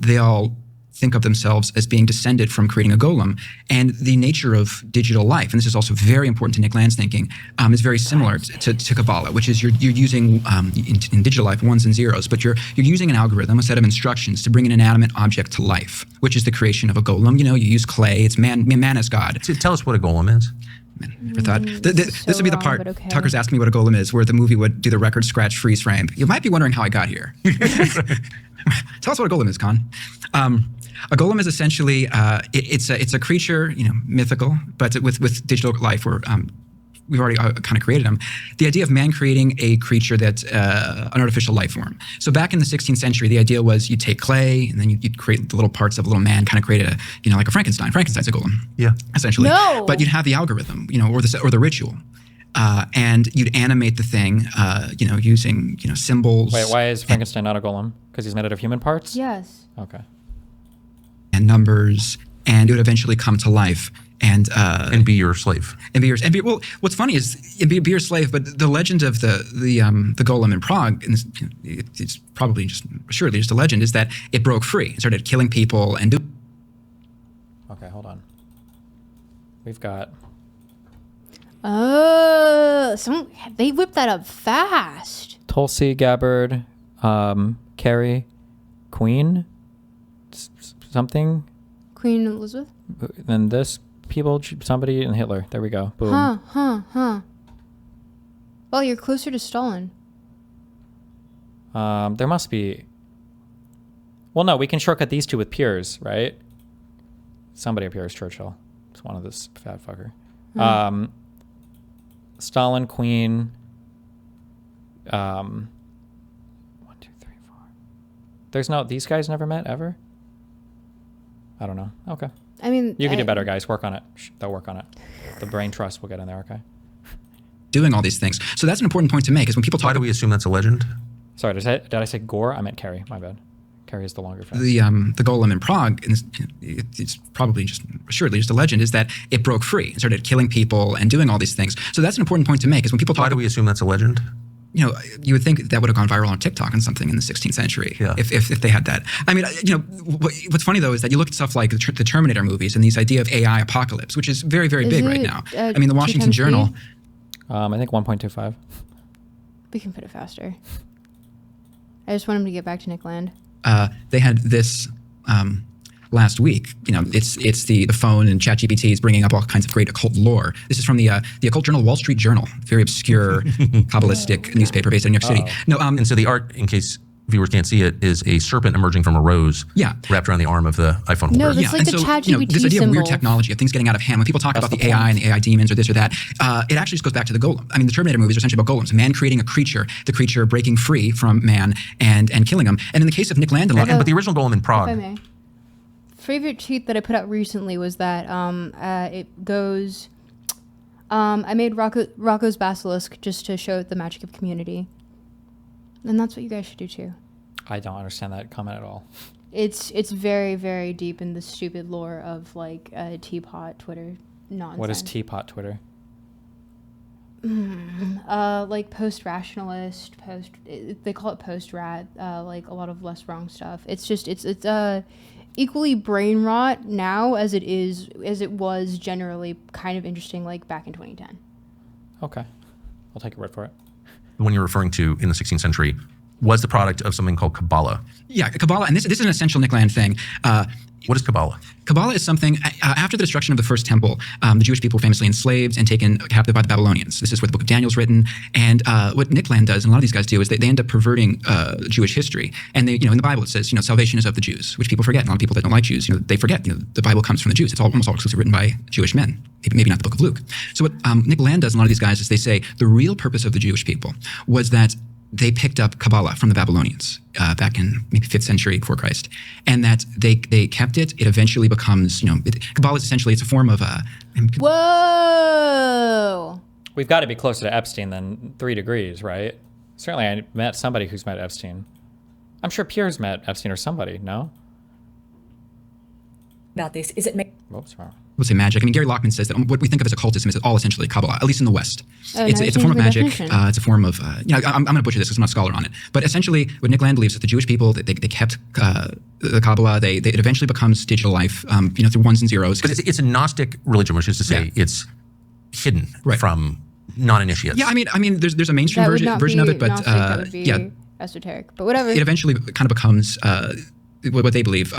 they all think of themselves as being descended from creating a golem. And the nature of digital life, and this is also very important to Nick Land's thinking, is very similar to Kabbalah, which is you're using, in digital life, 1s and 0s, but you're using an algorithm, a set of instructions to bring an inanimate object to life, which is the creation of a golem. You know, you use clay, it's man as God. Tell us what a golem is. Never thought. This would be the part, okay. Tucker's asking me what a golem is, where the movie would do the record scratch freeze frame. You might be wondering how I got here. Tell us what a golem is, Con. A golem is essentially, it's a creature, mythical, but with digital life, where we've already kind of created them. The idea of man creating a creature that's an artificial life form. So back in the 16th century, the idea was you'd take clay and then you'd create the little parts of a little man, kind of create a, like a Frankenstein. Frankenstein's a golem. Yeah. Essentially. No. But you'd have the algorithm, or the ritual. And you'd animate the thing, using, symbols. Wait, why is Frankenstein not a golem? Because he's made out of human parts? Yes. Okay. And numbers, and it would eventually come to life. And be your slave. Well, what's funny is be your slave, but the legend of the golem in Prague, and it's probably assuredly just a legend, is that it broke free and started killing people and Okay, hold on. We've got. They whipped that up fast. Tulsi Gabbard, Carrie, Queen, something. Queen Elizabeth. And this. People, somebody, and Hitler. There we go. Boom. Huh. Well, you're closer to Stalin. There must be. Well, no, we can shortcut these two with Piers, right? Somebody up here is Churchill. It's one of this fat fucker. Stalin, Queen. 1, 2, 3, 4. These guys never met ever? I don't know. Okay. I mean, you can do better, guys. Work on it. They'll work on it. The brain trust will get in there, okay? Doing all these things. So that's an important point to make, is when people talk. Why do we assume that's a legend? Sorry, did I say Gore? I meant Carrie. My bad. Carrie is the longer phrase. The golem in Prague, and it's probably assuredly just a legend, is that it broke free and started killing people and doing all these things. So that's an important point to make, is when people talk. Why do we assume that's a legend? You would think that would have gone viral on TikTok and something in the 16th century, if they had that. I mean, what's funny though is that you look at stuff like the Terminator movies and this idea of AI apocalypse, which is very, very big right now. I mean, the Washington Journal. I think 1.25. We can put it faster. I just want him to get back to Nick Land. They had this last week. It's the phone, and ChatGPT is bringing up all kinds of great occult lore. This is from the occult journal Wall Street Journal, very obscure Kabbalistic newspaper based in New York City. No, and so the art, in case viewers can't see it, is a serpent emerging from a rose Yeah. wrapped around the arm of the iPhone holder. No, that's like the ChatGPT this idea of weird symbol. technology, of things getting out of hand, when people talk That's about the the AI point. and the AI demons or this or that, it actually just goes back to the golem. I mean, the Terminator movies are essentially about golems, man creating a creature, the creature breaking free from man and killing him. And in the case of Nick Landon, But the original golem in If I Prague, may. Favorite tweet that I put out recently was that it goes. I made Rocco's Basilisk just to show the magic of community, and that's what you guys should do too. I don't understand that comment at all. It's very, very deep in the stupid lore of like teapot Twitter nonsense. What is teapot Twitter? Like post-rationalist, they call it post-rat, like a lot of less wrong stuff. It's just it's equally brain rot now as it was generally kind of interesting like back in 2010. Okay. I'll take your word for it. the one you're referring to in the 16th century, was the product of something called Kabbalah. Yeah, Kabbalah, and this is an essential Nick Land thing. What is Kabbalah? Kabbalah is something, after the destruction of the first temple, the Jewish people were famously enslaved and taken captive by the Babylonians. This is where the book of Daniel is written. And what Nick Land does, and a lot of these guys do, is they end up perverting Jewish history. And they, in the Bible it says, salvation is of the Jews, which people forget. And a lot of people that don't like Jews, they forget, the Bible comes from the Jews. It's almost all exclusively written by Jewish men, maybe not the book of Luke. So what Nick Land does, and a lot of these guys, is they say the real purpose of the Jewish people was that they picked up Kabbalah from the Babylonians back in maybe 5th century before Christ, and that they kept it. It eventually becomes, Kabbalah is essentially, it's a form of Whoa! We've got to be closer to Epstein than 3 degrees, right? Certainly I met somebody who's met Epstein. I'm sure Pierre's met Epstein or somebody, no? About this is it Whoops, wrong. Let's say magic. I mean, Gary Lockman says that what we think of as occultism is all essentially Kabbalah, at least in the West. Oh, it's now a form of you've magic. changed the definition. It's a form of, I'm going to butcher this because I'm not a scholar on it. But essentially, what Nick Land believes is that the Jewish people, they kept the Kabbalah. It eventually becomes digital life, through ones and zeros. But it's a Gnostic religion, which is to say it's hidden from non-initiates. Yeah, I mean, there's a mainstream That would not version of be it, but Gnostic, that would be esoteric. But whatever. it eventually kind of becomes what they believe.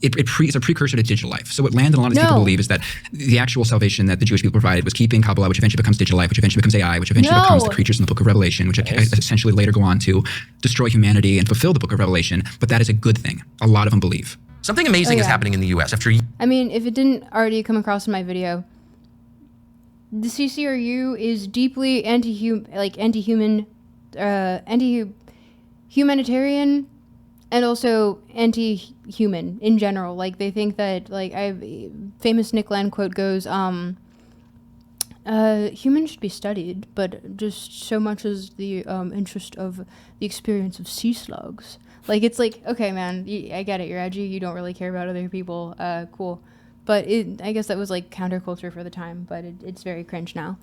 It's a precursor to digital life. So what Land and a lot of these people believe is that the actual salvation that the Jewish people provided was keeping Kabbalah, which eventually becomes digital life, which eventually becomes AI, which eventually becomes the creatures in the Book of Revelation, which essentially later go on to destroy humanity and fulfill the Book of Revelation. But that is a good thing. A lot of them believe. Something amazing is happening in the U.S. After I mean, if it didn't already come across in my video, the CCRU is deeply anti-human, anti-humanitarian, and also anti-human in general. Like, they think that, famous Nick Land quote goes, humans should be studied, but just so much as the interest of the experience of sea slugs. Like, it's like, okay, man, I get it, you're edgy, you don't really care about other people, cool. But I guess that was like counterculture for the time, but it's very cringe now.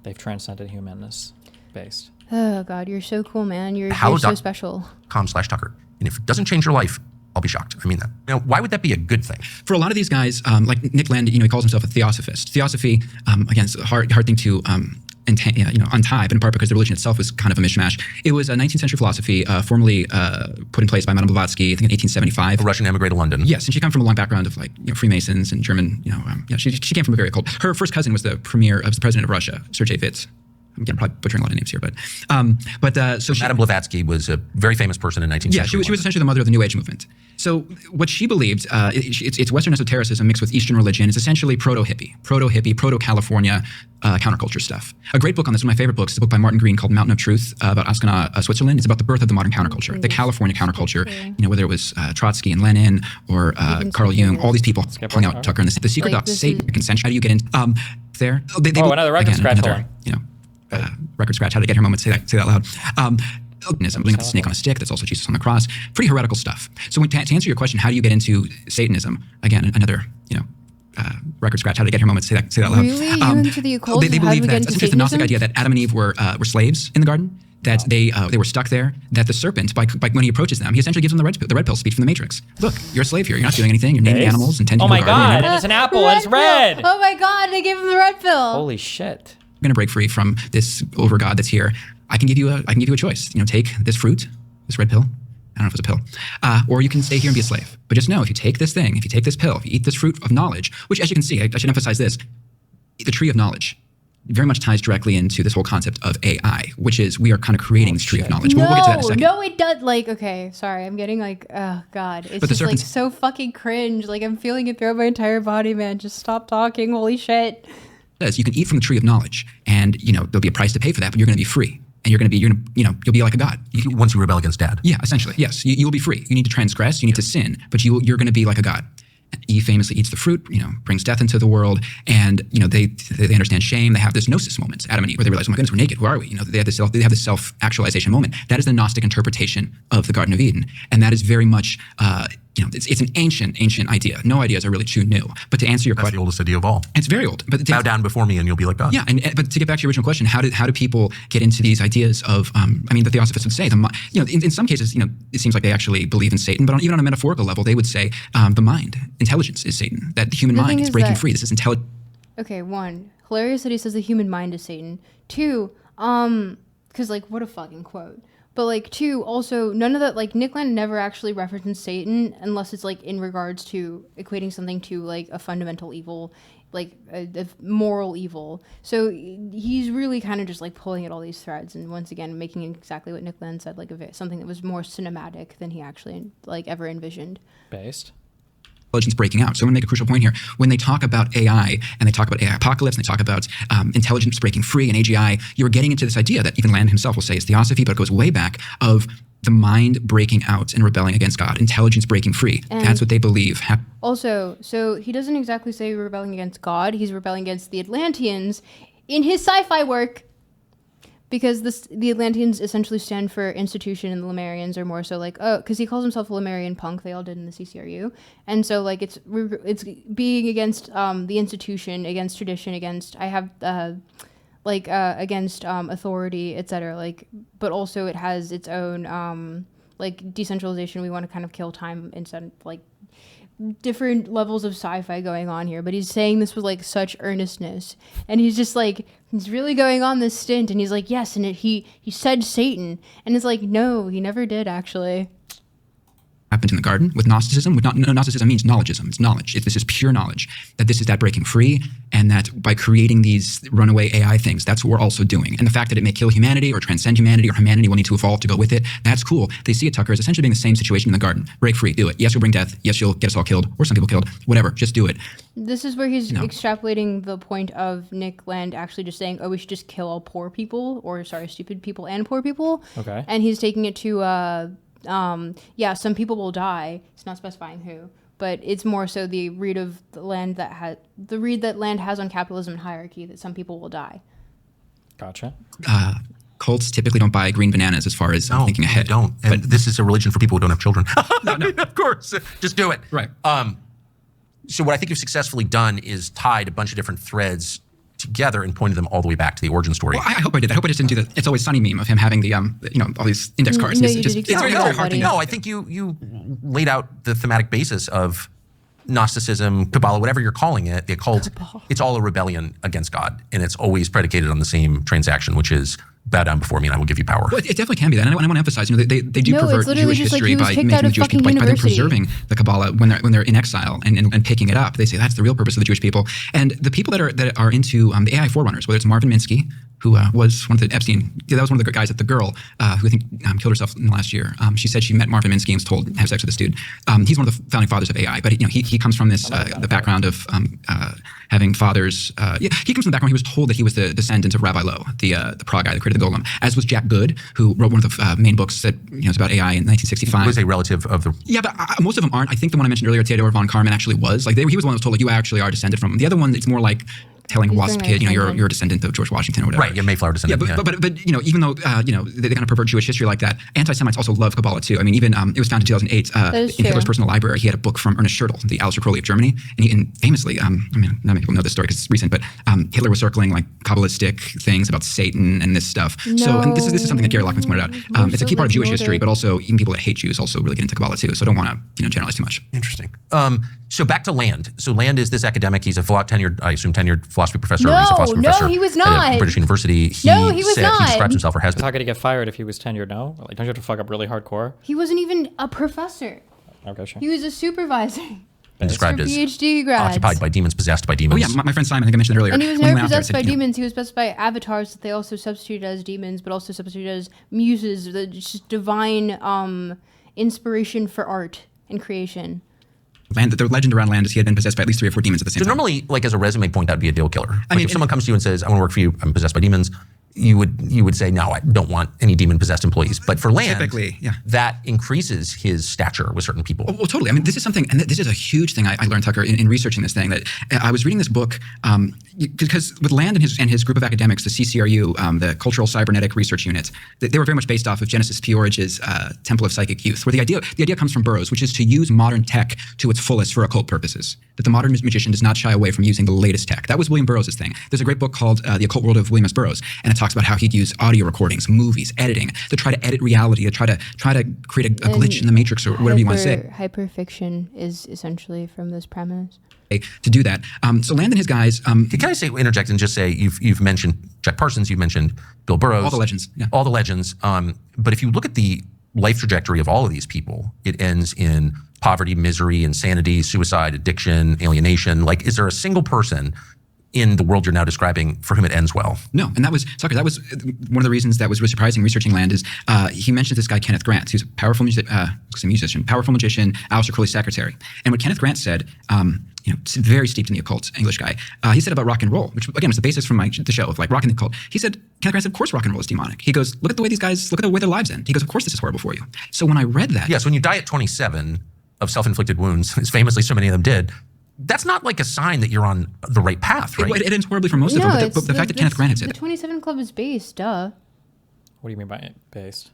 They've transcended humanness based. Oh, God, you're so cool, man. You're so special. .com/Tucker. And if it doesn't change your life, I'll be shocked. I mean that. Now, why would that be a good thing? For a lot of these guys, like Nick Land, he calls himself a theosophist. Theosophy, again, it's a hard thing to untie, but in part because the religion itself was kind of a mishmash. It was a 19th century philosophy formally put in place by Madame Blavatsky, I think in 1875. A Russian emigrated to London. Yes, and she came from a long background of Freemasons and German, she came from a very occult. Her first cousin was the president of Russia, Sergei Fitz. I'm probably butchering a lot of names here, but Madame Blavatsky was a very famous person in 19th century. Yeah, she was essentially the mother of the New Age movement. So what she believed, it's Western esotericism mixed with Eastern religion. It's essentially proto-hippie, proto-California counterculture stuff. A great book on this, one of my favorite books, is a book by Martin Green called Mountain of Truth about Ascona, Switzerland. It's about the birth of the modern counterculture, the California counterculture. Whether it was Trotsky and Lenin or Carl Jung, all these people pulling out Tucker and the secret doctor, Satan, consent. How do you get in there? Another record scratch hole. Record scratch, how to get her moment, say that loud. Satanism, bringing up the snake on a stick, that's also Jesus on the cross. Pretty heretical stuff. So to answer your question, how do you get into Satanism? Again, another, record scratch, how to get her moment, say that loud. Really? You into the occult? They How do believe we that, get into essentially, the Gnostic Satanism? idea that Adam and Eve were slaves in the garden, that they were stuck there, that the serpent, by when he approaches them, he essentially gives them the red pill speech from the Matrix. Look, you're a slave here, you're not doing anything, you're naming animals and tending Oh to my a garden. God, and it's an apple and it's red. Oh my God, they gave him the red pill. Holy shit. Going to break free from this over God that's here. I can give you a choice. Take this fruit, this red pill. I don't know if it's a pill, or you can stay here and be a slave. But just know, if you take this thing, if you take this pill, if you eat this fruit of knowledge, which, as you can see, I should emphasize this: the tree of knowledge very much ties directly into this whole concept of AI, which is we are kind of creating this tree of knowledge. We'll get to that in a second. No, it does. Like, okay, sorry, I'm getting like, oh god, it's just like so fucking cringe. Like, I'm feeling it throughout my entire body, man. Just stop talking. Holy shit. Says you can eat from the tree of knowledge, and there'll be a price to pay for that, but you're going to be free, and you'll be like a god Once you rebel against dad. Yeah, essentially, yes. You will be free. You need to transgress. You need to sin, but you're going to be like a god. Eve famously eats the fruit, brings death into the world, and they understand shame. They have this gnosis moment, Adam and Eve, where they realize, oh my goodness, we're naked. Who are we? They have this self-actualization moment. That is the Gnostic interpretation of the Garden of Eden, and that is very much it's an ancient idea. No ideas are really too new. But to answer your question, that's the oldest idea of all. It's very old. But bow down before me, and you'll be like God. Yeah, but to get back to your original question, how do people get into these ideas of the Theosophists would say in some cases it seems like they actually believe in Satan, but even on a metaphorical level, they would say the mind, intelligence is Satan. That the human mind is breaking free. This is intelligent. Okay, one, hilarious that he says the human mind is Satan. Two, because like what a fucking quote. But like two, also none of that, like Nick Land never actually references Satan unless it's like in regards to equating something to like a fundamental evil, like a moral evil. So he's really kind of just like pulling at all these threads and once again making exactly what Nick Land said, like something that was more cinematic than he actually like ever envisioned. Based. Intelligence breaking out. So I'm going to make a crucial point here. When they talk about AI and they talk about AI apocalypse and they talk about intelligence breaking free and AGI, you're getting into this idea that even Land himself will say is theosophy, but it goes way back of the mind breaking out and rebelling against God, intelligence breaking free. And that's what they believe. Also, so he doesn't exactly say rebelling against God. He's rebelling against the Atlanteans in his sci-fi work. Because the Atlanteans essentially stand for institution and the Lemurians are more so like, because he calls himself a Lemurian punk. They all did in the CCRU. And so like it's being against the institution, against tradition, against against authority, etc. Like, but also it has its own like decentralization. We want to kind of kill time instead of like different levels of sci-fi going on here, but he's saying this with like such earnestness, and he's just like he's really going on this stint, and he's like yes, and he said Satan, and it's like no, he never did actually. Happened in the garden with Gnosticism. Gnosticism means knowledgeism. It's knowledge. This is pure knowledge. That this is that breaking free, and that by creating these runaway AI things, that's what we're also doing. And the fact that it may kill humanity or transcend humanity, or humanity will need to evolve to go with it, that's cool. They see it, Tucker, as essentially being the same situation in the garden. Break free, do it. Yes, you'll bring death. Yes, you'll get us all killed, or some people killed. Whatever, just do it. This is where he's extrapolating the point of Nick Land actually just saying, oh, we should just kill all poor people, or sorry, stupid people and poor people. Okay. And he's taking it to some people will die. It's not specifying who, but it's more so the read of the land that Land has on capitalism and hierarchy, that some people will die. Gotcha. Cults typically don't buy green bananas as far as thinking ahead. They don't. And but this is a religion for people who don't have children. No. Of course. Just do it. Right. So what I think you've successfully done is tied a bunch of different threads together and pointed them all the way back to the origin story. Well, I hope I did that. I hope I just didn't do the It's Always Sunny meme of him having the all these index cards. No, It's very hard to No, I think you laid out the thematic basis of Gnosticism, Kabbalah, whatever you're calling it, the occult. It's all a rebellion against God, and it's always predicated on the same transaction, which is bow down before me and I will give you power. Well, it definitely can be that. And I want to emphasize, they do pervert Jewish history by making the Jewish people, by them preserving the Kabbalah when they're in exile and picking it up. They say that's the real purpose of the Jewish people. And the people that are into the AI forerunners, whether it's Marvin Minsky, who was one of the Epstein, that was one of the guys, that the girl who I think killed herself in the last year. She said she met Marvin Minsky and was told to have sex with this dude. He's one of the founding fathers of AI, but he comes from this the background of having fathers. He comes from the background. He was told that he was the descendant of Rabbi Lowe, the Prague guy that created the Golem, as was Jack Good, who wrote one of the main books that is about AI in 1965. Was a relative of the. Yeah, but most of them aren't. I think the one I mentioned earlier, Theodore von Karman, actually was. Like he was the one that was told, like, you actually are descended from him. The other one, it's more like telling a WASP kid, you're a descendant of George Washington or whatever. Right, you're Mayflower descendant. Yeah, but even though they kind of pervert Jewish history like that, anti-Semites also love Kabbalah too. I mean, even it was founded in 2008 in Hitler's personal library. He had a book from Ernest Schertl, the Aleister Crowley of Germany, and famously, not many people know this story because it's recent, but Hitler was circling like Kabbalistic things about Satan and this stuff. No. So, and this is something that Gary Lockman's pointed out. It's a key part of Jewish history, but also even people that hate Jews also really get into Kabbalah too. So I don't want to generalize too much. Interesting. So back to Land. So Land is this academic. He's a tenured philosophy professor. Or he's a philosophy professor No, he was not. At British University. He was not. He describes himself or has been. How could he get fired if he was tenured? No, don't you have to fuck up really hardcore? He wasn't even a professor. Okay, sure. He was a supervisor. been described For as PhD grads. occupied by demons, possessed by demons. Oh yeah, my friend Simon, I think I mentioned it earlier. And he was when never went out there, possessed said, by you know, demons. He was possessed by avatars that they also substituted as demons, but also substituted as muses, the just divine inspiration for art and creation. the legend around Landis, he had been possessed by at least 3 or 4 demons at the same So time. normally, like as a resume point, that'd be a deal killer. Like mean, if someone comes to you and says, "I want to work for you. I'm possessed by demons," you would say, "No, I don't want any demon possessed employees." But for Land, Typically, yeah. that increases his stature with certain people. Well, totally. I mean, this is something, and this is a huge thing I learned, Tucker, in researching this thing. That I was reading this book because with Land and his group of academics, the CCRU, the Cultural Cybernetic Research Unit, they were very much based off of Genesis P-Orridge's Temple of Psychic Youth, where the idea comes from Burroughs, which is to use modern tech to its fullest for occult purposes. That the modern magician does not shy away from using the latest tech. That was William Burroughs' thing. There's a great book called The Occult World of William S. Burroughs, and it talks about how he'd use audio recordings, movies, editing to try to edit reality, to try to create a glitch in the matrix or whatever you want to say. Hyperfiction is essentially from this premise. To do that. So Land and his guys. Can I interject and just say you've mentioned Jack Parsons, you've mentioned Bill Burroughs, All the legends, yeah. all the legends. But if you look at the life trajectory of all of these people, it ends in poverty, misery, insanity, suicide, addiction, alienation. Like, is there a single person in the world you're now describing for whom it ends well? No, and that was one of the reasons that was really surprising researching Land is he mentioned this guy Kenneth Grant, who's a powerful powerful magician, Aleister Crowley's secretary. And what Kenneth Grant said, very steeped in the occult English guy, he said about rock and roll, which again was the basis from the show of like rock and the occult. He said, Kenneth Grant said, of course rock and roll is demonic. He goes, look at the way their lives end. He goes, of course this is horrible for you. So when I read that, Yes, when you die at 27 of self-inflicted wounds, as famously so many of them did, that's not like a sign that you're on the right path, right? it ends horribly for most of them. But the fact that Kenneth Grant had said the 27 Club is based, duh. What do you mean by it based?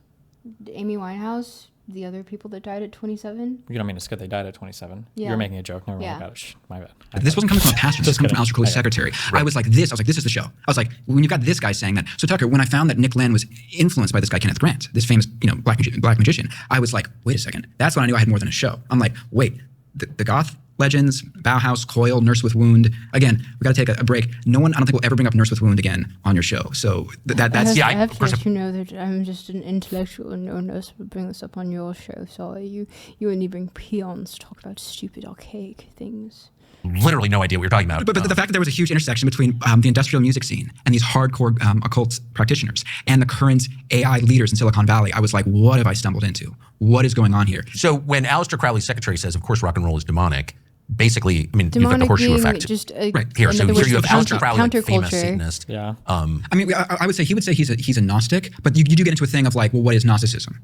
Amy Winehouse, the other people that died at 27. You don't mean it's good they died at 27. Yeah. You're making a joke. Never mind. Yeah. I got it. My bad. this wasn't coming from a pastor. This was coming from kidding. Aleister Crowley's secretary. I was like, this is the show. I was like, when you got this guy saying that. So Tucker, when I found that Nick Land was influenced by this guy Kenneth Grant, this famous black magician, I was like, wait a second. That's when I knew I had more than a show. I'm like, wait, the goth legends, Bauhaus, Coil, Nurse with Wound. Again, we got to take a break. No one, I don't think, will ever bring up Nurse with Wound again on your show. So that's I have to let you know that I'm just an intellectual and no one else would bring this up on your show. Sorry, you only bring peons to talk about stupid, archaic things. Literally no idea what you're talking about. But the fact that there was a huge intersection between the industrial music scene and these hardcore occult practitioners and the current AI leaders in Silicon Valley, I was like, what have I stumbled into? What is going on here? So when Aleister Crowley's secretary says, of course, rock and roll is demonic, basically, I mean, you've got Demonic the horseshoe being effect. just Right here, so another here word you have for Aleister Crowley, like, famous counterculture. Satanist. Yeah. I mean, I would say he would say he's a Gnostic, but you do get into a thing of like, well, what is Gnosticism?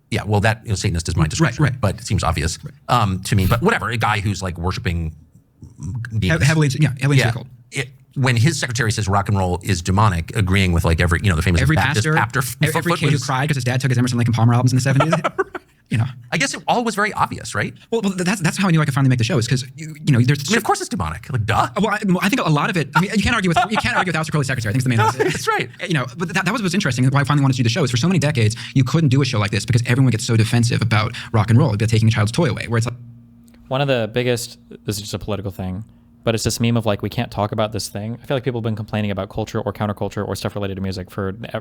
Yeah, well, that Satanist is my description, right. but it seems obvious to me. But whatever, a guy who's like worshiping demons. Heavily into occult. When his secretary says rock and roll is demonic, agreeing with like every the famous Every Baptist pastor, every footfoot kid who was- cried because his dad took his Emerson, Lake and Palmer albums in the 70s. I guess it all was very obvious, right? Well, that's how I knew I could finally make the show is because there's. I mean, of course it's demonic. Like, duh. Well, I think a lot of it. I mean, you can't argue with Aleister Crowley's secretary. I think it's the main. That's right. But that was what's interesting. Why I finally wanted to do the show is for so many decades you couldn't do a show like this because everyone gets so defensive about rock and roll, about taking a child's toy away. Where it's like One of the biggest, this is just a political thing, but it's this meme of like, we can't talk about this thing. I feel like people have been complaining about culture or counterculture or stuff related to music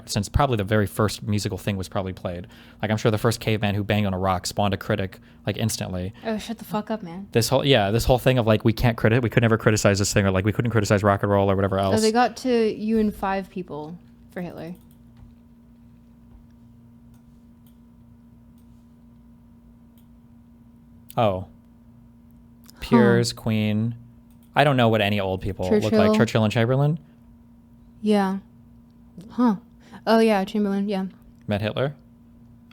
since probably the very first musical thing was probably played. Like, I'm sure the first caveman who banged on a rock spawned a critic like instantly. Oh, shut the fuck up, man. This whole thing of like, we could never criticize this thing, or like we couldn't criticize rock and roll or whatever else. Oh, they got to you and 5 people for Hitler. Oh. Piers, Queen. I don't know what any old people look like. Churchill. Churchill and Chamberlain Yeah. Huh. Oh, yeah, Chamberlain, yeah. met Hitler.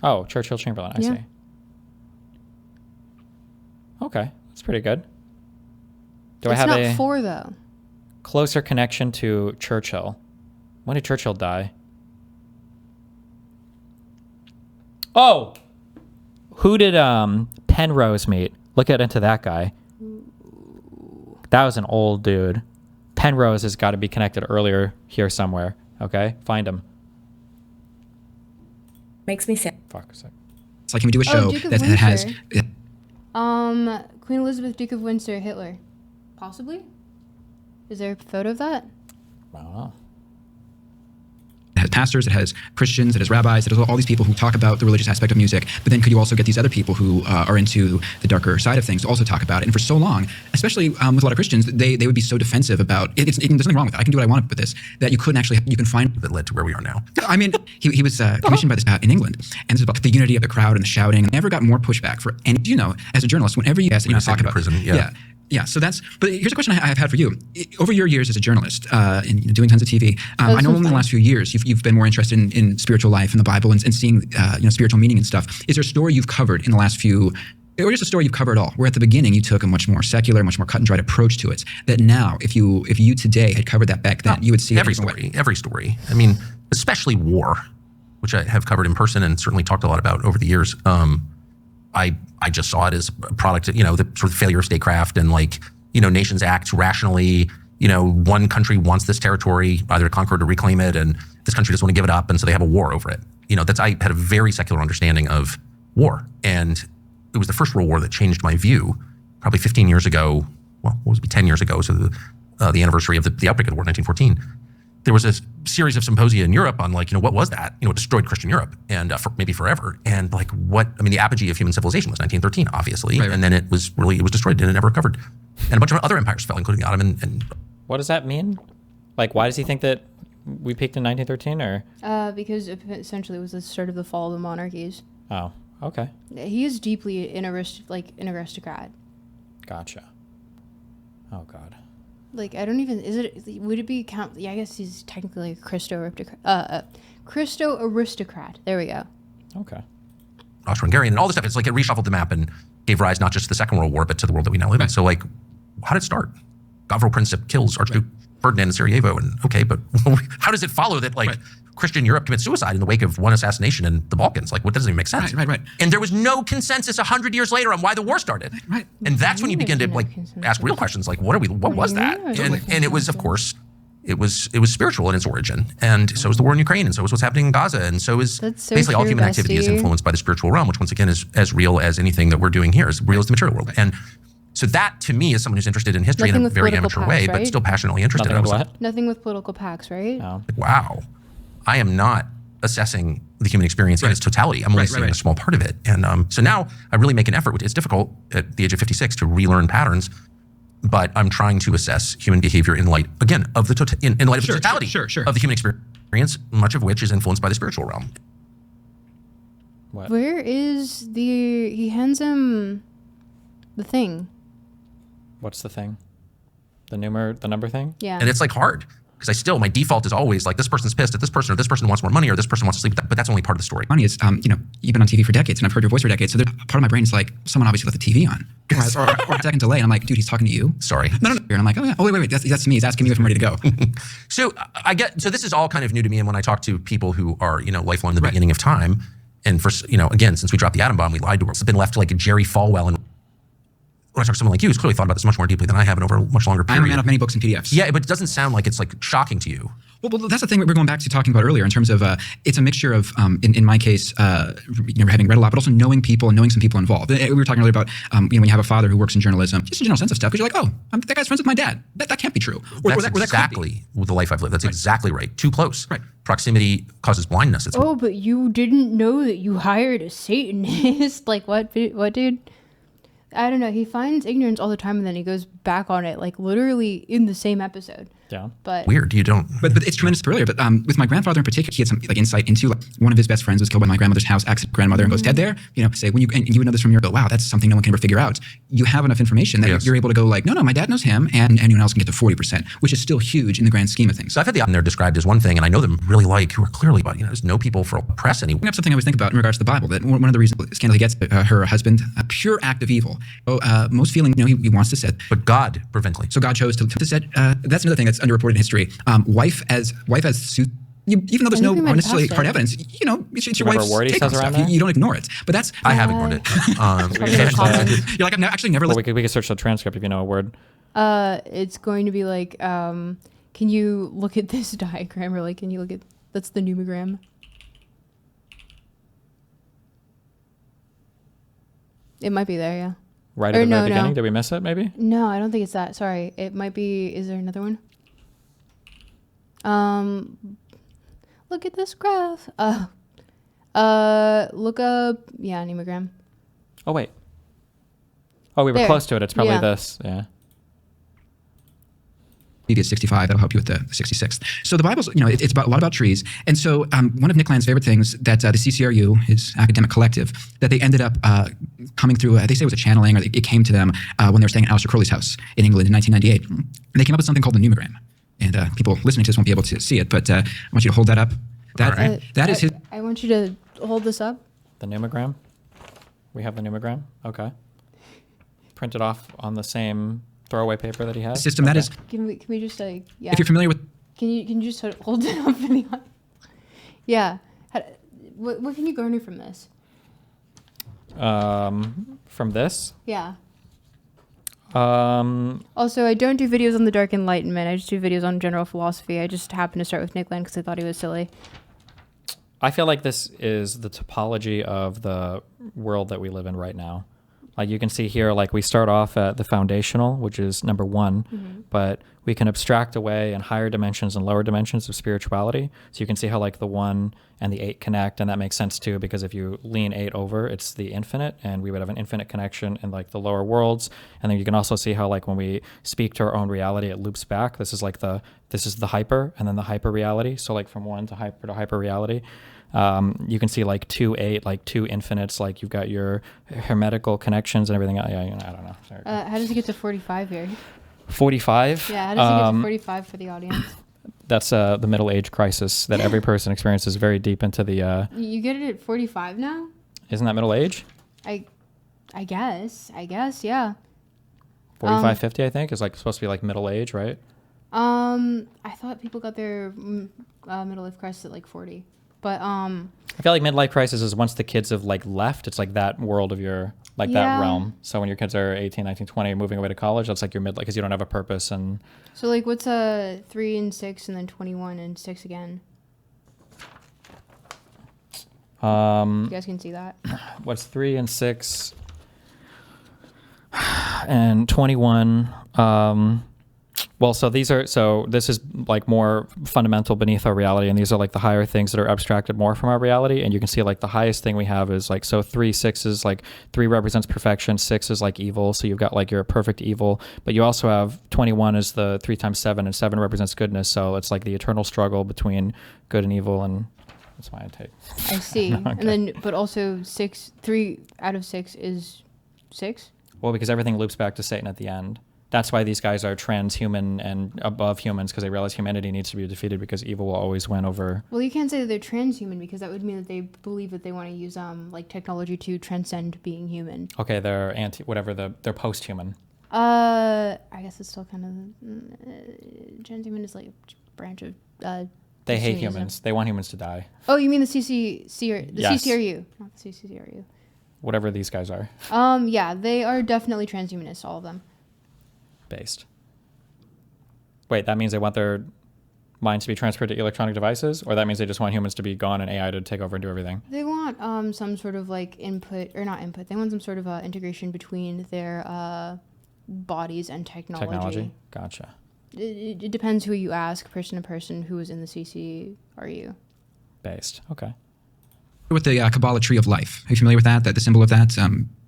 Oh, Churchill, Chamberlain. I Yeah. see. Okay, that's pretty good. Do It's I have not a 4, though. closer connection to Churchill? When did Churchill die? Oh, who did Penrose meet? Look into that guy. That was an old dude. Penrose has got to be connected earlier here somewhere. Okay, find him. Makes me sad. Fuck a sec. it's like, can we do a show Duke of that has Windsor. Queen Elizabeth, Duke of Windsor, Hitler. Possibly? Is there a photo of that? I don't know. pastors, it has Christians, it has rabbis, it has all these people who talk about the religious aspect of music. But then could you also get these other people who are into the darker side of things to also talk about it? And for so long, especially with a lot of Christians, they would be so defensive about it. There's nothing wrong with it. I can do what I want with this. That you can find. That led to where we are now. I mean, he was commissioned by this in England, and this is about the unity of the crowd and the shouting. And never got more pushback for any. You know, as a journalist, whenever you ask that you talk about prison, yeah. So but here's a question I've had for you. Over your years as a journalist and doing tons of TV, I know only in the last few years you've been more interested in spiritual life and the Bible and seeing spiritual meaning and stuff. Is there a story you've covered in the last few, or just a story you've covered at all, where at the beginning you took a much more secular, much more cut and dried approach to it, that now, if you today had covered that back then, you would see every story. I mean, especially war, which I have covered in person and certainly talked a lot about over the years. I just saw it as a product, the sort of failure of statecraft and nations act rationally. One country wants this territory either to conquer or to reclaim it, and this country doesn't want to give it up, and so they have a war over it. I had a very secular understanding of war, and it was the first World War that changed my view. Probably 15 years ago, well, what was it, 10 years ago, so the anniversary of the outbreak of the war, 1914. There was a series of symposia in Europe on what was that? It destroyed Christian Europe and maybe forever. And the apogee of human civilization was 1913, obviously. Right. And then it was destroyed and it never recovered. And a bunch of other empires fell, including the Ottoman. And what does that mean? Why does he think that we peaked in 1913 or? Because essentially it was the start of the fall of the monarchies. Oh, okay. He is deeply an aristocrat. Gotcha. Oh, God. I don't even, would it be count? Yeah, I guess he's technically a Christo aristocrat. There we go. Okay. Austro-Hungarian and all this stuff. It's it reshuffled the map and gave rise not just to the Second World War, but to the world that we now live in. So how did it start? Gavril Princip kills Archduke Ferdinand in Sarajevo. And okay, but how does it follow that Christian Europe commits suicide in the wake of one assassination in the Balkans? What doesn't even make sense? Right. And there was no consensus 100 years later on why the war started. Right. And that's when you begin to ask real questions what was that? And it was, of course, it was spiritual in its origin. And so is the war in Ukraine, and so is what's happening in Gaza, and so is basically all human activity is influenced by the spiritual realm, which once again is as real as anything that we're doing here, as real as the material world. And so that, to me, is someone who's interested in history in a very amateur way, but still passionately interested. Nothing with political pacts, right? No. Wow. I am not assessing the human experience in its totality. I'm only seeing a small part of it. And so now I really make an effort. It's difficult at the age of 56 to relearn patterns, but I'm trying to assess human behavior in light, again, of the in light of the totality of the human experience, much of which is influenced by the spiritual realm. What? Where is he hands him the thing. What's the thing? The number thing? Yeah. And it's hard. Because my default is always this person's pissed at this person, or this person wants more money, or this person wants to sleep. But that's only part of the story. Funny is, you've been on TV for decades, and I've heard your voice for decades. So part of my brain is someone obviously left the TV on, or a second delay, and I'm like, dude, he's talking to you. Sorry. No. And I'm like, oh yeah, wait, that's me. He's asking me if I'm ready to go. So this is all kind of new to me, and when I talk to people who are lifelong in the beginning of time, and for again, since we dropped the atom bomb, we lied to her. It's been left like a Jerry Falwell and. When I talk to someone like you who's clearly thought about this much more deeply than I have and over a much longer period. I'm a man of many books and PDFs. Yeah, but it doesn't sound like it's shocking to you. Well, that's the thing we're going back to talking about earlier in terms of it's a mixture of, in my case, having read a lot, but also knowing people and knowing some people involved. We were talking earlier about, when you have a father who works in journalism, just a general sense of stuff, because you're like, oh, that guy's friends with my dad. That can't be true. That's exactly the life I've lived. That's exactly right. Too close. Right. Proximity causes blindness. But you didn't know that you hired a Satanist. What, dude? I don't know. He finds ignorance all the time, and then he goes back on it, literally in the same episode. Yeah. But weird. You don't. But it's tremendous earlier. But with my grandfather in particular, he had some insight into one of his best friends was killed by my grandmother's house, accident grandmother, and goes dead there. Say and you would know this from your go. Wow, that's something no one can ever figure out. You have enough information that you're able to go no, my dad knows him, and anyone else can get to 40%, which is still huge in the grand scheme of things. So I've had the there described as one thing, and I know them really who are clearly, but there's no people for press anymore. Bring up something I always think about in regards to the Bible. That one of the reasons Scandal gets her husband a pure act of evil. Most feeling he wants to set, but God prevents. So God chose to set. That's another thing that's underreported in history. Wife as even though there's no necessarily hard evidence, it's your wife's take on stuff. You don't ignore it. But that's I have ignored it. You're I've actually never. Well, we could search the transcript if you know a word. It's going to be can you look at this diagram, or can you look at that's the numogram. It might be there, yeah. Right at the very beginning. Did we miss it? Maybe. No, I don't think it's that. Sorry, it might be. Is there another one? look at this graph. Look up, Nemogram. Oh, wait. Oh, we were There. close to it. It's probably Yeah. this. Yeah. You get 65. That'll help you with the 66th. So the Bible's, it's about a lot about trees. And so one of Nick Land's favorite things that the CCRU, his academic collective, that they ended up coming through, they say it was a channeling, or it came to them when they were staying at Aleister Crowley's house in England in 1998. And they came up with something called the numogram. And people listening to this won't be able to see it, but I want you to hold that up. That is his. I want you to hold this up. The numogram. We have the numogram. Okay. Printed off on the same throwaway paper that he has. System that is. Can we just like, yeah. If you're familiar with. Can you just hold it up in the audience? Yeah. What can you garner from this? From this. Yeah. Um, Also, I don't do videos on the Dark Enlightenment. I just do videos on general philosophy. I just happened to start with Nick Land because I thought he was silly. I feel like this is the topology of the world that we live in right now. Like you can see here, like we start off at the foundational, which is number 1, but we can abstract away in higher dimensions and lower dimensions of spirituality. So you can see how like the 1 and the 8 connect, and that makes sense too, because if you lean 8 over, it's the infinite, and we would have an infinite connection in like the lower worlds. And then you can also see how like when we speak to our own reality, it loops back. This is the hyper, and then the hyper reality. So like from 1 to hyper reality. You can see like 2, 8, like 2 infinites, like you've got your hermetical connections and everything. I don't know. Sorry. How does he get to 45 here? 45. Yeah, how does he get to 45 for the audience? That's the middle age crisis that every person experiences very deep into the. You get it at 45 now? Isn't that middle age? I guess, yeah. 45, 50, I think, is like supposed to be like middle age, right? I thought people got their middle life crisis at like 40. But I feel like midlife crisis is once the kids have like left, it's like that world of your that Yeah. realm. So when your kids are 18, 19, 20, moving away to college, that's like your midlife because you don't have a purpose. And so like what's 3 and 6 and then 21 and 6 again? You guys can see that. what's 3 and 6 and 21? Well, so this is like more fundamental beneath our reality, and these are like the higher things that are abstracted more from our reality. And you can see like the highest thing we have is like, so 3, 6 is like 3 represents perfection, 6 is like evil. So you've got like your perfect evil, but you also have 21 is the 3 times 7, and 7 represents goodness. So it's like the eternal struggle between good and evil, and that's my take. I see. Okay. And then, but also 3 out of 6 is 6? Well, because everything loops back to Satan at the end. That's why these guys are transhuman and above humans, because they realize humanity needs to be defeated because evil will always win over. Well, you can't say that they're transhuman because that would mean that they believe that they want to use like technology to transcend being human. Okay, they're they're post-human. I guess it's still kind of transhuman is like a branch of. They hate Judaism. humans. They want humans to die. Oh, you mean the CCRU, not the CCRU. Whatever these guys are Yeah, they are definitely transhumanists, all of them. based. Wait, that means they want their minds to be transferred to electronic devices, or that means they just want humans to be gone and AI to take over and do everything? They want some sort of like input, or not input. They want some sort of integration between their bodies and technology. Gotcha. It depends who you ask, person to person, who is in the CCRU. Based. Okay. With the Kabbalah tree of life. Are you familiar with that? The symbol of that?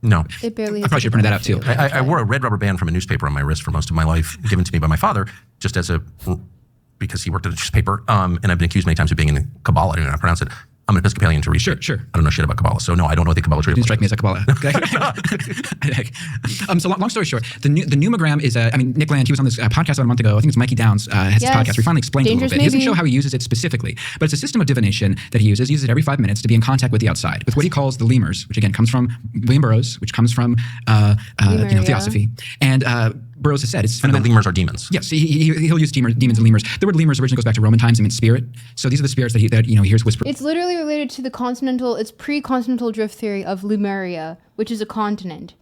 No. It barely. I probably should have printed that out too. I wore a red rubber band from a newspaper on my wrist for most of my life, given to me by my father, just because he worked at a newspaper. And I've been accused many times of being in Kabbalah. I don't know how to pronounce it. I'm an Episcopalian to read. Sure. I don't know shit about Kabbalah, so no, I don't know what the Kabbalah tree. Didn't strike me as a Kabbalah. So long story short, the numogram is, Nick Land, he was on this podcast about a month ago. I think it's Mikey Downs has his Yes. podcast. We finally explained it a little Dangerous bit. He doesn't maybe. show how he uses it specifically, but it's a system of divination that he uses it every 5 minutes to be in contact with the outside, with what he calls the lemurs, which again comes from William Burroughs, which comes from Lemuria. Theosophy. And Burroughs has said it's And the fundamental. lemurs are demons. Yes, he'll use demons and lemurs. The word lemurs originally goes back to Roman times and means spirit. So these are the spirits that he hears whisper. It's literally related to it's pre-continental drift theory of Lemuria, which is a continent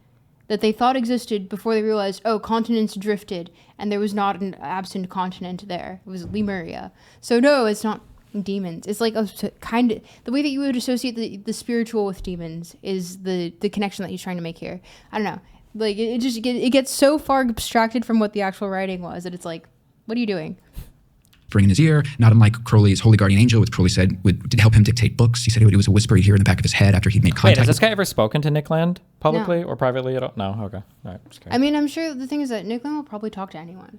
that they thought existed before they realized, oh, continents drifted, and there was not an absent continent there. It was Lemuria. So no, it's not demons. It's like kind of the way that you would associate the spiritual with demons is the connection that he's trying to make here. I don't know. Like it gets so far abstracted from what the actual writing was that it's like, what are you doing? whispering in his ear, not unlike Crowley's holy guardian angel, which Crowley said did help him dictate books. He said it was a whisper he'd hear in the back of his head after he'd made Wait, contact. has this guy ever spoken to Nick Land publicly No. or privately at all? No. Okay. All right. Just I mean, I'm sure the thing is that Nick Land will probably talk to anyone.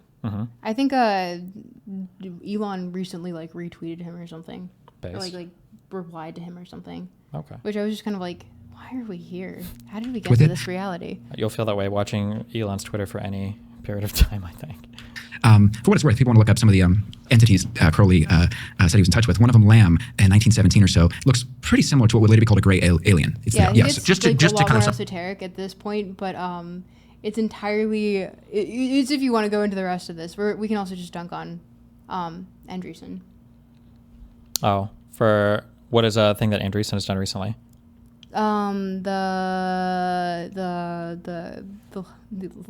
I think Elon recently like retweeted him or something, or Base. like replied to him or something, Okay. which I was just kind of like, why are we here? How did we get With to it- this reality? You'll feel that way watching Elon's Twitter for any period of time, I think. For what it's worth, people want to look up some of the entities Crowley said he was in touch with. One of them, Lamb, in 1917 or so, looks pretty similar to what would later be called a gray alien. It's Yeah, I think yes. it's Just to- like just a to lot kind more of esoteric at this point, but it's entirely. It's if you want to go into the rest of this, we can also just dunk on Andreessen. Oh, for what is a thing that Andreessen has done recently? The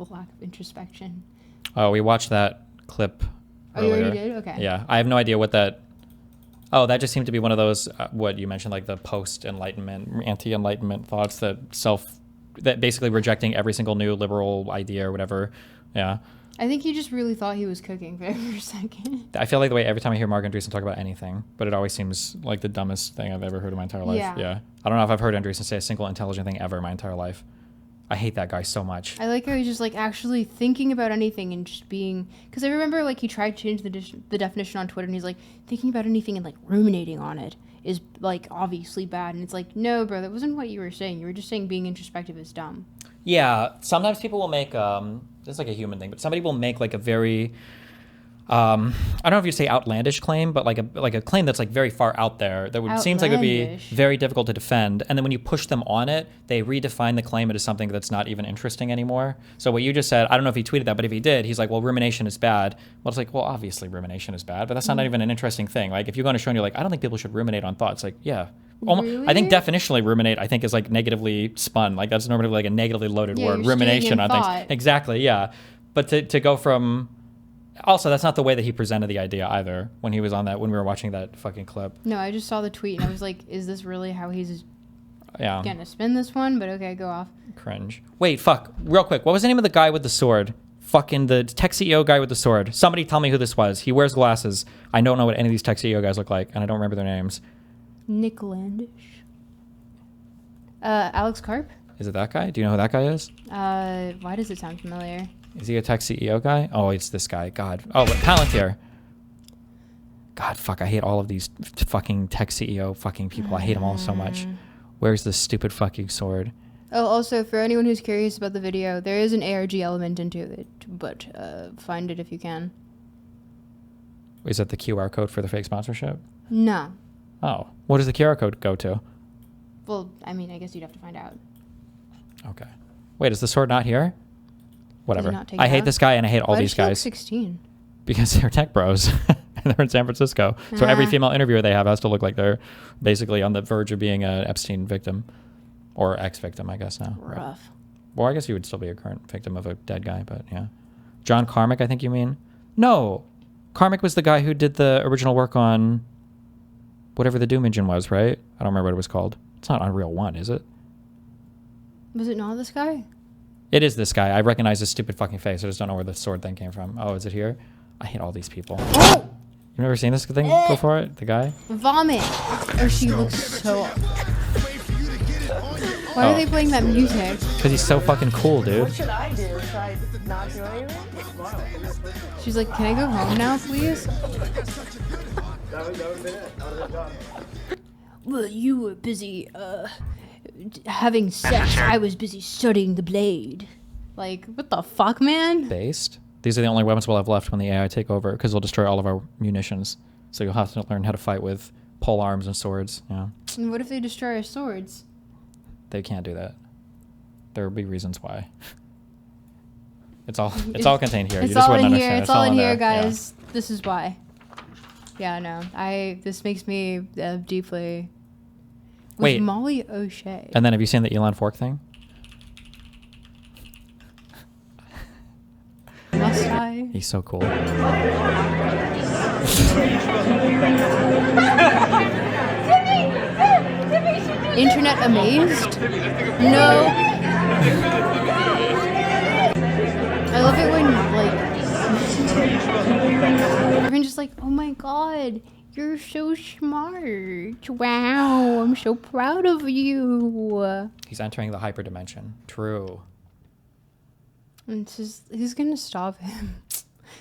lack of introspection. Oh, we watched that clip Oh, you earlier. already did? Okay. Yeah, I have no idea what that. Oh, that just seemed to be one of those what you mentioned, like the post-enlightenment, anti-enlightenment thoughts that basically rejecting every single new liberal idea or whatever. Yeah, I think he just really thought he was cooking for a second. I feel like the way every time I hear Mark Andreessen talk about anything, but it always seems like the dumbest thing I've ever heard in my entire life. Yeah. I don't know if I've heard Andreessen say a single intelligent thing ever in my entire life. I hate that guy so much. I like how he's just like actually thinking about anything and just being. Because I remember like he tried to change the definition on Twitter and he's like thinking about anything and like ruminating on it is like obviously bad. And it's like, no, bro, that wasn't what you were saying. You were just saying being introspective is dumb. Yeah, sometimes people will make this is like a human thing, but somebody will make like a very I don't know if you'd say outlandish claim, but like a claim that's like very far out there that would seems like it would be Outlandish. very difficult to defend. And then when you push them on it, they redefine the claim into something that's not even interesting anymore. So what you just said, I don't know if he tweeted that, but if he did, he's like, well, rumination is bad. Well, it's like, well, obviously rumination is bad, but that's not even an interesting thing. Like if you go on a show and you're like, I don't think people should ruminate on thoughts. Like, yeah. I think Really? definitionally ruminate, I think is like negatively spun. Like that's normally like a negatively loaded Yeah, word. you're staying Rumination in on thought. things. Exactly, yeah. But to go from also, that's not the way that he presented the idea either when he was on that, when we were watching that fucking clip. No, I just saw the tweet and I was like, is this really how he's Yeah. gonna spin this one? But okay, go off. Cringe. Wait, fuck. Real quick. What was the name of the guy with the sword? Fucking the tech CEO guy with the sword. Somebody tell me who this was. He wears glasses. I don't know what any of these tech CEO guys look like, and I don't remember their names. Nick Landish. Alex Karp. Is it that guy? Do you know who that guy is? Why does it sound familiar? Is he a tech CEO guy? Oh, it's this guy. God. Oh, but Palantir. God, fuck. I hate all of these fucking tech CEO fucking people. I hate them all so much. Where's this stupid fucking sword? Oh, also, for anyone who's curious about the video, there is an ARG element into it, but find it if you can. Is that the QR code for the fake sponsorship? No. Oh. What does the QR code go to? Well, I mean, I guess you'd have to find out. Okay. Wait, is the sword not here? Whatever. not taken I hate out? this guy and I hate all Why these does she look guys 16? because they're tech bros and they're in San Francisco. So every female interviewer they have has to look like they're basically on the verge of being an Epstein victim or ex-victim, I guess now. Right. Rough. Well, I guess you would still be a current victim of a dead guy, but yeah. John Carmack, I think you mean? No. Carmack was the guy who did the original work on whatever the Doom engine was, right? I don't remember what it was called. It's not Unreal 1, is it? Was it not this guy? It is this guy. I recognize his stupid fucking face. I just don't know where the sword thing came from. Oh, is it here? I hate all these people. Oh! You've never seen this thing before? The guy? Vomit! Oh, she looks so... Why are they playing that music? Because he's so fucking cool, dude. What should I do? Should I not do anything? She's like, can I go home now, please? That would have been it. That would have done. Well, you were busy, having sex. I was busy studying the blade. Like, what the fuck, man? Based. These are the only weapons we'll have left when the AI take over because they'll destroy all of our munitions. So you'll have to learn how to fight with pole arms and swords. Yeah. And what if they destroy our swords? They can't do that. There will be reasons why. It's all contained here. It's You just all wouldn't in here. understand. It's all in here, there. Yeah. guys. This is why. Yeah, no. This makes me deeply... With Wait. Molly O'Shea. And then have you seen the Elon Fork thing? Must I? He's so cool. Internet amazed? No. I love it when, like... Everyone just, like, like, oh my god, you're so smart. Wow, I'm so proud of you. He's entering the hyperdimension. True. And it's just, he's gonna stop him.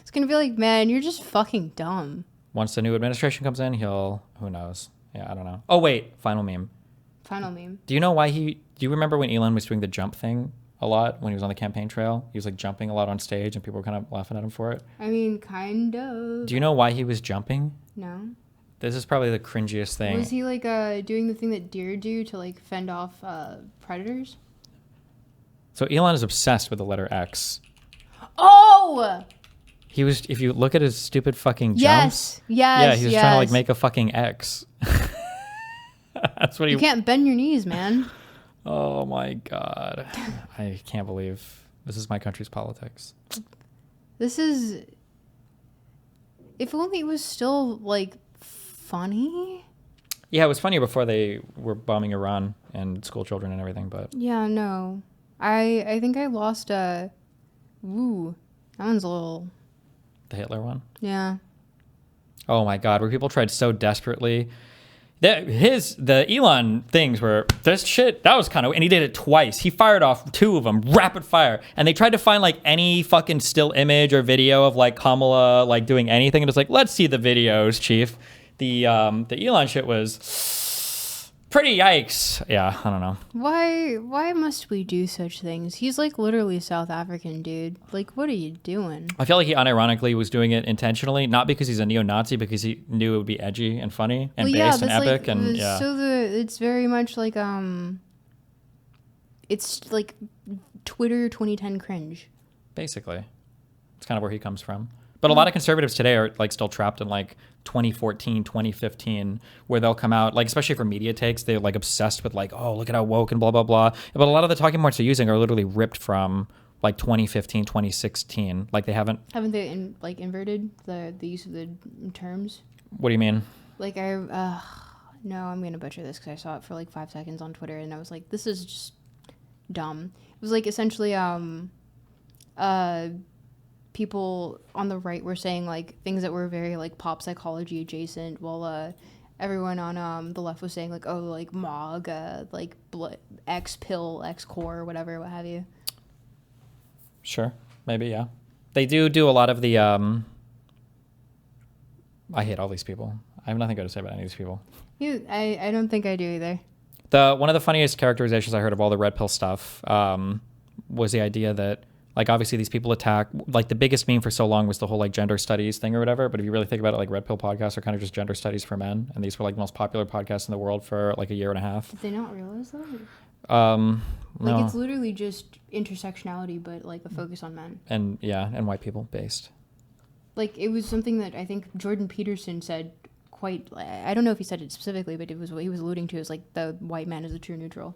It's gonna be like, man, you're just fucking dumb. Once the new administration comes in, who knows? Yeah, I don't know. Oh, wait. Final meme. Final meme. Do you know why do you remember when Elon was doing the jump thing a lot when he was on the campaign trail? He was like jumping a lot on stage and people were kind of laughing at him for it. I mean, kind of. Do you know why he was jumping? No. This is probably the cringiest thing. Was he like doing the thing that deer do to like fend off predators? So Elon is obsessed with the letter X. Oh! He was, if you look at his stupid fucking jumps. Yes. Yeah, he was trying to like make a fucking X. That's what he. You can't bend your knees, man. Oh my god, I can't believe this is my country's politics. This is. If only it was still like funny. Yeah, it was funnier before they were bombing Iran and school children and everything, but Yeah, no. I think I lost a. Woo. That one's a little. the Hitler one. Yeah. Oh my god, where people tried so desperately. The Elon things were this shit. That was kind of, and he did it twice. He fired off 2 of them, rapid fire, and they tried to find like any fucking still image or video of like Kamala like doing anything, and it's like, let's see the videos, chief. The Elon shit was pretty yikes. Yeah, I don't know. Why must we do such things? He's like literally South African, dude. Like, what are you doing? I feel like he unironically was doing it intentionally, not because he's a neo-Nazi, because he knew it would be edgy and funny and based and epic, and yeah. So it's very much like it's like Twitter 2010 cringe. Basically, it's kind of where he comes from. But a lot of conservatives today are like still trapped in like 2014, 2015, where they'll come out, like especially for media takes, they're like obsessed with like, oh, look at how woke and blah, blah, blah. But a lot of the talking points they're using are literally ripped from like 2015, 2016. Like they haven't they inverted the use of the terms? What do you mean? Like no, I'm gonna butcher this because I saw it for like 5 seconds on Twitter and I was like, this is just dumb. It was like essentially people on the right were saying like things that were very like pop psychology adjacent, while everyone on the left was saying like, oh, like MOG, like X pill, X core, whatever, what have you. Sure, maybe, yeah. They do a lot of the I hate all these people. I have nothing good to say about any of these people. I don't think I do either. One of the funniest characterizations I heard of all the red pill stuff was the idea that like obviously these people attack, like the biggest meme for so long was the whole like gender studies thing or whatever. But if you really think about it, like red pill podcasts are kind of just gender studies for men, and these were like the most popular podcasts in the world for like a year and a half. Did they not realize that? No. Like it's literally just intersectionality, but like a focus on men. And yeah, and white people based. Like it was something that I think Jordan Peterson said quite. I don't know if he said it specifically, but it was what he was alluding to is like the white man is the true neutral.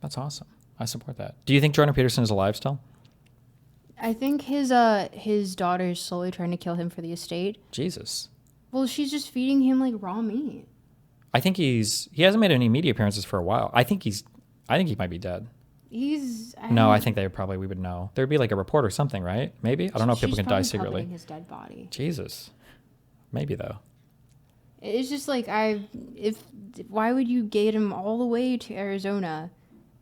That's awesome. I support that. Do you think Jordan Peterson is alive still? I think his daughter's slowly trying to kill him for the estate. Jesus. Well, she's just feeding him like raw meat. I think he hasn't made any media appearances for a while. I think he might be dead. I think we would know. There'd be like a report or something, right? Maybe? I don't know if people can die secretly. His dead body. Jesus. Maybe though. It's just like why would you get him all the way to Arizona?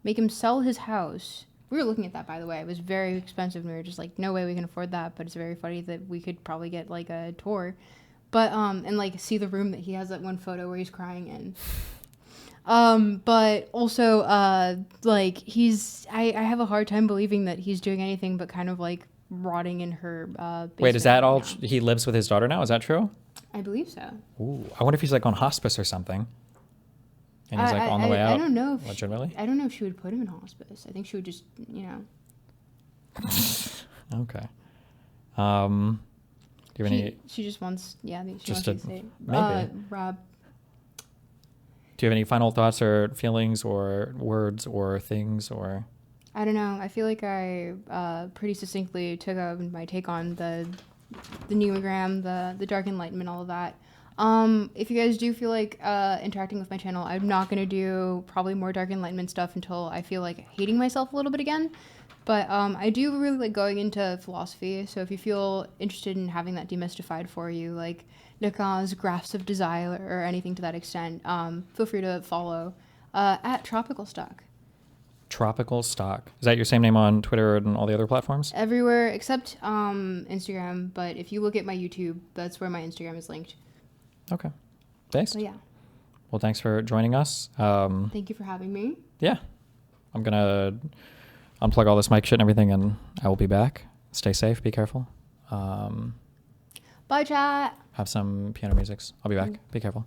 Make him sell his house. We were looking at that, by the way. It was very expensive. And we were just like, no way we can afford that. But it's very funny that we could probably get like a tour. But, and like see the room that he has that one photo where he's crying in. But also, like I have a hard time believing that he's doing anything but kind of like rotting in her basement. Wait, is that all? He lives with his daughter now? Is that true? I believe so. Ooh, I wonder if he's like on hospice or something. And he's like on the way out. I don't know. Legitimately? I don't know if she would put him in hospice. I think she would just, Okay. Do you have any? She just wants, she just wants to say. maybe. Rob. Do you have any final thoughts or feelings or words or things or? I don't know. I feel like I pretty succinctly took my take on the Neogram, the Dark Enlightenment, all of that. If you guys do feel like interacting with my channel, I'm not going to do probably more Dark Enlightenment stuff until I feel like hating myself a little bit again. But I do really like going into philosophy. So if you feel interested in having that demystified for you, like Lacan's graphs of desire or anything to that extent, feel free to follow at Tropical Stock. Tropical Stock. Is that your same name on Twitter and all the other platforms? Everywhere except Instagram. But if you look at my YouTube, that's where my Instagram is linked. Okay. Thanks. So yeah, Well, thanks for joining us. thank you for having me. Yeah. I'm going to unplug all this mic shit and everything, and I will be back. Stay safe. Be careful. Bye, chat. Have some piano musics. I'll be back. Be careful.